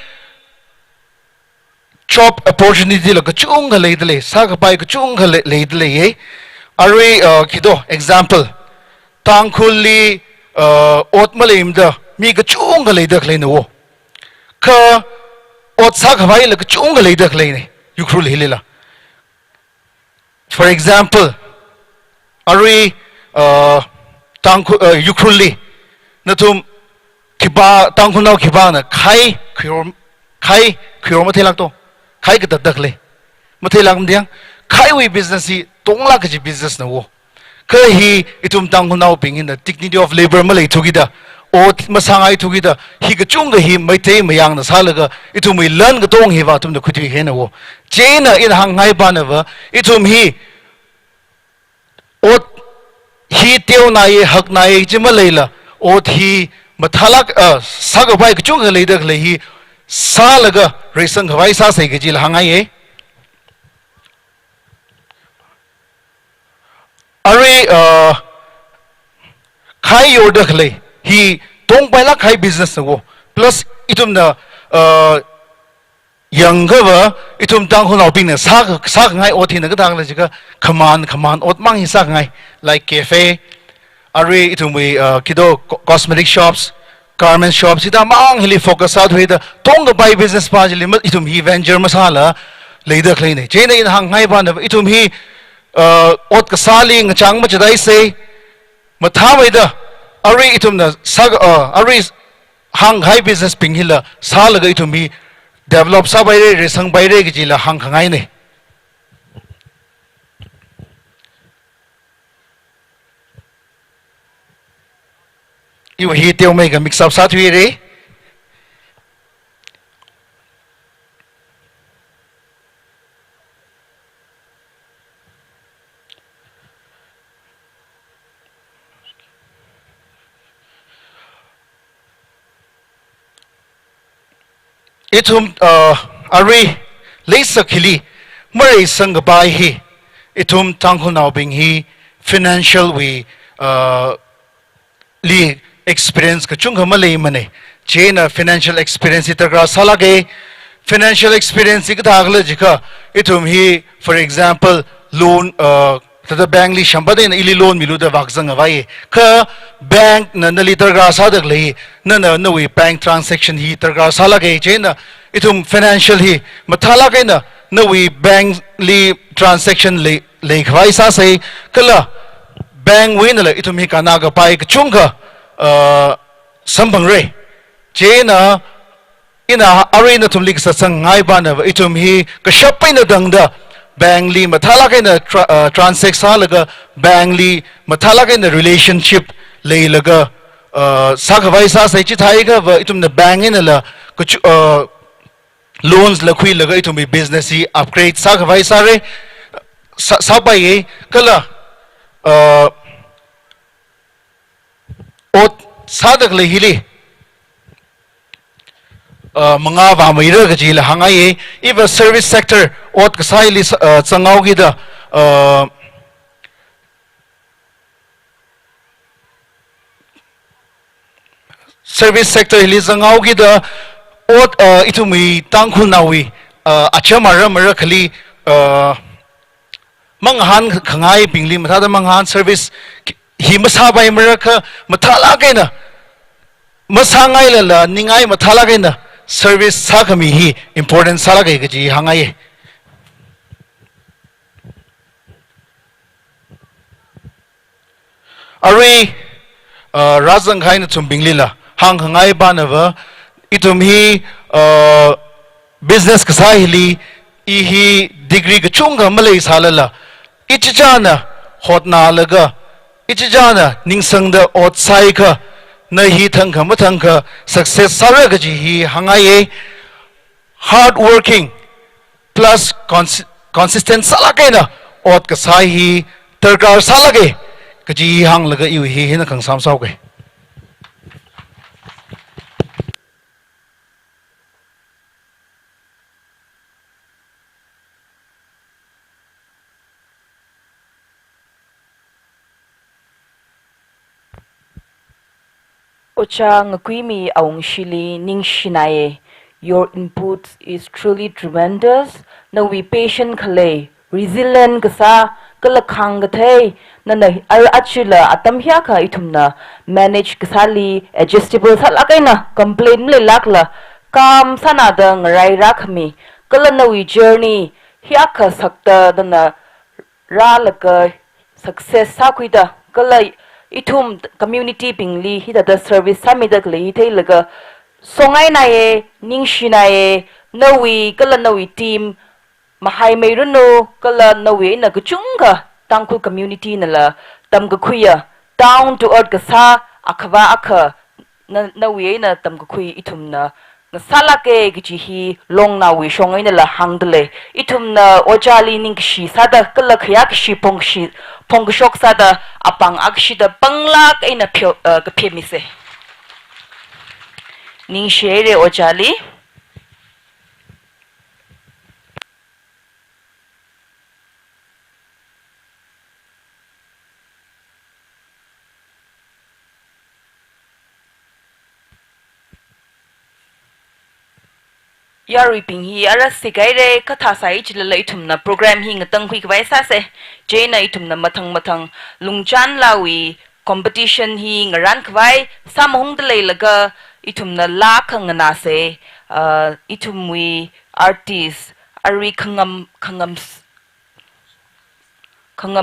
job opportunity la ka chung ga le dele sa ka pai ka chung ga le dele ye ari kido example Tangkhul li ot malim da mi ka chung ga le dak le no ka ot sa ka pai la ka chung ga le dak le ne yukrul hilela for example ari Tangkhul yukrul li na tum kiba Tangkhul nau kiba na khai khior ma thelak to khai ka dak le ma thelak mdiang khai wi business hi tongla ka ji business na wo ka hi itum Tangkhul nau ping in the dignity of labor ma le thugida o masangai thugida hi ka chung ga hi mai te mayang na salaga itum wi learn ga tong hi wa tum da khuti he na wo chena in hang ngai ba na wa itum hi o hi teo na ye hak na ye ji ma leila o hi mathalak saga bai ka chung ga le dak le hi salaga resang hawai sa sai ga ji la hangai ye are khai yor dak le hi tong pai la khai business wo plus itum na yang ga wa itum Tangkhul nau ping na sa ngai o thi na ga dang la ji ga khaman ot mang hi sa ngai like cafe are itum we kido cosmetic shops garment shops ita mang hili focus out hui da tong ga pai business pa ji limit itum hi venture masala leida khlei nei chena in hang ngai ba na itum hi ot ka sali ng chang ma chadai se matha bai da ari itum na sag ari hang high business ping hila sala ga itum hi develop sa bai re sang bai re gi la hang khangai nei you hi teo mai ga mix up sa thui re itum ari leisa khili mari sang bai hi itum Tangkhul nau bing hi financial we li experience ka chung ma le mane chena financial experience itagra sala ge financial experience ik dagle jika itum hi for example loan the bank li shamba de ili loan milu da wakjang awai ka bank na liter gra sa dak le na we bank transaction hi tergra sala ge chena itum financial hi mathala ge na we bank li transaction le khwai sa sai kala bank we na le itum hi kana ga pai ka chunga sambang re chena ina arena tum lik sa sang ngai ba na itum hi ka shapai na dang da bank li mathala ke na transact sa laga bank li mathala ke na relationship le laga sa khwai sa sai chi thai ga itum na bank in la kuch loans la khui laga itum bi business hi upgrade sa khwai sa re sa bai ye kala ot sadak le hili manga ba mai ra ga ji la hanga ye even service sector ot ka sai li changau gi da service sector hili changau gi da ot itumi Tangkhul nawi achama ra mara khali manghan khangai pingli matha da manghan service hi masa bai maraka mathala kaina masangai la ningai mathala kaina service sa kami hi important sala kai ji hangai ari razang khaina chum binglila hang hangai banawa itum hi business ka sa hili I hi degree ka chunga malay salala ichijana hotna laga ichijana ningsang da outside ka na hi thangka mathangka success saraga ji hi hangaye hard working plus consistent salakai na ot ka sai hi tarkar salage ka ji hang laga yu hi hina kang sam sau ke Ocha ngakui mi aung shili ning shinaye your inputs is truly tremendous. Na we patient khale, resilient kasa, kala khang gathay, na achila atam hiya ka itumna manage kasali adjustable salakay na complain le lakla kam sanada ngaray rakhmi kala na we journey hiya ka sakta dana ra laka success sa kuida kala itum community pingli hida the service samida kle hitay laga songai na ye ningshi na ye nawi kala nawi team mahay mayrono kala nawi na kuchunga Tangkhul community nala tamga kuya down to earth kasa akaba aka nawi na tamga kuy itum na sala ke gichi long na wi shongai na la hangdle itum na ojali ningshi sada kala khaya kshi pongshok sada apang akshi da panglak ina phemise ningshi re ojali Yari ping hi ara sigai re katha sai chilala itumna program hi ngatang hui kwai sa se jena itumna mathang lungchan lawi competition hi ngaran kwai samhong de laga itumna la khangna se itumwi artist ari khangam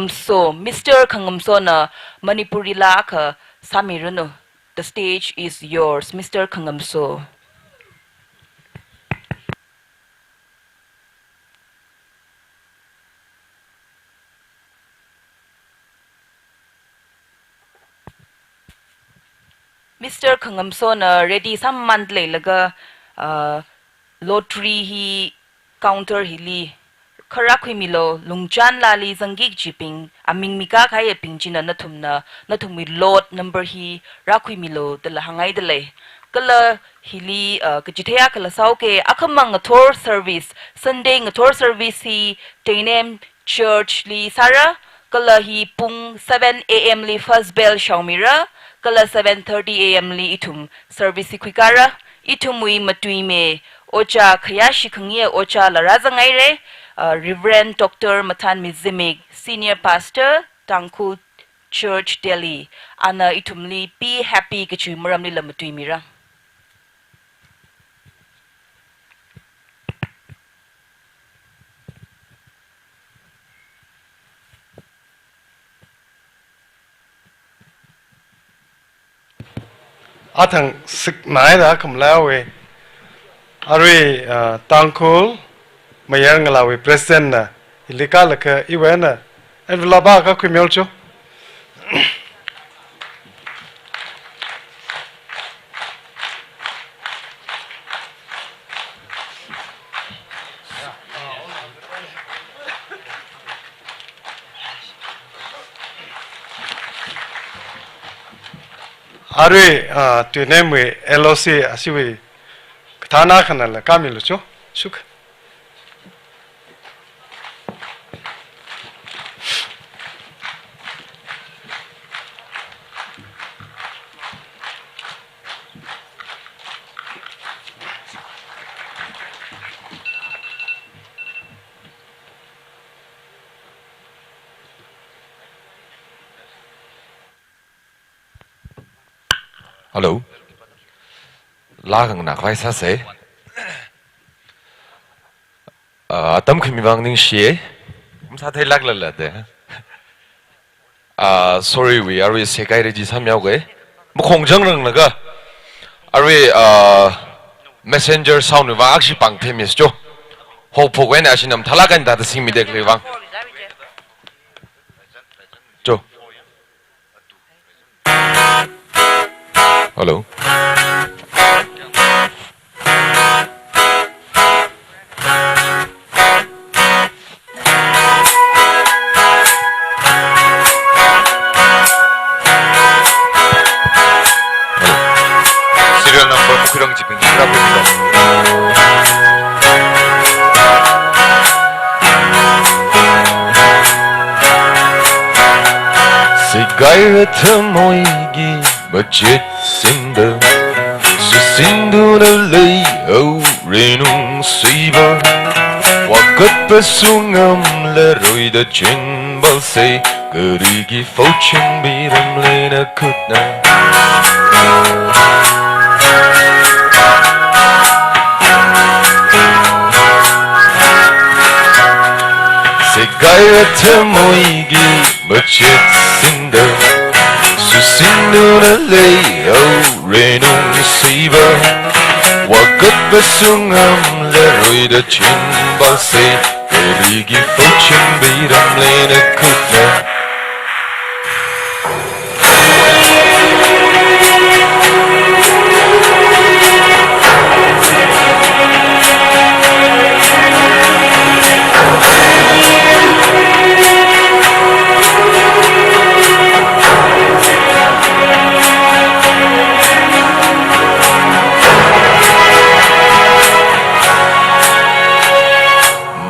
so Mr. Khangam so na Manipuri la kha samirano the stage is yours Mr. Khangam so Mr. Khangamso na ready some month laga lottery hi counter hili khara khimilo lungchan lali zangik jiping aming mika khai pingchina nathumi lot number hi rakhimilo dala hangai dale kala hili kajithaya kala sauke akamang thor service Sunday thor service hi Tmnl church li sara kala hi pung 7 am li first bell shaumira kala 7:30 am li itum service kwikara itumui matui me ocha khayashi khangye ocha la razangai re Reverend Dr. Matan Mizimik Senior Pastor Tangkhul Church Delhi ana itumli be happy kichu muram li lamatui mira Athang sik nai da kam lawe ari Tangkhul mayar ngalawe president na ilika laka iwana envelaba ka khimel cho Are to name we LOC asiwe Thana Kanala Kamilucho Shuk Hello. Lagang na kwai sa se. Tam khimi bang ning shie. Sa thai lag la de. Sorry we are se kai re ji sam yao ge. Mo khong jang rang na ga. Are messenger sound wa akshi pang themis jo. Ho pho wen a shinam thalagan da sing mi dek le wang. Jo. Hello. Serial number kurang jiping berapa itu? Sigaret moigi. But yet Sinda, so Sindu no lay, oh, renung siva wakat pasungam la roi da chin bal say gerigi fauching biram lena kutna Segaya tamoigi bachet sinda Susindu na lay au renung siva Wakat basungam la roi da chin bal say Gerigi fauching biram lena kutna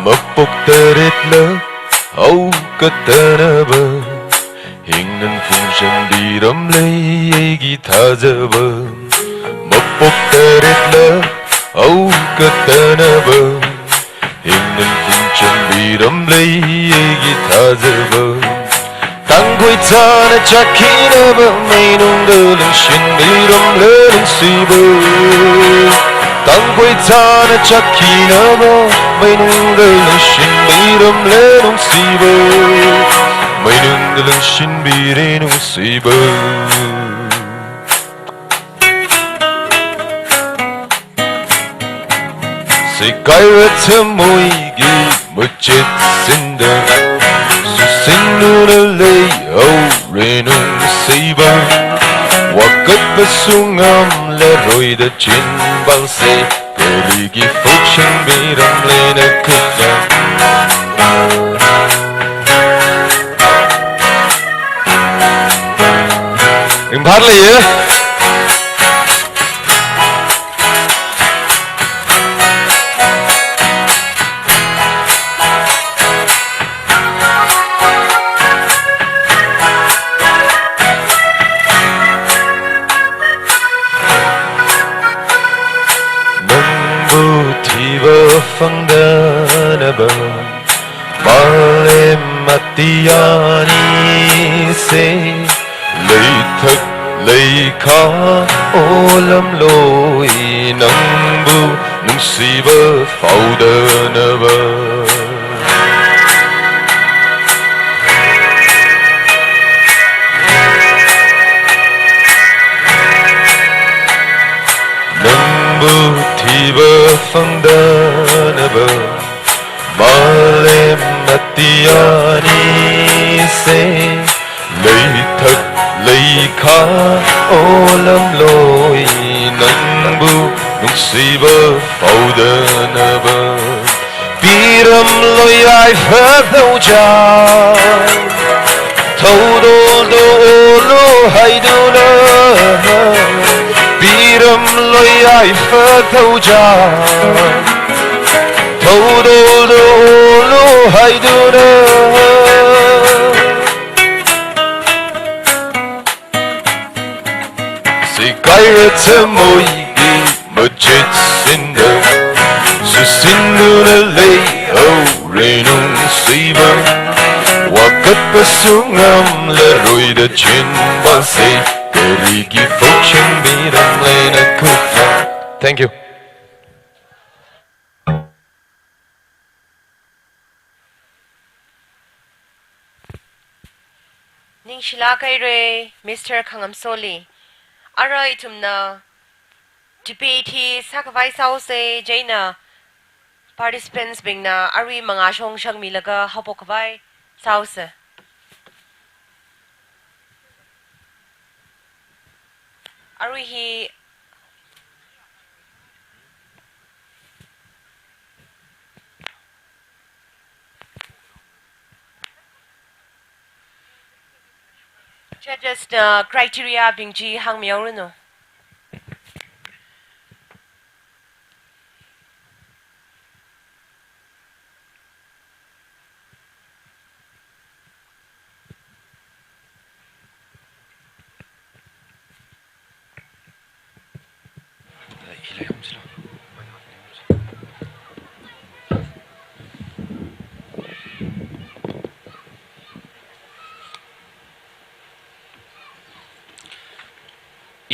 Mapok tarit la au katanaba Hingnan function biram lay githazaba Mapok tarit la au katanaba Hingnan function biram lay githazaba Tangkhul chana chakinaba mainung dalang shin biram lelang siba Tangkhul chana chakinaba mainung dalang shin biram lelang siba mainung dalang shin birenung siba Segaya tamoigi machet sinda Susindu na lay au renung siba Wakat basungam la roi da chin bal say Gerigi fauching biram lena kutna Im parle ye Fangdanaba Malem Matiyani se Lay thak lay kha olam loi Nangbu nung siva faudanaba Nangbu thiba fangdanaba Malem Matiyani se Lay thak lay kha olam loi Nangbu nung siva faudanaba Biram loi ai phật đâu cha Thâu đô đô lô hay đô na Biram loi ai phật đâu cha Thâu đô đô lô hay đô na Segaya tamoigi machet sinda Susindu na lay au renung siva Wakat basungam la roi da chin bal say Gerigi fauching biram lena kutna Thank you. Ning shila kay re Mr. Khangam Soli Ara itumna debate sakavai sauce jaina participants bingna ari mga shong shang milaga hapokavai sauce Ari hi just criteria bingji hang miao no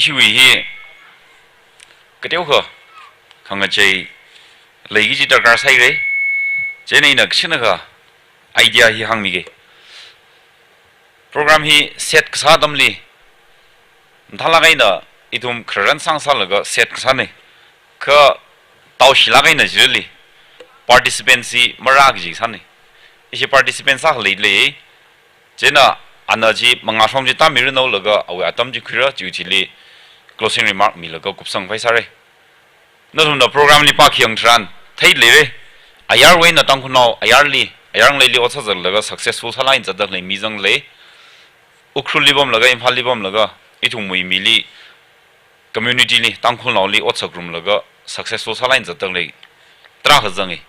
issue hi cái kho không có chơi lấy cái gì đó cả sai đấy cho nên là cái này idea hi hang mi cái program hi set cái sao đâm li thằng là cái đó itum kran sang sa laga set cái sao này cái tao xí là cái này chứ li participants mara cái gì sao này cái participants sa lấy cho nên anh ấy chỉ mang áo phông chỉ ta mình nói laga ở atom chỉ kira chỉ chỉ li closing remark mi laga cúp sang phải sao đấy nó thùng đó program li pa khiang tran thấy lệ ayar way na tang khuno ayar li li otsa zal laga successful halain zadak le mizang le ukhru li bom laga imphal li bom laga ithum mui mili community li tang khuno li otsa grum laga successful halain zadak le tra khazang e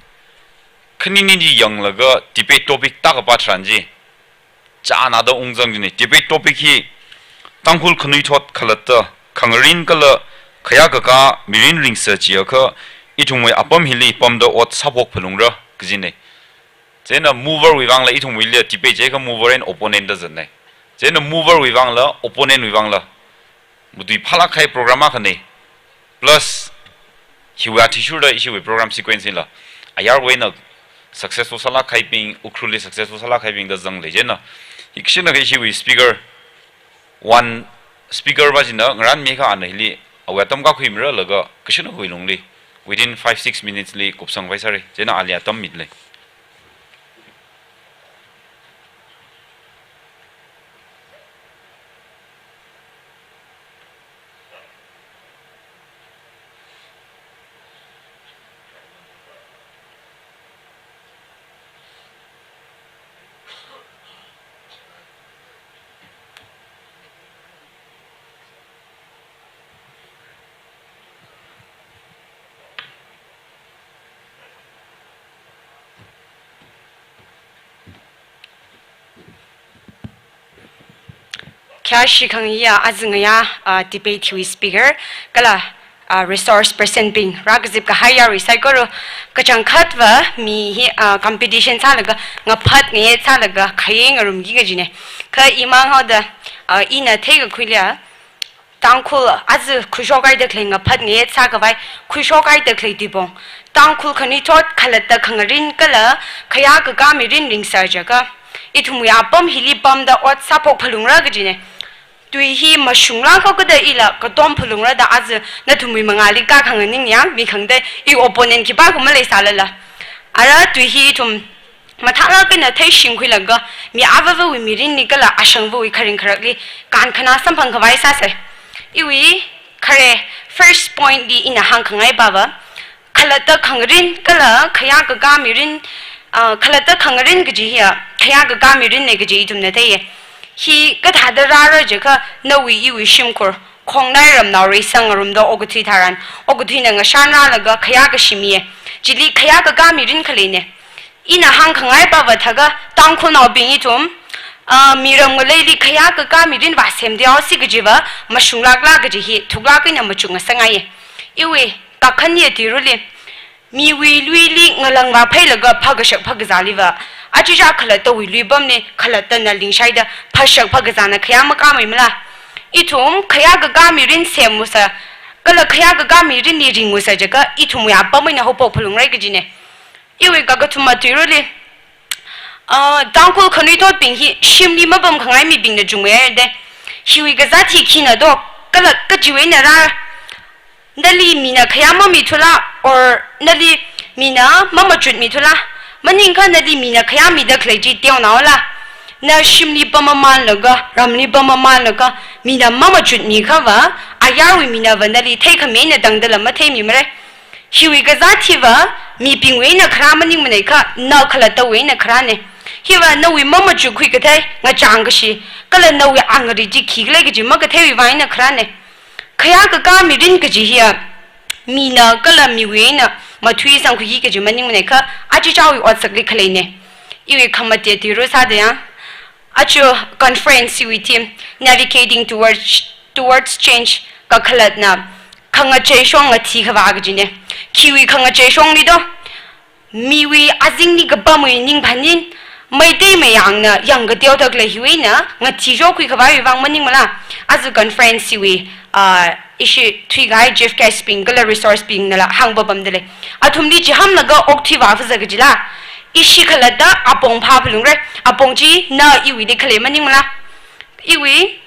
khni ni ji yang laga debate topic ta ka pa tran ji cha na da ungjang ni debate topic hi tangkhul khnui thot khalata khangrin kala khaya ka mirin ring sa chi ka ithumoi apam hili pam do ot sabok phulungra kjine jena mover wiwang la ithumoi le tipe je ka mover and opponent da jane jena mover wiwang la opponent wiwang la mudui phala khai programa khane plus hiwa tissue da issue program sequence la ayar we na successful sala khai ping ukruli successful sala khai ping da jang le jena ikshina ga issue speaker one speaker ba jina ngran me kha anhili awatam ka khuimra laga kishna huilungli within 5-6 minutes li kupsang vai sari jena alia tam mit le Kya shikangya azngaya debate with speaker kala resource person being ragzip ka haya recycle kachang khatwa mi hi competition salaga ngaphat nge salaga khayeng arum gi gajine ka imang hoda ina thega khulya tangkhul az khushogai de klenga phat nge saga bai khushogai de klei dibong tangkhul khani thot khalata khangarin kala khaya ka ga mirin ring sa jaga ithumuya pam hili pam da ot sapok phalungra gajine tui hi mashungla ko kada ila ka tom phulungra da az na thumui mangali ka khangning ya mi khangde I opponent ki ba ko male salala ara tui hi thum mathara ke na thai shingkhui laga mi avawa wi mirin nikala ashangwa wi kharing kharakli kan khana samphang khawai sa se iwi khare first point di ina hang khangai baba khalata khangrin kala khaya ka ga mirin khalata khangrin gji ya khaya ka ga mirin ne gji tum na thai hi ka thada ra jaka nawi iwi shimkur khongnai ram nauri sangarum do oguthi tharan oguthi na ngashana laga khaya ka shimiye jili khaya ka ga mirin khaline ina hang khangai ba thaga tangkhul naw bingi tum miram ngaleili khaya ka ga mirin ba semdiao sigjiba mashungla gla gji hi thugla kina machunga sangai iwi ka khanye tiruli mi wi luili ngalang ba phailaga phagashak phagzaliwa achija khalata wi luibam ne khalata na lingshai da phashak phagzana khaya maka maimla ithum khaya ga mirin semusa kala khaya ga mirin ni ringusa jaga ithum ya pamina hopo phulungrai gjine iwi ga thuma tiruli tangkhul khani to pinghi shimli mabam khangai mi bingna jungwe de hiwi ga zati khina do kala ka jiwe na ra nali mina khaya mami thula or nali mina mama chut mi thula maning kha nali mina khaya mi da khlai tiaw na la na shimli bama man laga ramni bama man laga mina mama chut mi kha wa ayawi mina vanali thai khame na dangdala ma thai mi mare hiwi ga zati wa mi pingwe na khra maning mane kha na khala ta we na khra ne hiwa na wi mama chu khui ka thai nga chang ga shi kala na wi angri ji khigle ga ji ma ga thai wi wai na khra ne khaya ga mi rin ga ji hiya mina kala mi we na ma thui sang khu ga ji maning mane kha aji chawi ot sak li khlai ne iwi khamate ti ro sa de ya achu conference wi team navigating towards change ka khalat na khanga che shong nga thi khawa ga ji ne khiwi khanga che shong li do mi wi azing ni ga ba moi ning phanin mai dei mai yang na yang ga dio dak le hiwi na nga thi jo khu khawa wi wang maning mala azu conference wi ishi thui gai jeff cash ping kala resource ping nala hang ba bam dele athum ni jiham naga okthi wa fa zaga jila ishi khala da apong pha phulung re apong ji na iwi de khale maning mala iwi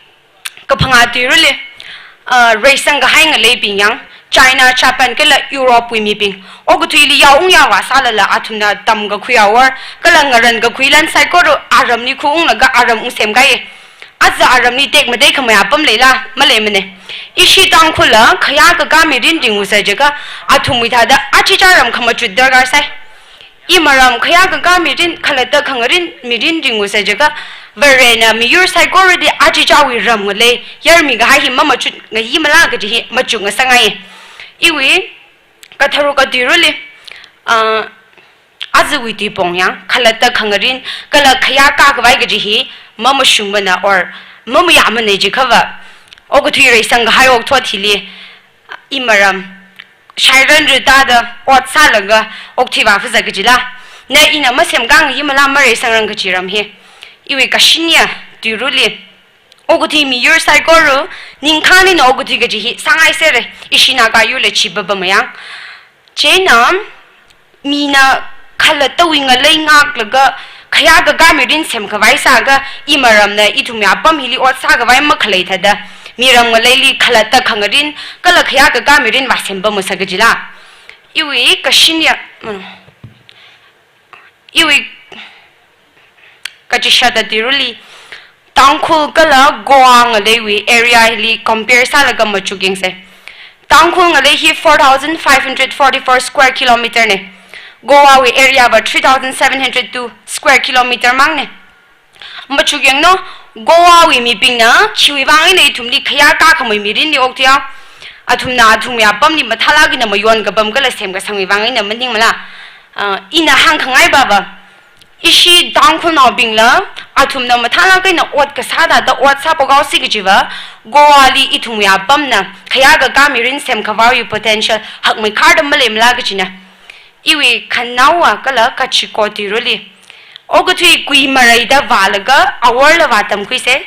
ka phanga ti rule raisang ga hai ngale ping yang China, Japan, kala Europe we meeping. Ogutili yaung yawa salala atumna tam ga kuyawar, kala ngaran ga kuilan saikoro aram ni kuung naga aram usem gaye. Azza aram ni tek made kamaya pam lela malemene. Ishi tangkhula khaya ga gami rinding usajaga atumita da achicharam kamachudar garsai. Imaram khaya ga gami rin khalata khangarin mirinding usajaga Verena mi yur saikoro di achichawi ram ngale yarmi ga hi mama chut ngayi mala ga ji machung sangai. Iwi katharu ka diruli azwi ti pongyang khalata khangarin kala khaya ka ka bai gaji mama shumbana or mama yamane ji khawa oguthi rei sang hayok thwa thili imaram shairan rita da ot salaga okthi ba fuza gaji la na ina masem gang yimala mare sangrang gaji ram he iwi kashinya diruli Oguti mi yur saikoro ninkhani na oguti gaji sangai sere ishina ga yule chibaba mayang chenam mina khalata winga leingak laga khaya ga gamirin sem khawai saga imaram na itumi apam hili ot saga vai makhlai thada miram ngaleili khalata khangarin kala khaya ga gamirin wasem ba musagajila iwi kashinya iwi kachishada diruli Tangkhul kala goang alewi area hili compare salaga machuging se Tangkhul ngalehi 4,544 square kilometer ne Goa we area ba 3,702 square kilometer mang ne machuging no Goa we mi ping na chiwi wang ne thumli khaya ka khamoi mirin ni oktia athumna athumya pam ni mathala gi na mayon ga bam kala sem ga sangwi wang ne maning mala ina hang khangai baba Ishi Tangkhul na bingla athumna mathala kai na ot ka sada da ot sa pagaw sig jiwa goali ithumya pamna khaya ga gamirin sem khawayu potential hak mai khardam malem lagachina iwi khanawa kala kachikoti ruli oguthui kui marai da walaga awar la watam kuise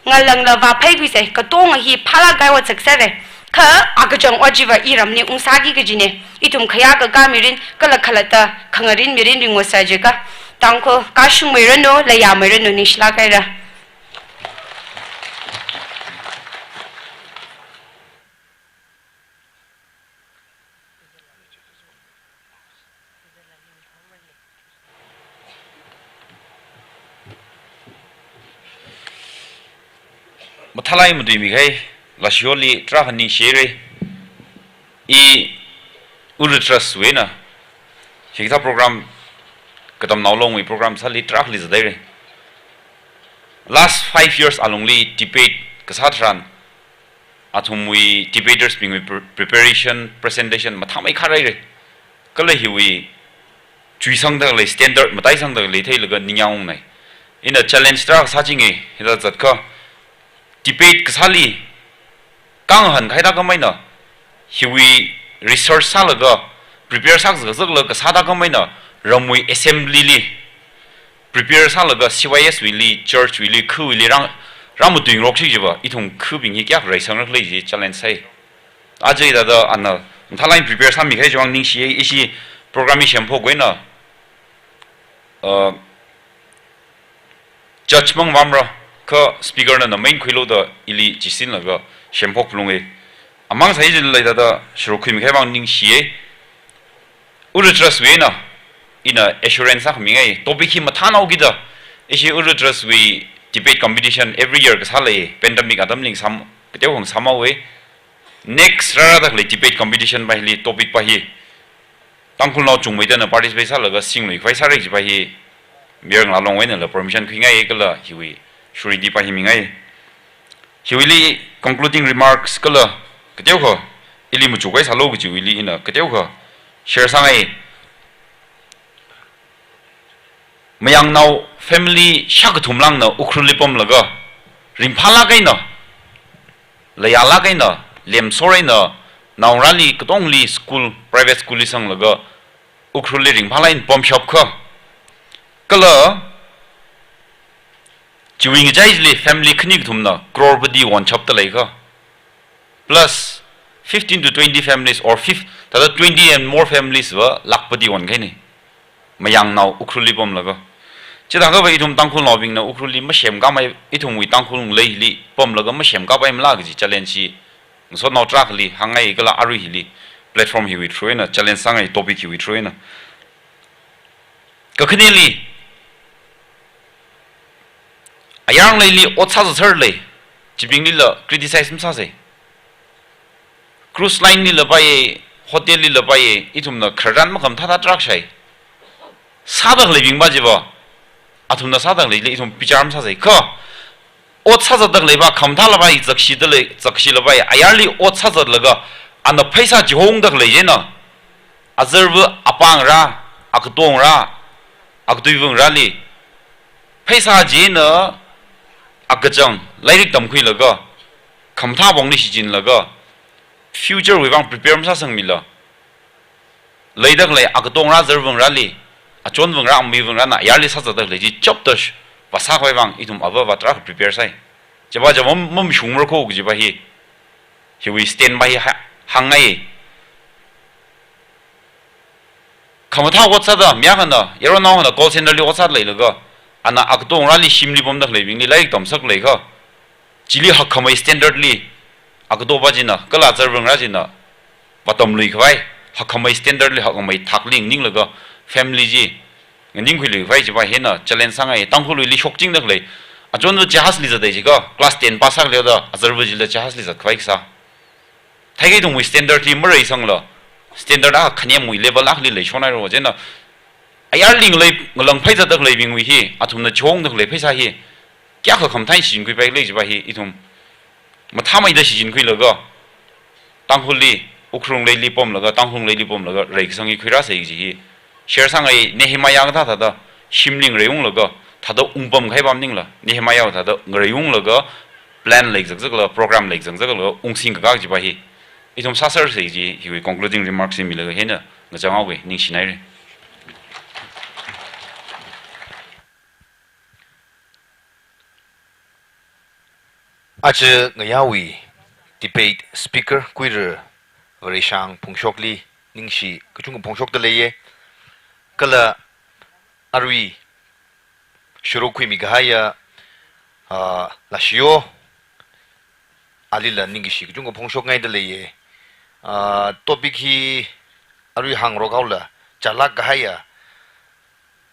ngalang la wa phai kuise ka tong hi phala gai wa saksare kha agajang ojiwa iramni ungsagi gijine itum khaya ga gamirin kala khalata khangarin mirin ringwa sajega Tangkhul kashung merano laya merano nishla kaira Mathalai mudui migai lasioli trahani shere I ultras wena hikta program katam naulong we program sali trahli zadai last 5 years alongly debate kasatran athum we debaters being preparation presentation mathamai kharai re kala hi we chuisang da le standard matai sang da le thei laga ningyang nai in a challenge tra sajinge hida zatka debate kasali kang han khaida ka maina hi we research salaga prepare sak zak ka sada ka maina ramui assembly li prepare salaga CYS wili church wili khu wili ramu tuing rok chi jiba ithung khu bing hi kyak rai sang rak lei ji challenge sai ajai da da anna thalai prepare sam mi khai jwang ning si isi programming shampo goina judgment wamra ka speaker na main khilo da ili jisin laga shampo plunge amang sai jil lai da shro khu mi khai bang ning si ultras wena ina assurance sak mingai topic hi mathana ogida isi ultras we debate competition every year kasale pandemic adam ling sam keteu hong samawe next rara da le debate competition ba hi topic pa hi tangkhul no chung meida na participate sa laga singlui khwai sa rek ba hi mirang la long wena la permission khingai kala hiwi shuri di pa hi mingai hiwili concluding remarks kala keteu kho ili mu chukai sa lo gi wili ina keteu kho share sangai mayang now family shak thumlang na ukhrulipom laga rimphala kaina layala kaina lem sore na naurali katongli school private school isang laga ukhruli rimphala in pom shop kha kala chiwing jaisli family khnik thumna crore badi one chap ta laika plus 15 to 20 families or 20 and more families were lakpadi on kene mayang now ukruli bom lago chida ga bai thum tangkhul lobing na ukruli ma shem ga mai ithum wi tangkhul lei li pom laga ma shem ga bai mla gi challenge so no track li hangai gala aru hi li platform hi wi throina challenge sangai topic hi wi throina ka khini li ayang lei li otsa zar lei jibing li la criticize msa se cruise line ni la bai hotel li la bai ithum na khran ma kham tha track shai sadak living ba jiba athum na sadak le ithum picham sa se kho ot sa zadak le ba kham tha la bai zakshi de le zakshi la bai ayarli ot sa zad laga an phaisa jihong dak le je na azerv apang ra akdong ra akduivung ra li phaisa je na akajang lairik tam khui laga kham tha bong ni sijin laga future we wang prepare sa sang mila leidak le akdong ra zervung ra li achon wang ra mi wang ra na yarli sa zadak le ji chop tosh wasa khoi wang itum aba wa tra prepare sai jaba jaba mom shumro ko gi ba hi we stand by hangai khamata whatsa da mya na yero na na call center li whatsa le ga ana akdong ra li shimli bom dak le bing li laik tom sak le kha chili hak khamai standardly akdo bajina kala zervung ra jina batom lui khwai hakhamai standardly hakhamai thakling ning laga family ji ning khuli vai ji ba hena challenge sangai tangkhul li shokjing dak le ajon no jahas li jadai ji ga class 10 pass ak le da azervu ji le jahas li jat khwai sa thaigai dong wi standard ti mrai sang la standard a khane mui level ak li le shonai ro jena ayar ling le nglang phai ja dak le bing wi hi athum na chong dak le phaisa hi kya kha kham thai sin kui bai le ji ba hi ithum ma thamai da sijin kui laga tangkhul li ukrung le li pom laga tanghung le li pom laga reik sangi khuira sei ji hi share sangai nehimaya ga tha da shimling reung laga thada umpam khai bam ning la nehimaya thada ngreung laga plan like zak la program like zak la ungsing ga ji ba hi itom sasar sei ji hi concluding remarks mi laga hena na changau ge ning sinai re ache ngayawi debate speaker kuir verishang pungshokli ningshi kuchung pungshok de leye kala arwi shuru kui mi gaya la shio alila ningshi kuchung pungshok ngai de leye topic hi arwi hangro gaula chalak gaya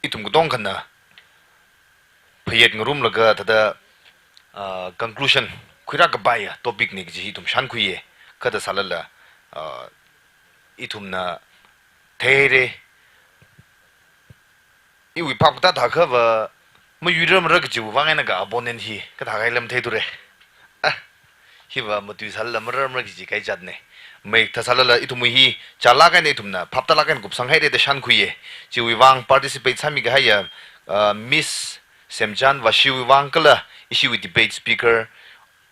itum gudong kana phayet ngrum laga tada conclusion kuira ka baya topic ni ji tum shan kuye kada salala itum na there iwi papta da kha wa ma yuram rak ji wa ngena ga opponent hi ka da ga lam the dure hi wa ma tu sal lam ram rak ji kai jat ne mai tha salala itum hi chala ka ne itum na papta la kan gup sang hai de shan kuye ji wi wang participate sami ga ya miss semjan wa shi wi wang kala issue with debate speaker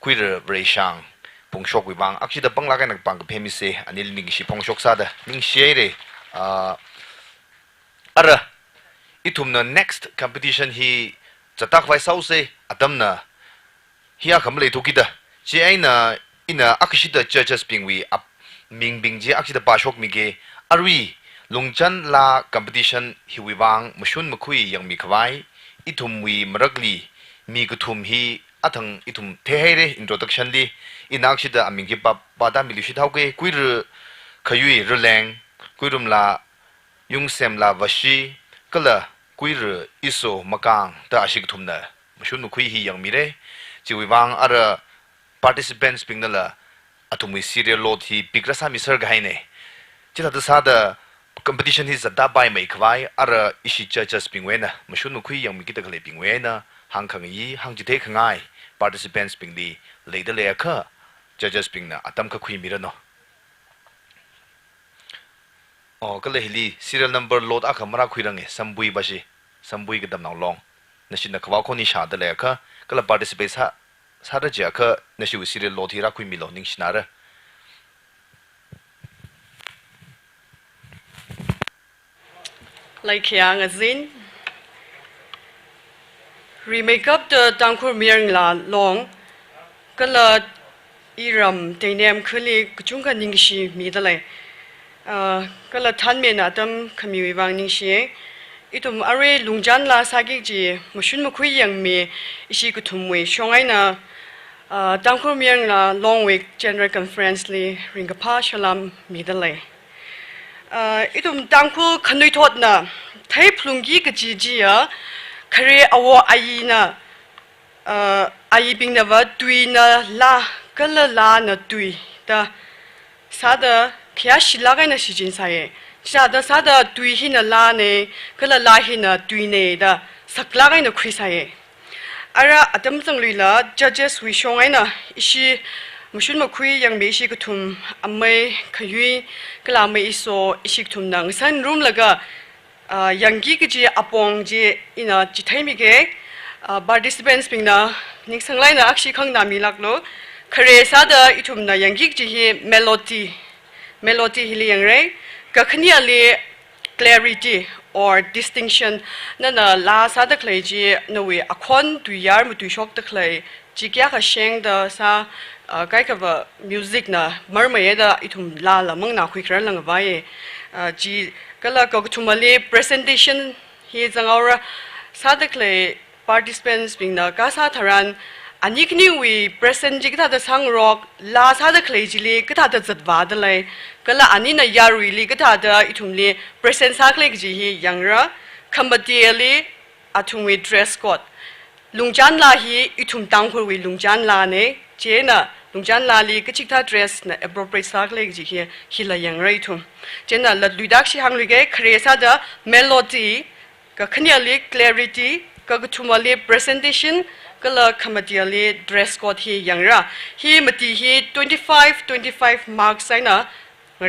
kuir breshang pungshok wibang akshida pangla ka nagpang phemise anil ning shi pungshok sada ning share ara itumna next competition hi chatak vai sause adamna hiya khamle thukida chi aina ina akshida churches pingwi up ming bing ji akshida pashok mige arwi lungchan la competition hi wibang mushun mukhui yang mi khwai itumwi marakli mi guthum hi athang itum thehere introduction li inakshida aming gi pada milishi thauke kuir khayui releng kuirum la yungsem la washi kala kuir iso makang ta ashik thumna mushun khui hi yang mire chiwang ara participants pingnala athumi serial lot hi pikrasa misar gaine chita da sada competition hi zada bai mai khwai ara ishi churches pingwena mushun khui yang mi ki ta khale pingwena hangkhang yi hangjite khangai participants pingli leida lekha judges pingna atam ka khui mirano kala hili serial number lot akhamara khuirange sambui bashi sambui gadam naw long nasina khwa khoni sha da lekha kala participate sa da ja kha nashi serial lot hira khui milo ning sinara like yang azin remake up the Tangkhul miring la long kala อีรำเตเนมคือลีกจุงกันนิงชีมีดเลยก็ละท่านเมนาตมขมีวิวังนิงชีอีตุมอะไรลุงจันลาสากิจีมุชุนมุคุยยังมีอีชีกุทุมวยช่วงไงนะตังคุมียังละ long week general conference ลีริงกับพาชลามมีดเลยอีตุมตังคุขนุยทอดนะไทยพลุงกีกจีจีอะคารีอวอายีนะอายีบิงนะว่าตุยนะลาก็ละลานะตุยแต่ซาดะขยะชิลากันนะชิจินไซซาดะตุยหินะลาเนก็ละลาหินะตุยเนแต่สักลากันนะคริสไซอะไรอัตมจังเลยละ judges วิชงไงนะอิชิมุชุนมาคุยยังมีอิชิกทุมอเมย์ขยุยก็ลาไม่อิโซอิชิกทุมนังสันรูมละก็ยังกีกจีอปองจีอินะจิตให้มีเกparticipants ปิงนะนิสังไลนะอักชิขังนามีลักโลคาเรซาดะอิทุมนะยังกีกจีฮีmelodyฮิลียังไรก็ขณีลี clarity or distinction นั่นน่ะลาซาดะเคลจีนวีอคอนตุยาร์มุตุยชกตะเคลจีกี้ก็เชงดะซาไกกับว่า music นะมารไม่ได้อิทุมลาละมึงน่าคุยกันลังไว้จีก็ละก็ทุมลี presentation ฮีจังเอาละซาดะเคล participants ปิงนะก็ซาทารันอันนี้คือวี present จิกท่าจะสังรอกลาซาดะเคลจิลีก็ท่าจะจัดวาดเลยก็ละอันนี้นะยารุลีก็ท่าจะอิทุมลี present สักเล็กจีฮียังระคัมบัติเอลีอัทุมวี dress code ลุงจันลาฮีอิทุมตังคุวีลุงจันลาเนเจนะลุงจันลาลีก็จิกท่า dress นะ appropriate สักเล็กจีฮีฮิลายังไรทุมเจนะละลุยดักชิฮังลีเกครีซาดะ melody ก็ขณีลี clarity ก็ทุมลี presentationก็เลยคำที่ลี dress code ฮีอย่างไรฮีมาที่ฮี25 marksใช่นะ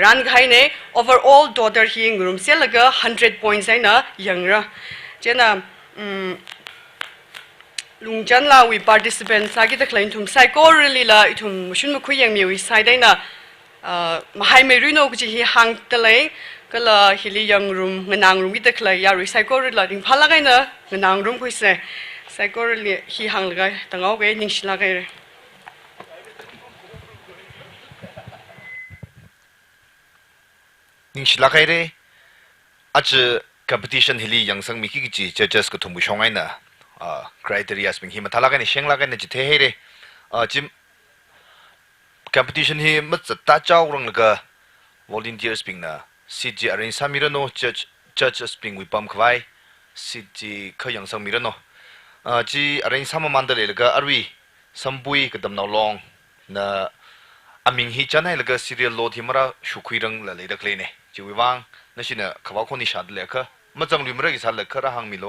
รันไงเนี่ย overall daughter ฮีงรุมเสียแล้วก็100 points ใช่นะอย่างไรเจ้านะลุงจันลาวิ participant สักที่ตะเคลนทุ่ม psychology ละทุ่มชุนมุคุยยังมีวิสัยได้นะมาให้ไม่รู้โนก็จะฮีห่างตะเลยก็เลยฮีลียังรุมเงินนางรุมวิตะเคลยาวิ psychology ละถึงพลังไงนะเงินนางรุมคุยเสpsychology ฮีห่างเลยตั้งเอาไว้นิ่งชิลากันเลยนิ่งชิลากันเลยอาจจะ competition ฮิลียังสังมีกี่จี judges ก็ทุ่มบุชงไงนะcriteria เป็นฮิมาทาลากันนี่เชิงลากันนี่จิตเท่เลยจิม competition ฮิมันจะตัดเจ้าเรื่องละก็ volunteers เป็นนะสิจีอะไรสามีระโน judges เป็นวิปัมควายสิจีเขายังสังมีระโนจีอะไรสามันเดเลยละก็อารีสัมบุยก็ดำนาวลองนะอามิงฮิจันให้ละก็ serial load ที่มาราชุคุยเรื่องละเลยดักเลยเนี่ยจีวิวังนั่นสินะเขาว่าคนนี้ชาดเลยก็มันจังลืมเรื่องกิจละก็ระหังมิโล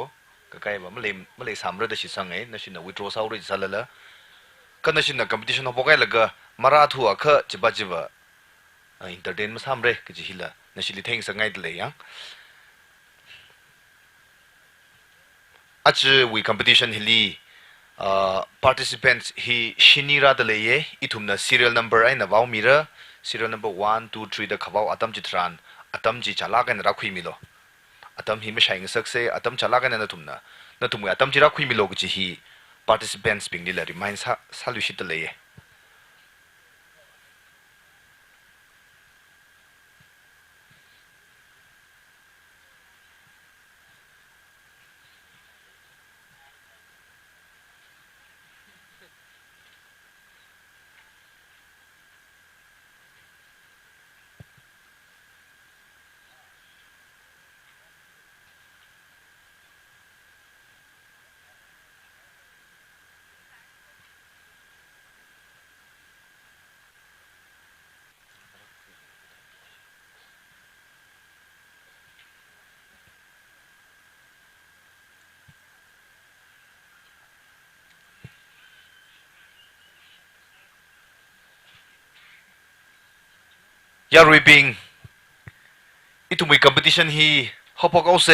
ก็ใกล้ว่ามันเลยสามเรื่องที่สิสังเงนั่นสินะ withdraw สาวเรื่องกิจละละก็นั่นสินะ competition เขาบอกไงละก็มาราทัวก็จิบะentertain มาสามเรื่องก็จีฮิละนั่นสิลิเทงสังเงเลยยังอาจจะวิ competition ฮิลี participants ฮิชินีราดเลยอีทุ่มนะ serial number ไอ้นะว่าวมีระ serial number 1 2 3เด็กเขาว่าอัตมจิตรันอัตมจิชาลากันรักคุยมิโลอัตมฮิไม่ใช่เงินสักเซอัตมชาลากันนั่นทุ่มนะอัตมจิรักคุยมิโลก็จะฮิ participants เป็นนี่แหละ remind ซาลุชิตเลยยารุยปิงอีทุ่มวิ competition ฮิฮอปก็เอาเซ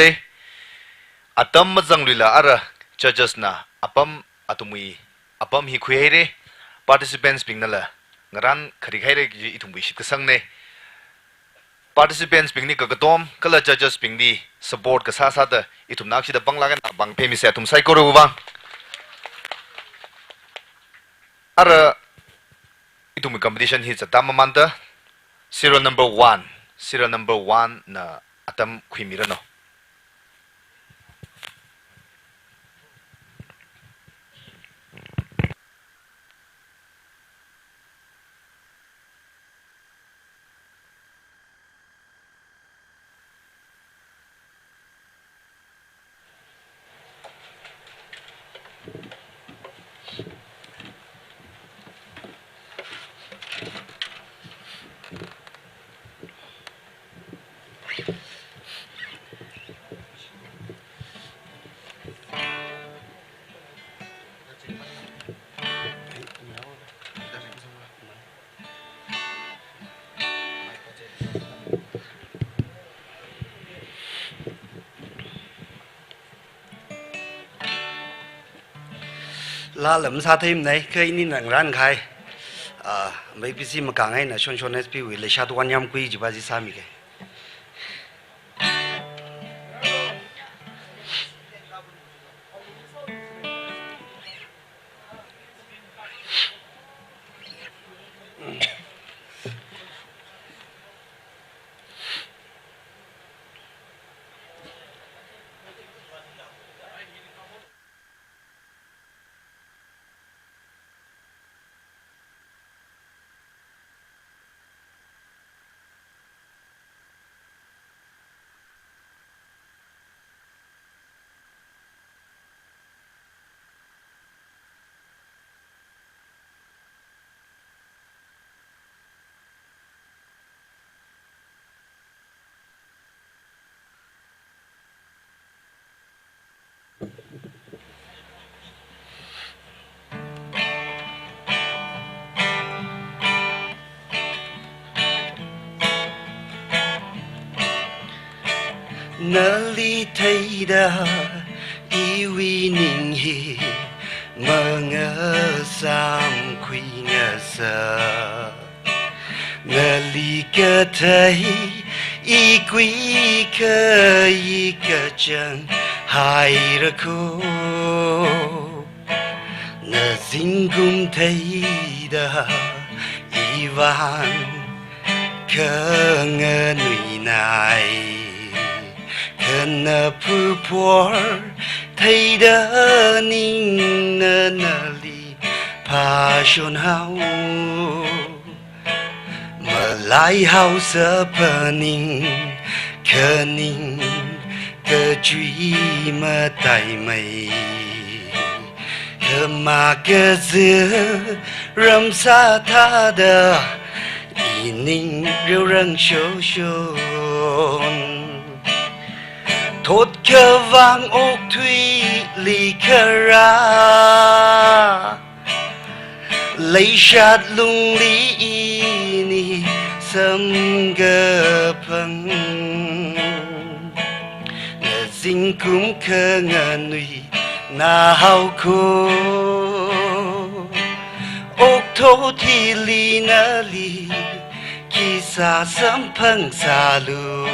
อัตมมาจังลุยละอะไร judges นะอัตุมฮิคุยให้เร่ participants ปิงนั่นแหละงานคดีให้เร่อีทุ่มวิชิกสังเน่ participants ปิงนี่ก็กระต้มก็เลย judges ปิงดี support ก็ซาเดอีทุ่มนักชิดบังลากันบังเพมิเสทุ่มไซโครูบังอะไรอี itumi competition hi chatam manta serial number 1 na atam khimira no la lam sa thêm này khơi nín răng ran khai mấy bisi mà càng ngày là chọn SP vì lấy sát quan nhâm quy chỉ bao gì sao mi cái nơ li thấy đã iwi ninh hi mơ ngơ sam quy ngơ sa nơ li cơ thấy i quy cơ i cơ chân hai ra cô nơ dinh cung thấy đã i vang cơ ngơ nụy này cần phu por thấy đỡ ninh nơ li passion hao mà lại hao sợ bờ ninh cơ ninh cơ truy mà tay mày cơ mà cơ giữa râm xa tha đờ y ninh rêu răng sâu sâu thốt cơ vang ốc thủy lì cơ ra lấy sát lung lý ni sâm cơ phăng ngờ dinh cũng cơ ngờ nùy na hao khô ốc thô thì lì nơ lì khi xa sâm phăng xa lưu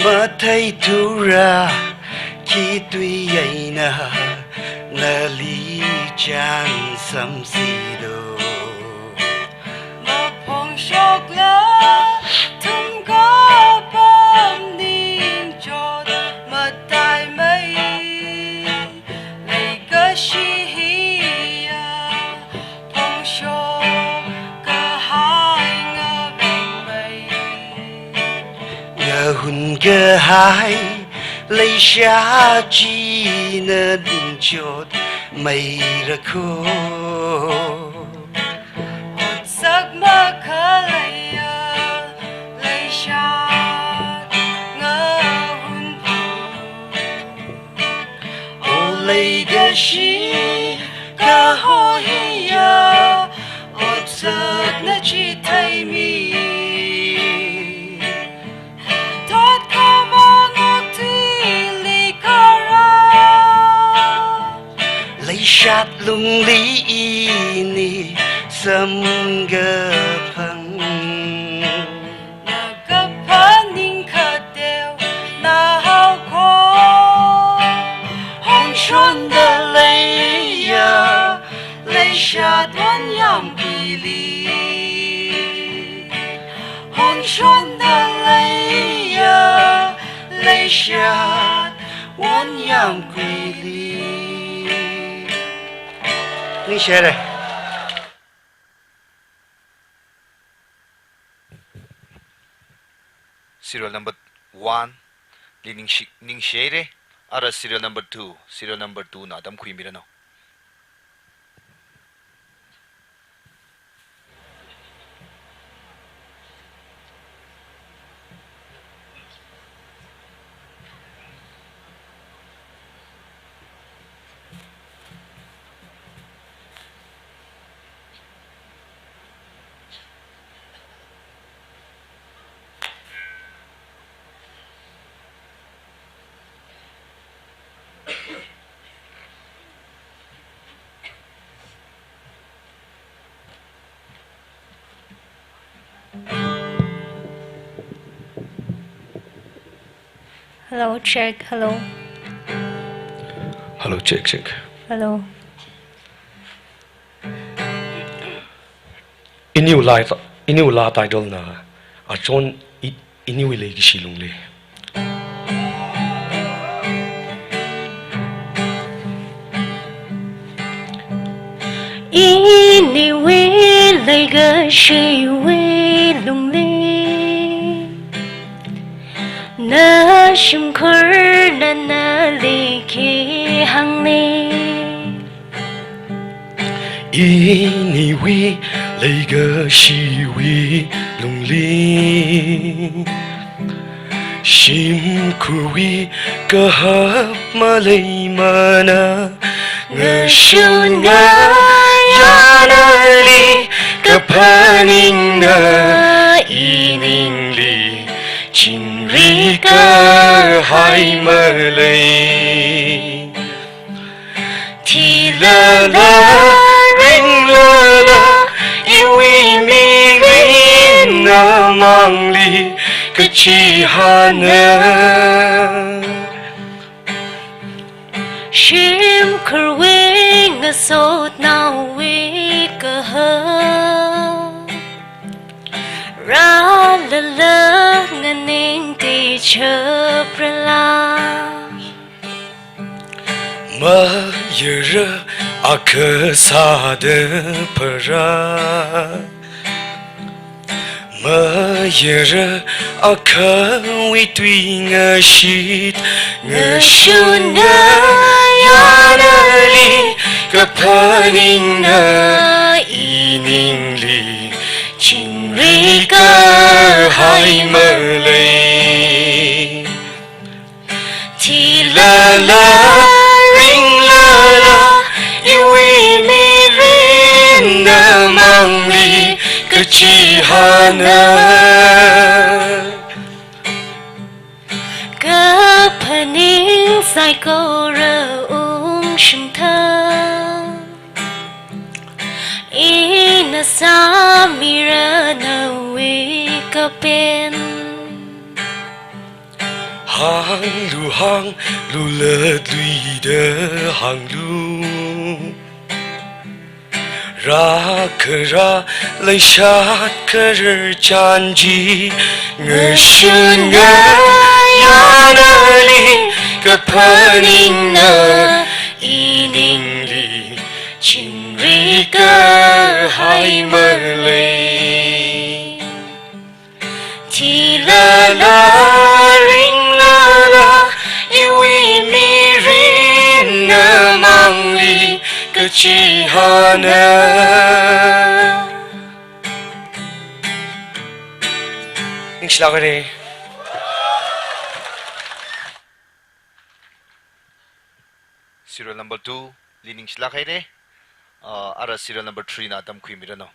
mà thấy thu ra khi tuy ấy na na lý chan sam si do mà phong sóc lá thum có bom ninh chót mà tai mây lấy cái chi hiya phong sóc cái hai ngờ bên mây ngờ hun cái hai lấy xa chi na ninh chót mây ra khô sắc mơ khờ lấy xa ngờ hun ô lấy cái chi cả hồ hiya ốt sắc na chỉ thấy mi thoát cả vang ngọc thủy ly cara lấy sát lung lý ni sâm gơ phăng na cấp phán ninh khờ đều na hao khó hôn xuân đã lấy ya lấy sát vẫn yam quỳ ly hôn xuân đã lấy ya lấy sát vẫn yam quỳ ly Ninh xe đây Serial number 1 li ning she re ara serial number 2 na dam khui mi no Hello, check. Hello. Hello, check. Hello. Iniu la title na a chon iniu le gi shilung le Iniwe le ga shi we lung le na shim khar na le ki hang le Iniwi le ga shi we lung le Shim kuwi ka hap ma le mana nga shun nga yana li ka paning na ining li chin ri ka hai ma le Ti la la ring la la iwi mi rin na mang li ka chi hana Shim kerwing a sot now we ka ha Ra la la nganing ti chaprala Ma yara akasa de para Ma yara akawi tui nga shit nga shun nga yana li kapaning na ining li chin ri ka hai malay Ti la la ring la la iwi mi rin na mang li ka chi hana Ka paning sai ko ra shim tha Ina sa mira na we ka pen hàng lu lơ lùi đơ hàng lu ra khờ ra lấy sát khờ chan ji người sơn ngơ ya nơ li cái phơi nơ ining li chinh ri cơ hai mơ lê chỉ la ring la yêu mi rin nơ mang li cái chi hà nơ những gì là cái Serial number 2 leaning slakai de ara serial number 3 na tam khui mirano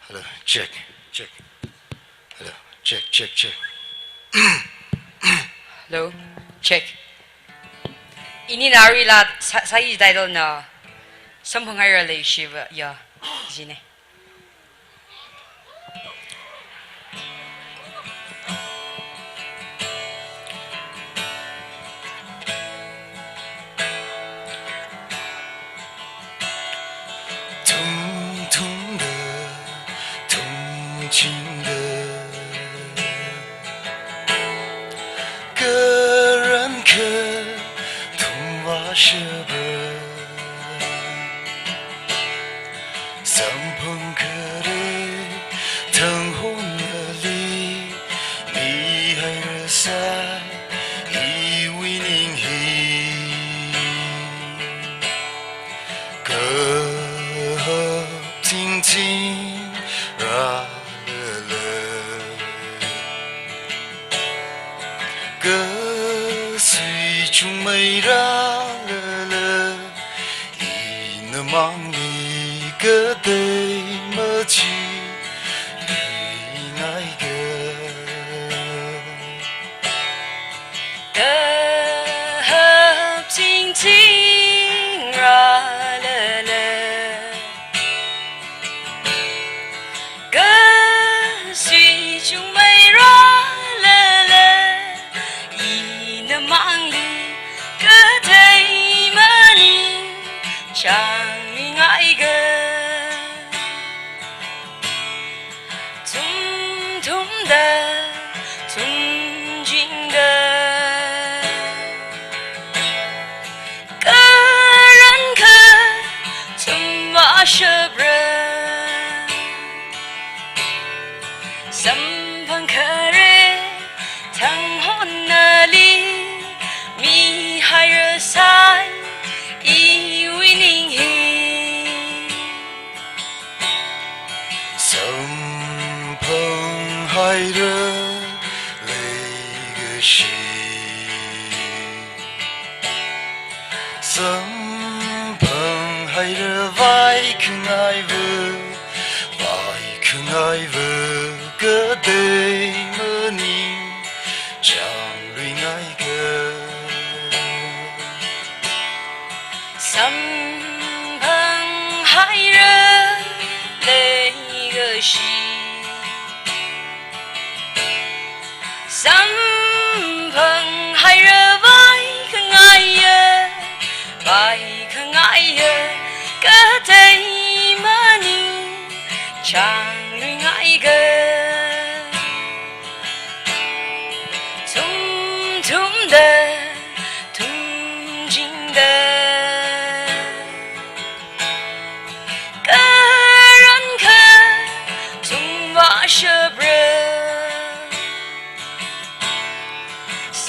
hello check hello check hello check ini nari la sai dai do na samphang hai relationship ya jine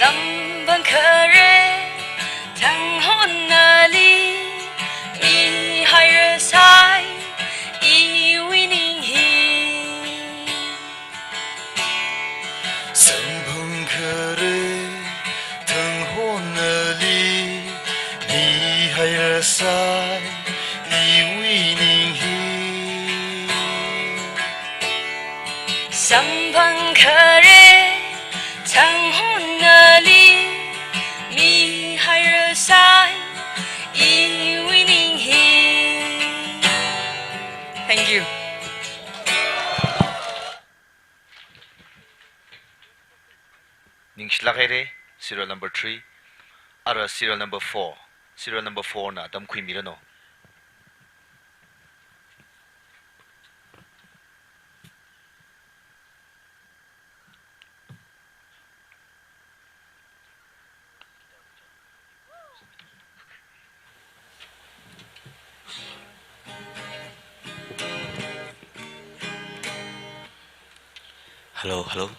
Samban kare tang hon nali mi higher side I winning he Sambung kare tang honali mi hai rasai I winning he Samban kare tang hon nali mi higher side I winning he Thank you. Ning shlakere serial number 3 ara serial number 4 na dam khui mirano Hello.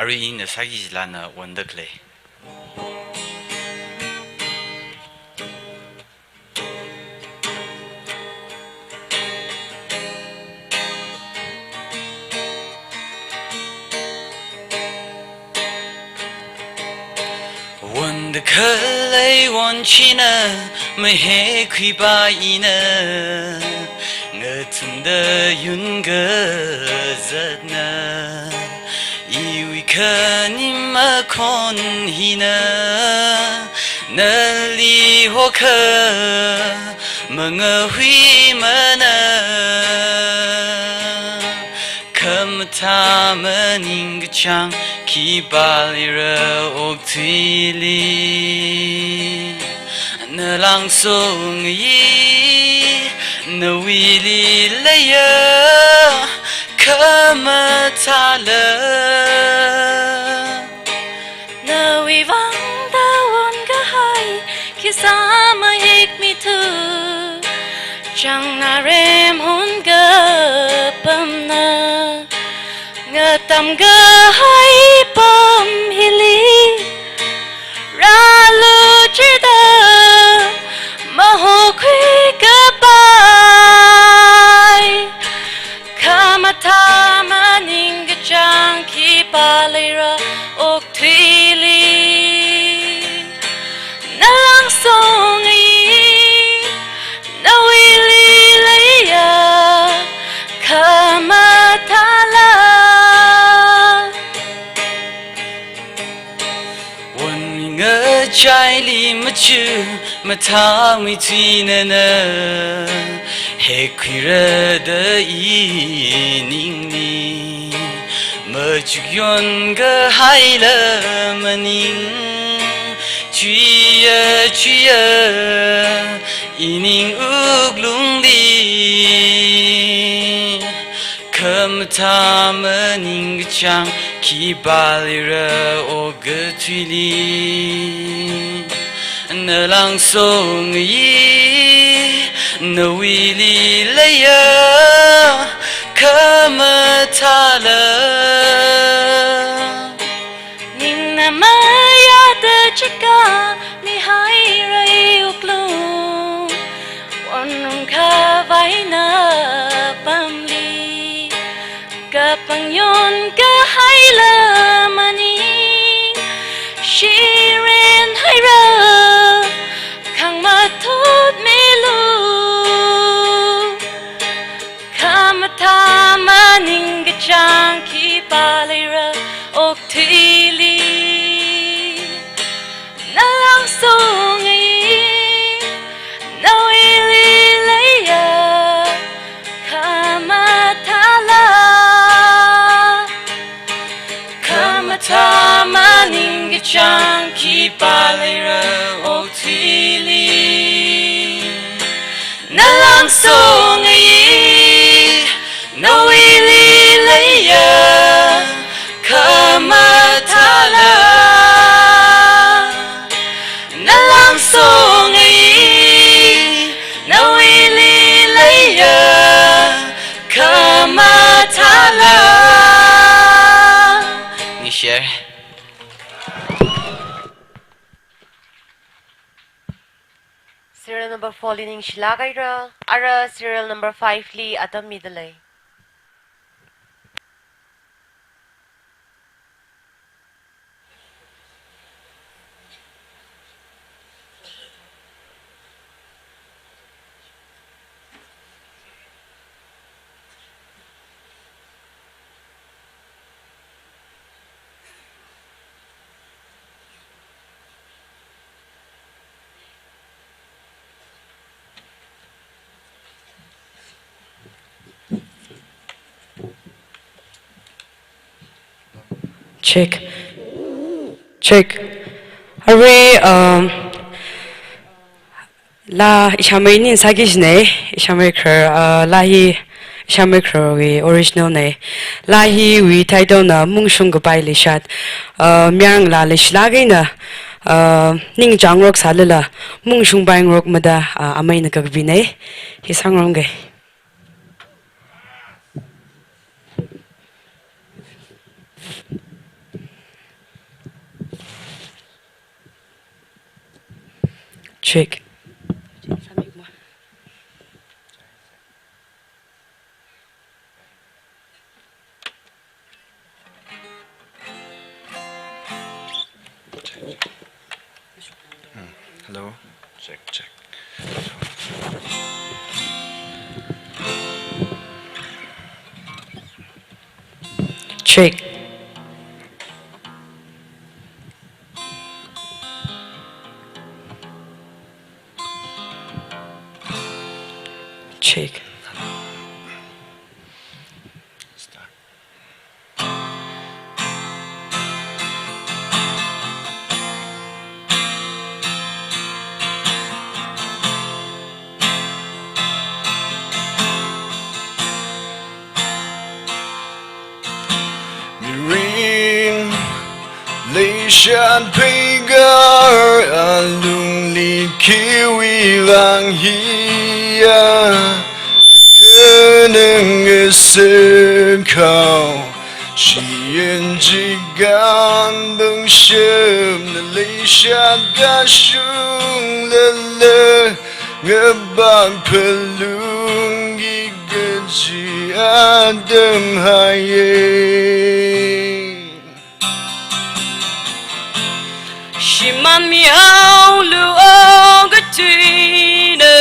Ari in the Sagi Lana Wonder Clay. Wonder Clay one china, my hair creep in Ngatunda Yunga Zadna. Iwi kanima kon hina nali hoka mga hui mana kamata maning chang ki balira oktili na langsung yi na wili laya kamatala na wivang dawon gahay kisama hik mi tu chang na rem hun gapam na ngatam gahay pam hili ralu chida maho kwi goodbye Kamata maning gachang ki palira ok twili na lang song yi na wili laya kamata la One nga chai li machu mata mi tina na he kwira da I ning ni machugyon ga haila maning chuya ining uglung di kamata maning chang ki balira o gatwili na langsung yi na wili laya kamatala ning na maya da chika ni hai rai uklung wanung ka vai na pamli kapang yon ka hai la mani shirin hai ra kang matut melu kamata maning gachang ki palira ok tili na lang song na wili laya kamata maning gachang ki palira ok tili na lang song na wili laya kamatala na lang song na wili laya kamatala ni share number 4 li ning shila gaira. Ara serial number 5 li atam midalay. Check. Check. Hooray, la ishamay ni sagis ne, ishamay lahi ishamay we original ne. Lahi we title na mungshung gabay lishat. Myang la lishlagay na. Ning jangrok salala mungshung bayang rok mada amay nagagabinay. Hisang ronggay. Check. Hello. Check. Check. Check. Mirin Leishan Pegar Alung Li Kiwi Lang Hia Keneng Sekau Chien Jigan Beng Shem Leishan Gashung Lele Ngebang Pelung Gaji Adam Haye Shiman miao lu o gatina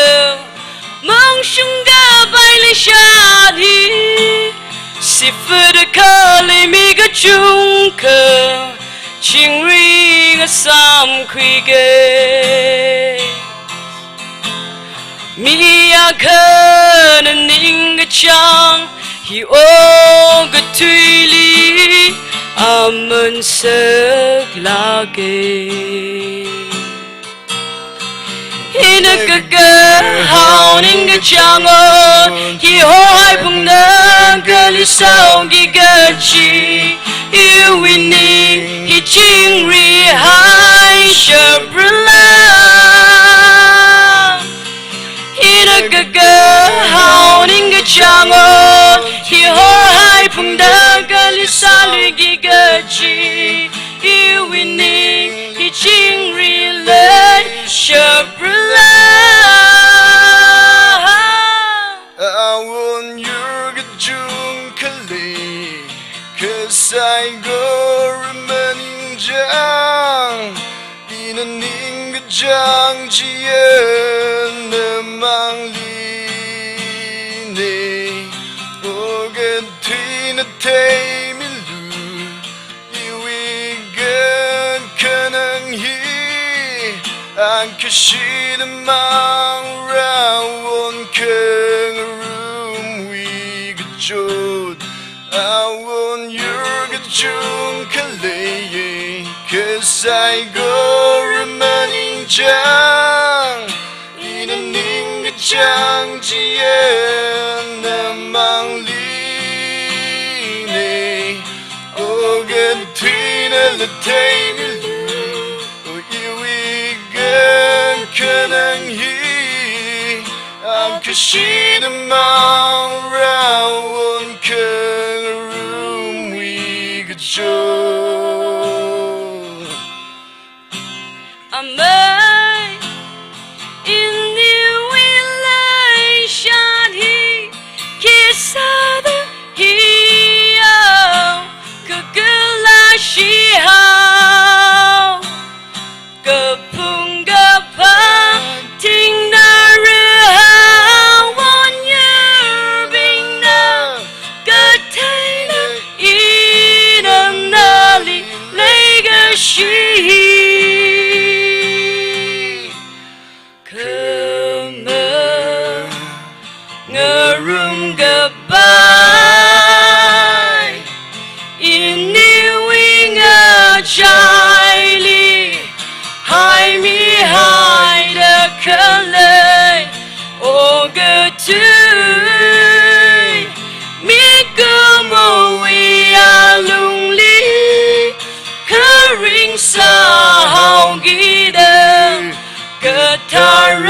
Mong shunga baile shadi Sifada kali mi gachunka Chingri gasam kuige Mia kan ning chang hi o gatuli amun sek lage Hinagaga hauning chang o hi hoi pung na galisao gigachi you winning hi chingri hai shabrala Hinagaga hauning chang o hi hoi pung na galisao gigachi you winning hi chingri lai shabrala I want your gajung kali Cause I go remaining jang In a ning jang jien mang li ne Ogan tina tay mi lu Iwi gan kanang hi Ang kashina mang rawon kangaroo we gajod I want your gajung kalay Cause I go remaining jang In a ning jang jien mang li ne Ogan tina la tay mi lu Kanang hi ang kashina mang rawon kangaroo we gajo Amay in the 喜好，个碰个碰，听那日好，我女兵呢，个太呢，一能那里那个喜。Room goodbye. In wing a Charlie, hide me hide a color. Oh, good to me go we are lonely. Curring sound guitar, guitar.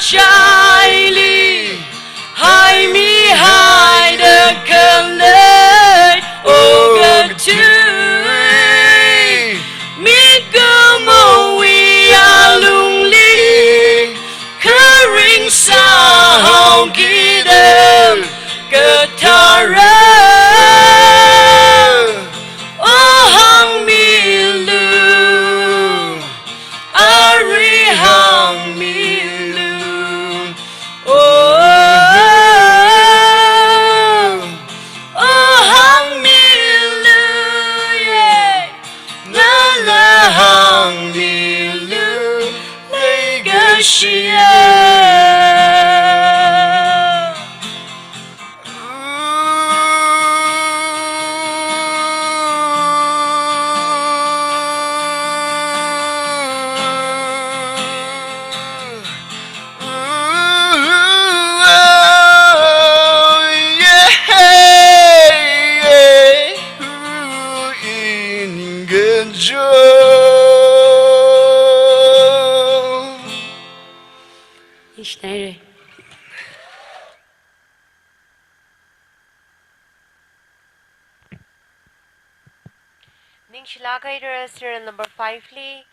Charlie, hide me hide a color. Oh, good to me go we are lonely. Curring sound guitar, guitar. Oh, hang me low, Ari hang me. Ning shilagaira serial number 5 li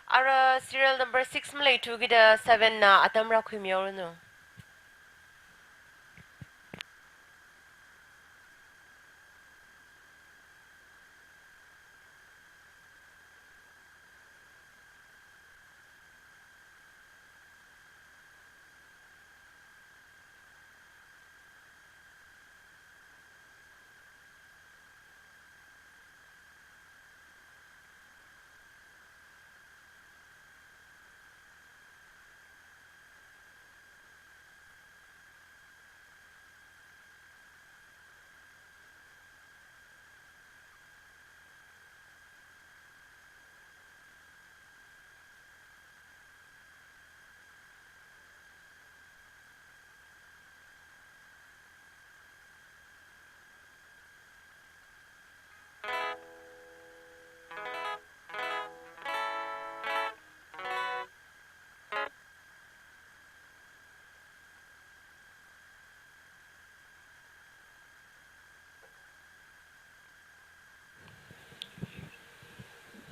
ara serial number 6 mlai tu gida 7 na atamra khumyorunu.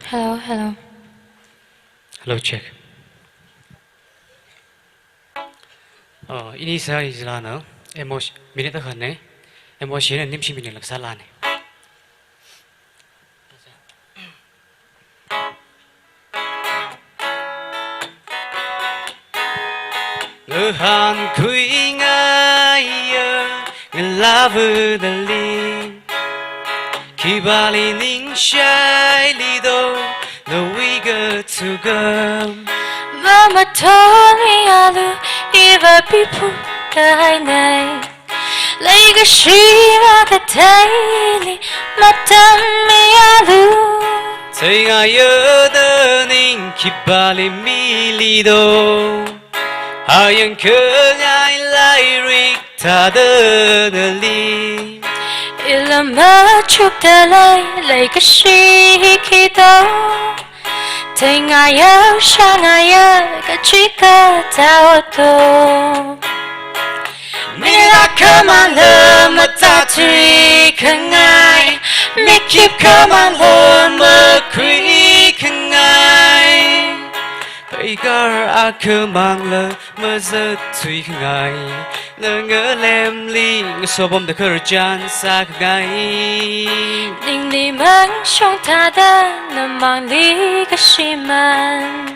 Hello. Hello, check. Ini saya izlana, emosi, minit tak kan? Emosi ni nimsi minit lak salah ni. Ngehan kui ngaya, ngelabu dali. Kibali ning shai lido, the we go to go. Mama told me I do, even people die night. Like a shiva the daily, my tummy I do. Say I the ning kibali mi lido. I am kaya lyric tadali. Ila machuk dalai like a shikito. Tingaya shangaya kachika taoto. Mira kamala matatri kangai. Make you come on home, makri kangai. gar a khơ mang lơ mơ giấc thui ngày nơ ngỡ lem li ngỡ so bom de khơ chan sa ngày đình đi mang trong ta đã nằm mang lý cái gì man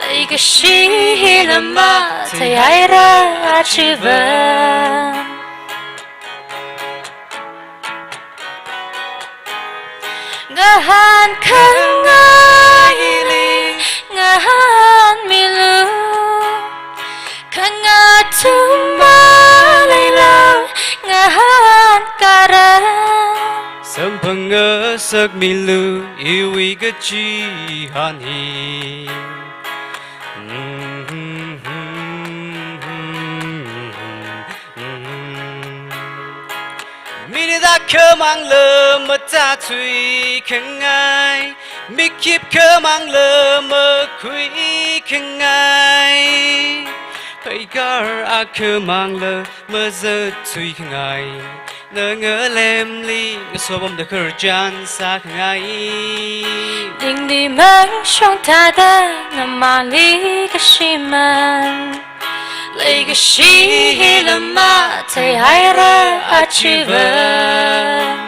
lấy cái gì làm mà thấy ai ra chỉ vờ ngahan kangai ngahan milu kangatuma layla ngahan kara sớm phăng ngỡ sắc milu yêu ý cái chi han hi mi đã khơ mang lơ mà ta thui khăng ai mi kịp khơ mang lơ mà khui khăng ai phải gar a khơ mang lơ mà giờ thui khăng ai nơ ngỡ lem li ngỡ so bom de khơ chan sa khăng ai đình đi mang trong ta đã nằm mang lý cái gì man lấy cái gì làm mà thấy ai ra chỉ vờ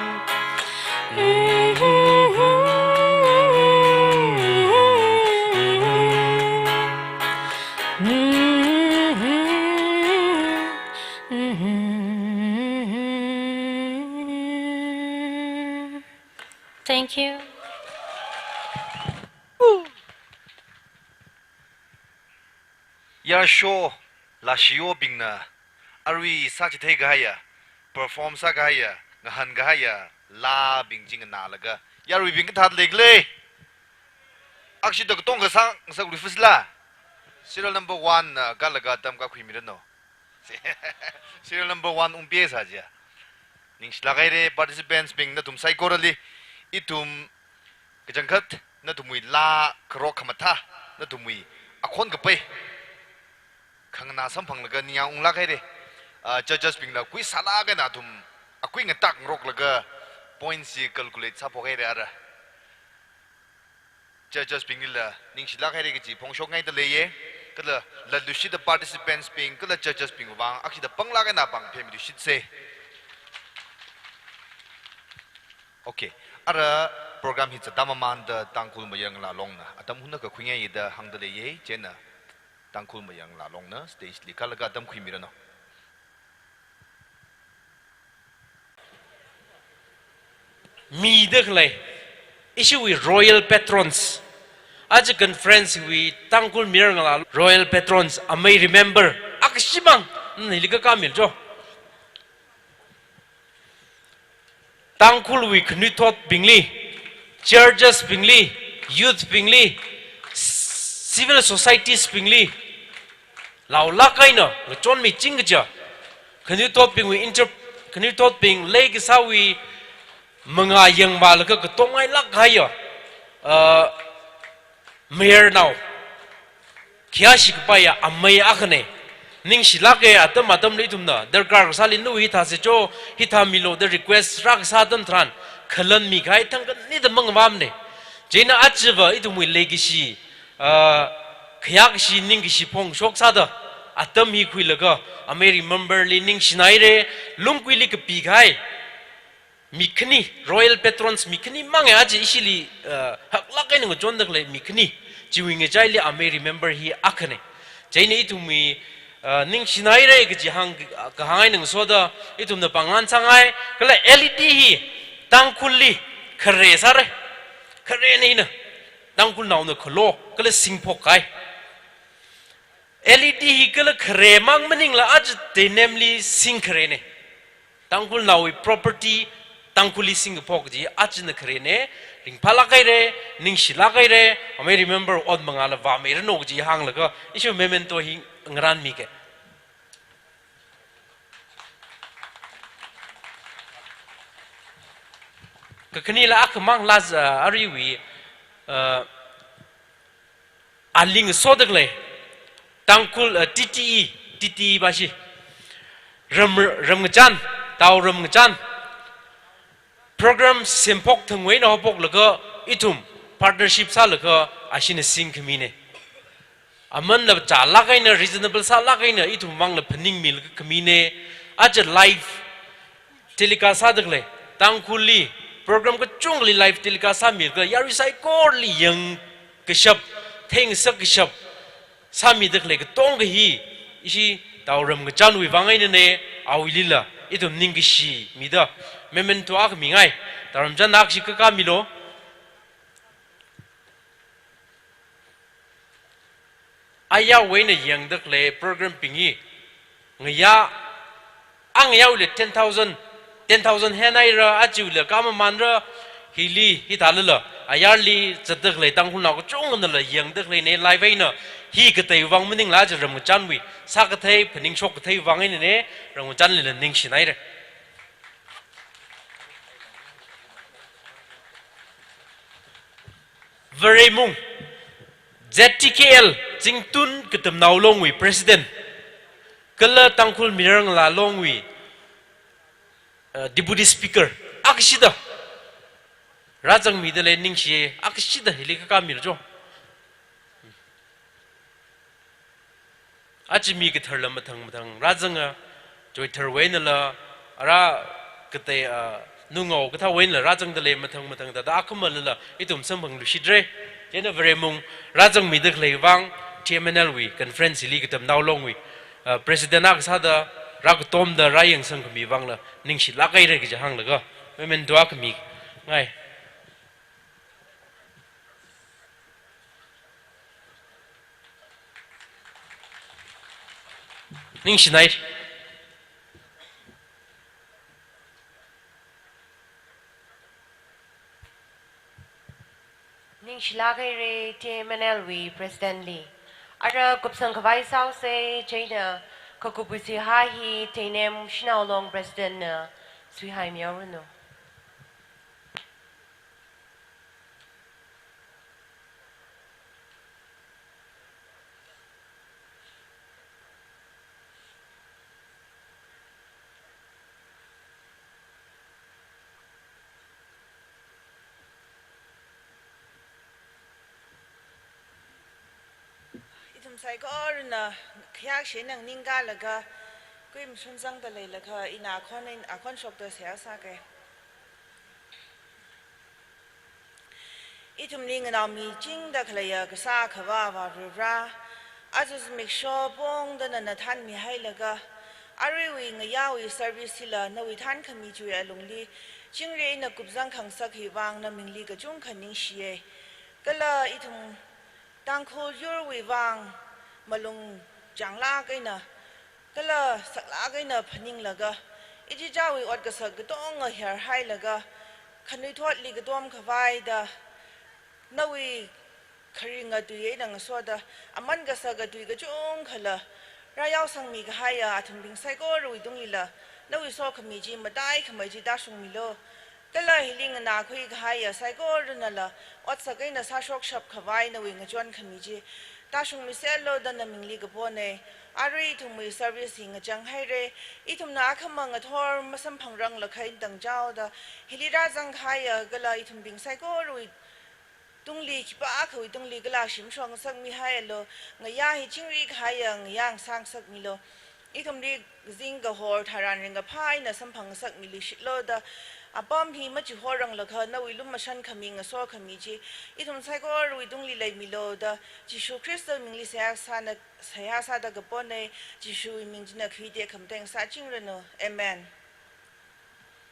Thank you. Ya show la shio bing na arwi sa chi thei ga ya perform sa ga ya ngahan ga ya la bing jing na la ga ya rwi bing that leg le akshi da tong ga sang sa ri fusla serial number 1 ga la ga tam ga khui mi no serial number 1 pe sa ja ning shla ga re participants bing na tum sai korali itum ka jangkhat na tumui la kro khamatha na tumui akhon ga pe khangna samphang laga niya ungla kai de judges bing la kui sala ga na tum akui nga tak rok laga points si calculate sa phokai ra judges bing la ning sila kai de ji phongshok ngai de le ye kala la lushi the participants bing kala judges bing wang akhi da pangla ga na bang family shit se okay ara program hi chata man da tangkhul mayang la long na atam hunna ka khunga yi da hang de le ye chena Tangkhul mayang la long na stage li kalaga dam khui mirano mi de khlai issue with royal patrons as a conference with Tangkhul mirang la royal patrons amai remember akshimang niliga kamil jo Tangkhul we knutot bingli churches bingli youth bingli civil societies bingli lao la kai no chon mi ching ja khani tot ping we inter khani tot ping le ki sa wi manga yang ba la ka tongai lak hai yo mayor now kya shik pa ya amai akhne ning shila ke atam atam le tum na darkar salin nu hi tha se cho hi tha milo the request rak sa tam thran khalan mi gai thang ni da mang mam ne jena achwa itu mui le gi shi khyak shi ning gi shi phong shok sa da atam hi khui laga ameri member li ning shinai re lungkui li ka pi gai mikni royal patrons mikni mang ya ji isili hak la kai ning jon dak le mikni jiwing e jai li ameri member hi akhne jaine itu mi ning shinai re gi hang ka hangai ning so da itum da pangan changai kala led hi tangkhul li khare sa re khare ni na tangkhul naw na kholo kala singphok kai led hi kala khare mang maning la aj te namely sing khare ne tangkhul naw property tangkhuli singphok ji aj na khare ne ring phala kai re ning shila kai re ame remember od mangala wa me no ji hang la ga isu memento hi ngran mi ke kakani la ak mang laz ari wi aling sodak le tangkhul tte ba shi ramchan taw ramchan program sempok thangwei no hopok laga itum partnership sa laga ashine sing khmi ne aman la cha la kai na reasonable sa la kai na itu mang la phaning mil ka kamine aja live telecast sa dak le Tangkhul li program ka chung li live telecast sa mil ka yari sai kor li yang kishap theng sak kishap sa mi dak le ka tong ka hi isi tawram ka chan wi wangai ne awilila itu ning ki shi mi da memento ak mi ngai tawram jan nak shi ka milo aya wena yang dak le program pingi ngaya ang yaw le 10,000 henai ra achu le kama manra hili hitalala ayarli chadak le Tangkhul na ko chung na la yang dak le ne live na hi ka tai wang mning la ja ram chanwi sa ka thai phaning shok ka thai wang ne ram chan le ning shinai re very mung ZTKL Jingtun ketem nau longwi president kala Tangkhul mirang la longwi deputy speaker akshida rajang mi dele ning shi akshida hili ka mir jo achi mi ke tharla mathang rajang joy thar wen la ara kate nungo ka tha wen la rajang dele mathang da akmal la itum sambang lu shidre jena very mung rajang mi dak lewang Tmnl wi conference li ketem nau longwi president ak sada rak tom da rayang sang mi wang la ning shi la kai re ki jahang la ga men dua ka mi ngai ning shi nai ning shlagai re Tmnl wi president li ara kupsang khawai sau se china kakupusi ha hi tenem shnau long president na sui hai miao no sai ko na khyak she nang ninga laga kuim sun sang da le laga ina khon shop da sia sa ke itum ning na mi jing da khala ya ka sa khawa wa ra azus make sure bong da na than mi hai laga ari wi nga ya wi service la na wi than khami chu ya lungli jing re na kupjang khang sak hi wang na mingli ka chung khaning shie kala itum Tangkhul yor wi wang malung jangla kaina kala sakla kaina phaning laga iji jawi ot ka sak tong a hair hai laga khanui thot li gadom khawai da nawi kharinga tu ye nang so da aman ga sa ga tu ga chung khala ra yaw sang mi ga haya athum bing sai ko rui dung lila nawi so khami ji madai khamai ji da sung mi lo kala hiling na khui ga haya sai ko rna la ot sa kaina sa shok shap khawai nawi nga chon khami ji ta shung mi selo da na mingli ga bone ari thum mi service hinga chang hai re ithum na khamang a thor masam phangrang la khain tang jaw da hilira jang khaya gala ithum bing sai ko rui tungli kipa khui tungli gala shim shong sang mi hai lo nga ya hi chingri khaya nga yang sang sak mi lo ithum ri jing ga hor tharan ring ga phai na sam phang sak mi li shilo da apam hi ma chi horang la kha na wi lum ma shan khami nga so khami ji ithum sai ko rui dung li lai mi lo da ji shu krista ming li sa sa da ga pone ji shu ming ji na khi de kham teng sa ching re no amen